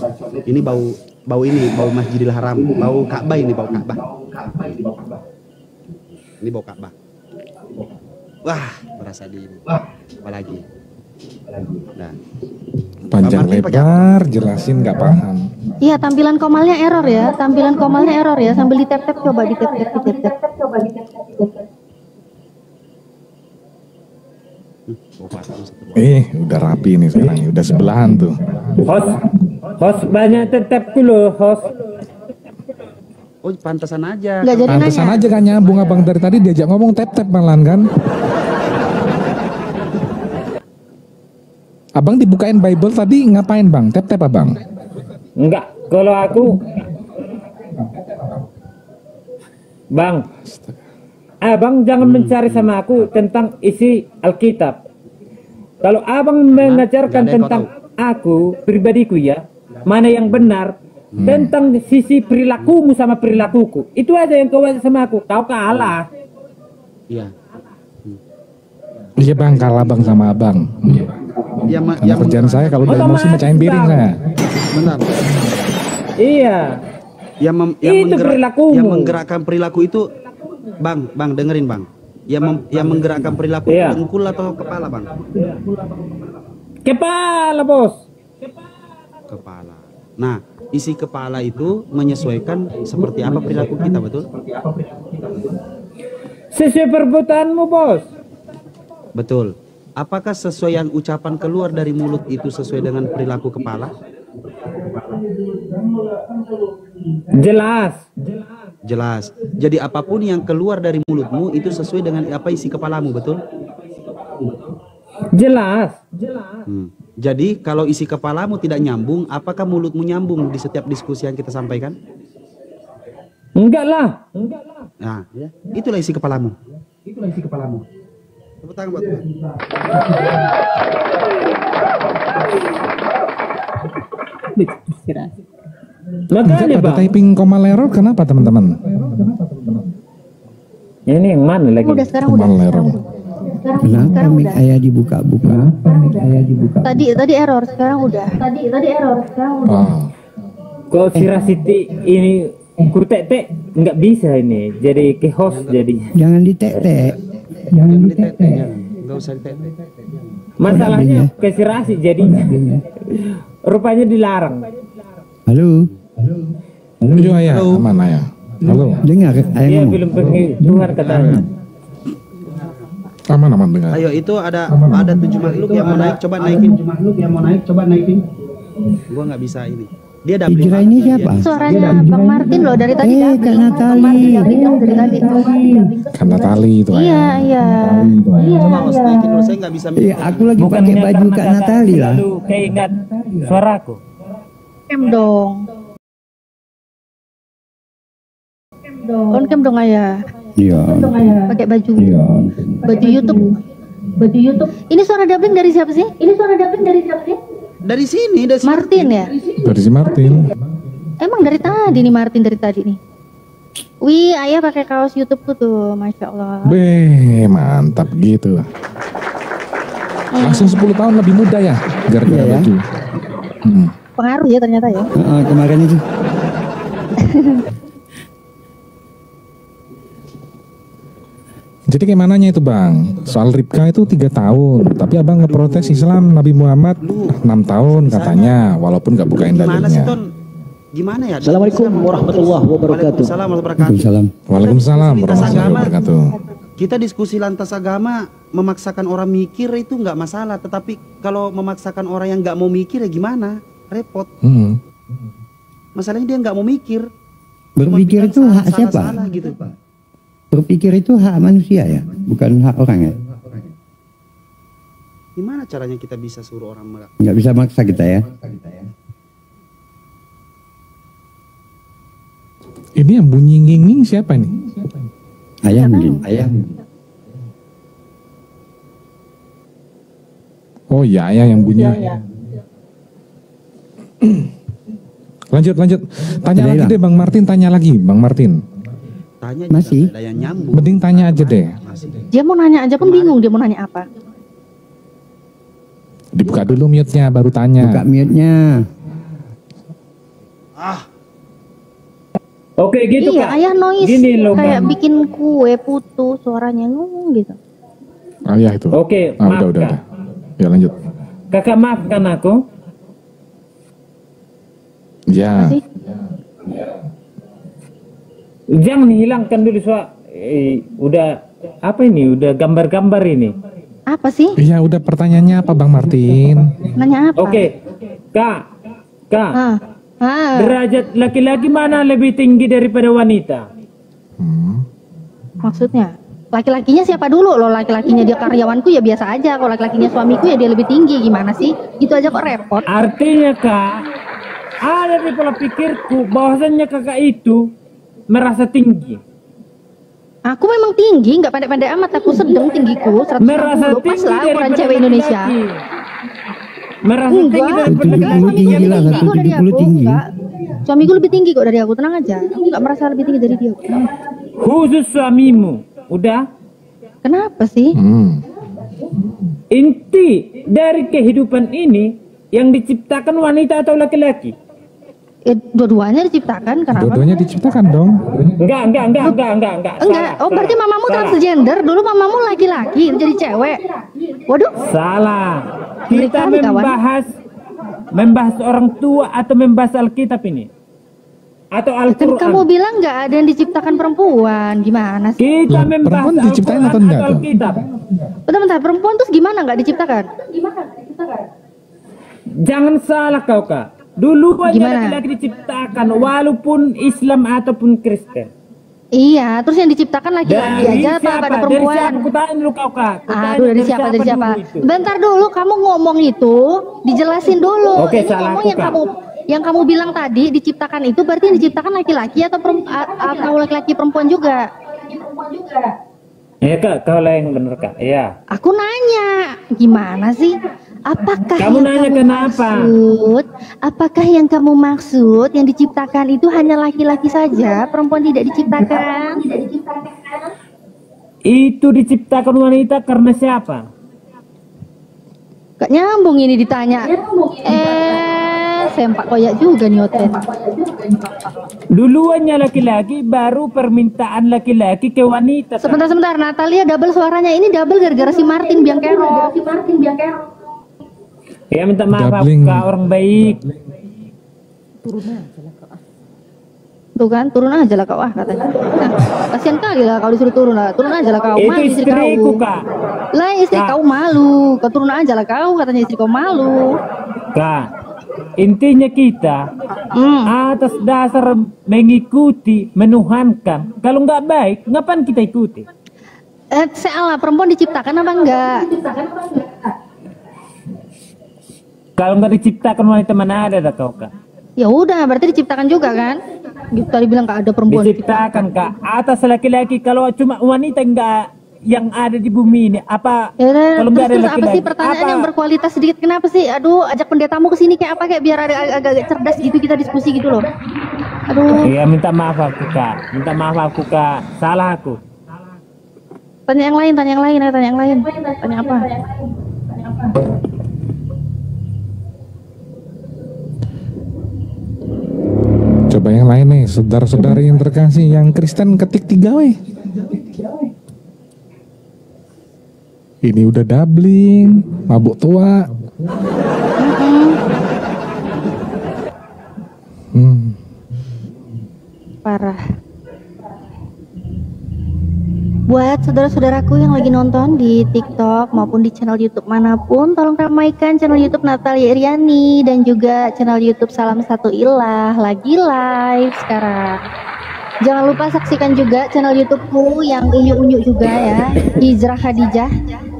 Speaker 2: Ini bau ini bau Masjidil Haram, bau Ka'bah ini bau Ka'bah. Ini bau Ka'bah. Wah, berasa di ini. Apalagi. Nah,
Speaker 3: Panjang
Speaker 2: Bang Martin pakai
Speaker 3: lebar, jelasin nggak paham.
Speaker 5: Iya, tampilan komalnya error ya. Sambil di tap-tap coba di tap-tap.
Speaker 2: bau parfum satu.
Speaker 3: Udah rapi nih sekarang, udah sebelahan tuh.
Speaker 1: Host banyak tetapku loh, host.
Speaker 2: Oh, pantesan aja.
Speaker 5: Nggak jadi
Speaker 3: Pantesan
Speaker 5: nanya.
Speaker 3: aja kan nyambung abang dari tadi diajak ngomong tap-tap malan kan. Abang dibukain Bible tadi ngapain bang? Tap-tap abang?
Speaker 1: Enggak, kalau aku Bang, abang jangan mencari sama aku tentang isi Alkitab. Kalau abang mengajarkan
Speaker 2: nggak ada yang
Speaker 1: tentang aku, pribadiku ya, mana yang benar, tentang sisi perilakumu sama perilakuku, itu aja yang kau ajak sama aku, kau kalah.
Speaker 2: Iya.
Speaker 3: Iya bang, kalah bang sama abang. Karena kerjaan saya kalau udah emosi mecahin piring saya.
Speaker 2: Benar.
Speaker 1: Iya, Itu perilakumu.
Speaker 2: yang menggerakkan perilaku itu, bang dengerin bang. Yang menggerakkan perilaku
Speaker 1: Iya.
Speaker 2: itu dengkul atau kepala bang?
Speaker 1: kepala bos.
Speaker 2: Kepala. Nah, isi kepala itu menyesuaikan seperti apa perilaku kita, betul?
Speaker 1: Sesuai perbuatanmu bos.
Speaker 2: Betul. Apakah sesuai yang ucapan keluar dari mulut itu sesuai dengan perilaku kepala?
Speaker 1: Jelas.
Speaker 2: Jelas. Jadi apapun yang keluar dari mulutmu itu sesuai dengan apa isi kepalamu, betul?
Speaker 1: Jelas.
Speaker 2: Jadi kalau isi kepalamu tidak nyambung, apakah mulutmu nyambung di setiap diskusi yang kita sampaikan?
Speaker 1: Enggak lah.
Speaker 2: Nah, itulah isi kepalamu. Tepuk tangan buat Tuhan.
Speaker 1: Makanya
Speaker 3: Enggak, pada
Speaker 1: bang,
Speaker 3: typing koma error kenapa teman-teman?
Speaker 1: ini yang mana lagi?
Speaker 5: Udah sekarang
Speaker 3: Koma
Speaker 5: udah.
Speaker 3: error.
Speaker 8: Kenapa mic ayah dibuka-buka?
Speaker 5: Tadi error, sekarang udah.
Speaker 3: Oh.
Speaker 1: Kok si Rasiti ini Kurtek-tek nggak bisa ini, jadi ke host jadinya.
Speaker 8: Jangan ditek-tek. Jangan ditek-tek.
Speaker 2: Enggak usah ditek-tek.
Speaker 1: Masalahnya kesirasi jadinya. Rupanya dilarang.
Speaker 8: Halo.
Speaker 3: Halo ayah, aman ayah. Halo.
Speaker 8: Dengar ayah
Speaker 1: Dia
Speaker 8: ngomong.
Speaker 1: belum pergi Tuhan katanya.
Speaker 3: Aman dengar.
Speaker 2: Ayo, itu ada 7 makhluk yang mau naik, coba naikin. Gua nggak bisa ini. Dia ada
Speaker 8: Hijrah ini siapa?
Speaker 5: Suaranya Bang Martin loh dari tadi.
Speaker 8: Kak Natali.
Speaker 5: Dari tadi.
Speaker 3: Karena tali itu
Speaker 5: Iya, iya.
Speaker 2: Coba harus naikin dulu, saya nggak bisa.
Speaker 8: Iya, aku lagi pakai baju Kak Natali lah.
Speaker 1: Lalu keingat suaraku.
Speaker 5: Cam dong. On cam dong ayah.
Speaker 8: Iya.
Speaker 5: Pakai baju.
Speaker 8: Iya.
Speaker 5: Baju YouTube. Ini suara dubbing dari siapa sih?
Speaker 2: Dari sini, dari sini.
Speaker 5: Martin ya?
Speaker 3: dari si Martin.
Speaker 5: Emang dari tadi nih Martin dari tadi nih. Wih, ayah pakai kaos YouTubeku tuh, masya Allah.
Speaker 3: Mantap gitu. Langsung 10 tahun lebih muda ya, gara-gara
Speaker 8: Iya ya.
Speaker 3: baju.
Speaker 5: Pengaruh ya ternyata ya.
Speaker 8: Kemarin itu.
Speaker 3: Jadi kayak mananya itu bang, soal Ribka itu 3 tahun, tapi abang ngeprotes Islam Nabi Muhammad 6 tahun katanya, walaupun gak bukain
Speaker 2: Gimana sih,
Speaker 3: dalilnya.
Speaker 2: Ton? Gimana ya?
Speaker 9: Assalamualaikum warahmatullahi wabarakatuh.
Speaker 2: Waalaikumsalam warahmatullahi wabarakatuh.
Speaker 8: Waalaikumsalam.
Speaker 3: Waalaikumsalam warahmatullahi
Speaker 2: Agama.
Speaker 3: wabarakatuh.
Speaker 2: Kita diskusi lantas agama, memaksakan orang mikir itu nggak masalah, tetapi kalau memaksakan orang yang nggak mau mikir ya gimana? Repot. Masalahnya dia nggak mau mikir.
Speaker 8: Berpikir itu hak siapa?
Speaker 2: Salah gitu.
Speaker 8: Berpikir itu hak manusia ya, bukan hak orang ya.
Speaker 2: Gimana caranya kita bisa suruh orang
Speaker 8: Nggak bisa maksa kita ya.
Speaker 3: Ini yang bunyi nging siapa nih?
Speaker 8: Ayah mungkin. Ayah.
Speaker 3: Oh iya, ayah yang bunyi. Lanjut. Tanya
Speaker 8: Udah
Speaker 3: lagi
Speaker 8: hilang.
Speaker 3: deh Bang Martin, tanya lagi Bang Martin.
Speaker 2: tanya
Speaker 8: Masih?
Speaker 2: ada yang nyambung.
Speaker 3: Mending tanya aja deh.
Speaker 5: Dia mau nanya aja pun bingung dia mau nanya apa.
Speaker 3: Dibuka dulu mute-nya baru tanya.
Speaker 8: Buka mute-nya.
Speaker 1: Oke gitu
Speaker 5: Iya,
Speaker 1: Kak.
Speaker 5: ayah noise
Speaker 1: Gini loh,
Speaker 5: kayak
Speaker 1: Bang.
Speaker 5: bikin kue putus suaranya ngomong gitu.
Speaker 3: Oh iya itu.
Speaker 1: Oke,
Speaker 3: Ah,
Speaker 1: maaf,
Speaker 3: udah.
Speaker 1: Kak.
Speaker 3: Ya lanjut.
Speaker 1: Kakak maafkan aku.
Speaker 3: Ya.
Speaker 5: Sih?
Speaker 1: Jangan hilangkan dulu udah apa ini? Udah gambar-gambar ini.
Speaker 5: Apa sih?
Speaker 3: Iya udah pertanyaannya apa Bang Martin?
Speaker 5: Nanya apa?
Speaker 1: Oke. Kak.
Speaker 5: Derajat
Speaker 1: Derajat laki-laki mana lebih tinggi daripada wanita?
Speaker 5: maksudnya laki-lakinya siapa dulu loh? Laki-lakinya dia karyawanku ya biasa aja. Kalau laki-lakinya suamiku ya dia lebih tinggi. Gimana sih? Gitu aja kok repot.
Speaker 1: Artinya Kak, ada di pola pikirku bahwasannya kakak itu merasa tinggi.
Speaker 5: Aku memang tinggi, nggak pendek-pendek amat. Aku sedang tinggiku 160
Speaker 1: Merasa
Speaker 5: pas
Speaker 1: tinggi
Speaker 5: lah ukuran
Speaker 1: daripada
Speaker 5: cewek Indonesia.
Speaker 1: laki-laki. Merasa tinggi
Speaker 5: Enggak,
Speaker 1: daripada
Speaker 8: 170
Speaker 1: laki-laki.
Speaker 8: tinggi lah,
Speaker 5: Suamiku dari
Speaker 8: 170
Speaker 5: aku,
Speaker 8: tinggi.
Speaker 5: enggak. Suamiku lebih tinggi kok dari aku, tenang aja. Aku nggak merasa lebih tinggi dari dia.
Speaker 1: Khusus suamimu. Udah?
Speaker 5: Kenapa sih?
Speaker 1: Inti dari kehidupan ini yang diciptakan wanita atau laki-laki?
Speaker 5: Dua-duanya diciptakan, kenapa?
Speaker 3: Dua-duanya diciptakan dong.
Speaker 1: Enggak.
Speaker 5: Enggak.
Speaker 1: Salah.
Speaker 5: Oh, berarti mamamu
Speaker 1: Salah.
Speaker 5: transgender. Dulu mamamu laki-laki, jadi cewek. Waduh.
Speaker 1: Salah. Kita
Speaker 5: Ngeri kali, kawan.
Speaker 1: membahas orang tua atau membahas Alkitab ini? Atau
Speaker 5: Kan
Speaker 1: Al-Quran?
Speaker 5: kamu bilang nggak ada yang diciptakan perempuan. Gimana sih?
Speaker 1: Kita
Speaker 3: Lah,
Speaker 1: membahas
Speaker 3: perempuan diciptain
Speaker 1: Al-Quran
Speaker 3: atau enggak
Speaker 1: atau
Speaker 3: tuh?
Speaker 1: Alkitab?
Speaker 5: Bentar, perempuan terus gimana nggak diciptakan?
Speaker 1: Jangan salah kau Kak. Dulu aja
Speaker 5: Gimana?
Speaker 1: laki-laki diciptakan walaupun Islam ataupun Kristen.
Speaker 5: Iya, terus yang diciptakan laki-laki aja apa pada
Speaker 1: Dari
Speaker 5: perempuan?
Speaker 1: siapa? Kutanya dulu kau Kak. Kutanya
Speaker 5: Aduh, dari siapa?
Speaker 1: dulu itu?
Speaker 5: Bentar dulu, kamu ngomong itu dijelasin dulu.
Speaker 1: Oke,
Speaker 5: Ini
Speaker 1: salah
Speaker 5: ngomong
Speaker 1: aku,
Speaker 5: yang
Speaker 1: Kak.
Speaker 5: kamu bilang tadi diciptakan itu berarti yang diciptakan laki-laki atau laki-laki perempuan juga?
Speaker 1: Ya Kak, kau lah yang benar Kak. Iya.
Speaker 5: Aku nanya, gimana sih? Apakah
Speaker 1: Kamu
Speaker 5: yang
Speaker 1: nanya
Speaker 5: kamu
Speaker 1: kenapa?
Speaker 5: maksud? Apakah yang kamu maksud yang diciptakan itu hanya laki-laki saja, perempuan tidak diciptakan?
Speaker 1: Itu diciptakan wanita karena siapa?
Speaker 5: Gak nyambung ini ditanya. sempak koyak juga nih Oten.
Speaker 1: Duluannya laki-laki, baru permintaan laki-laki ke wanita.
Speaker 5: Sebentar, Natalia double suaranya ini double gara-gara si Martin Bianchero.
Speaker 1: Ya minta maaf
Speaker 3: Doubling.
Speaker 1: Kak, orang baik.
Speaker 5: Tuh kan, turun aja lah kau katanya. Nah, kasihan kali lah kau disuruh turun lah. Turun aja lah kau.
Speaker 1: Itu
Speaker 5: Malu istri
Speaker 1: istriku
Speaker 5: kau.
Speaker 1: Kak.
Speaker 5: Lah istri
Speaker 1: Kak.
Speaker 5: kau malu. Kau turun aja lah kau katanya istri kau malu.
Speaker 1: Kak, intinya kita atas dasar mengikuti, menuhankan. Kalau nggak baik, ngapain kita ikuti?
Speaker 5: Salah, perempuan diciptakan apa enggak?
Speaker 1: Kalau nggak diciptakan wanita mana ada dah kau Kak?
Speaker 5: Ya udah, berarti diciptakan juga kan? Gitu tadi bilang kak ada perempuan.
Speaker 1: Diciptakan Kak atas laki-laki. Kalau cuma wanita nggak yang ada di bumi ini apa?
Speaker 5: Ya udah,
Speaker 1: Kalau nggak ada
Speaker 5: terus apa
Speaker 1: laki-laki
Speaker 5: sih pertanyaan
Speaker 1: apa?
Speaker 5: yang berkualitas sedikit? Kenapa sih? Aduh, ajak pendetamu ke sini kayak apa kayak biar agak cerdas gitu kita diskusi gitu loh. Aduh,
Speaker 1: Iya minta maaf aku Kak. Minta maaf aku Kak. Salah aku.
Speaker 5: tanya yang lain. Tanya apa?
Speaker 3: Coba yang lain nih, saudara-saudari yang terkasih, yang Kristen ketik 3 weh. Ini udah doubling, mabuk tua.
Speaker 5: Parah. Buat saudara-saudaraku yang lagi nonton di TikTok maupun di channel YouTube manapun, tolong ramaikan channel YouTube Natalia Iriani dan juga channel YouTube Salam Satu Ilah lagi live sekarang. Jangan lupa saksikan juga channel YouTubeku yang unyu-unyu juga ya, Hijrah Khadijah.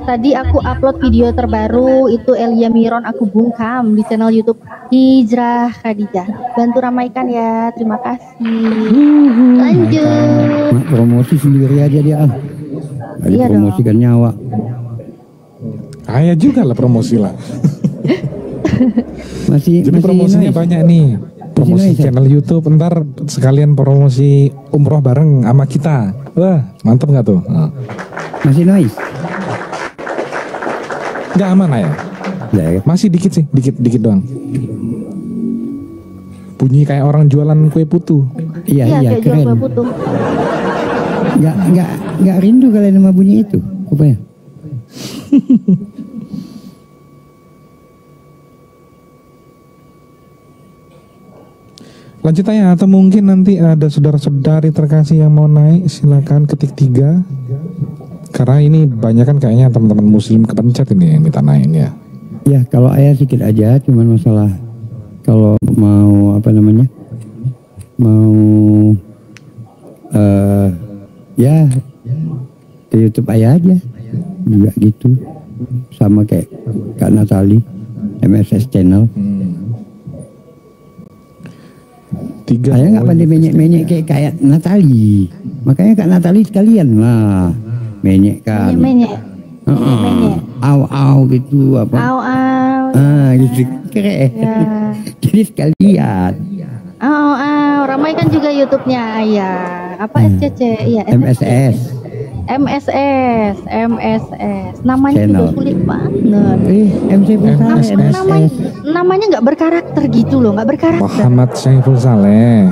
Speaker 5: Tadi aku upload video terbaru itu Elia Miron aku bungkam di channel YouTube Hijrah Khadijah. Bantu ramaikan ya, terima kasih. Lanjut.
Speaker 8: Promosi sendiri aja dia.
Speaker 5: Iya dong.
Speaker 8: Promosikan nyawa.
Speaker 3: Kaya juga lah promosi lah.
Speaker 8: Jadi
Speaker 3: Jadi promosinya banyak nih. Promosi
Speaker 8: nice, ya?
Speaker 3: channel YouTube, ntar sekalian promosi umroh bareng sama kita. Wah, mantep nggak tuh?
Speaker 8: Masih noise.
Speaker 3: Nggak aman ya?
Speaker 8: Ya,
Speaker 3: Masih dikit sih, dikit doang. Bunyi kayak orang jualan kue putu.
Speaker 8: iya
Speaker 5: Kayak jual
Speaker 8: keren.
Speaker 5: kue putu.
Speaker 8: Nggak rindu kalian sama bunyi itu. Rupanya.
Speaker 3: Lanjut aja, atau mungkin nanti ada saudara-saudari terkasih yang mau naik, silakan ketik 3. Karena ini banyak kan kayaknya teman-teman muslim kepencet ini yang minta naik ya.
Speaker 8: Ya kalau ayah sedikit aja, cuman masalah kalau mau apa namanya, mau ya ke YouTube ayah aja juga gitu, sama kayak Kak Natali MSS channel.
Speaker 3: 3.
Speaker 8: Ayah nggak pandai menyek-menyek kayak Natali, makanya Kak Natali sekalian lah menyek kan.
Speaker 5: Menyek.
Speaker 8: Au gitu apa?
Speaker 5: Au.
Speaker 8: Gitu keren.
Speaker 5: Ya.
Speaker 8: Jadi sekalian.
Speaker 5: Ramaikan juga YouTube-nya Ayah. Apa SCC? Iya,
Speaker 8: MSS.
Speaker 5: Namanya
Speaker 8: Channel.
Speaker 5: juga sulit banget.
Speaker 8: MC Pusat
Speaker 3: MSS.
Speaker 5: Namanya nggak berkarakter gitu loh, nggak berkarakter.
Speaker 3: Muhammad Saiful Saleh.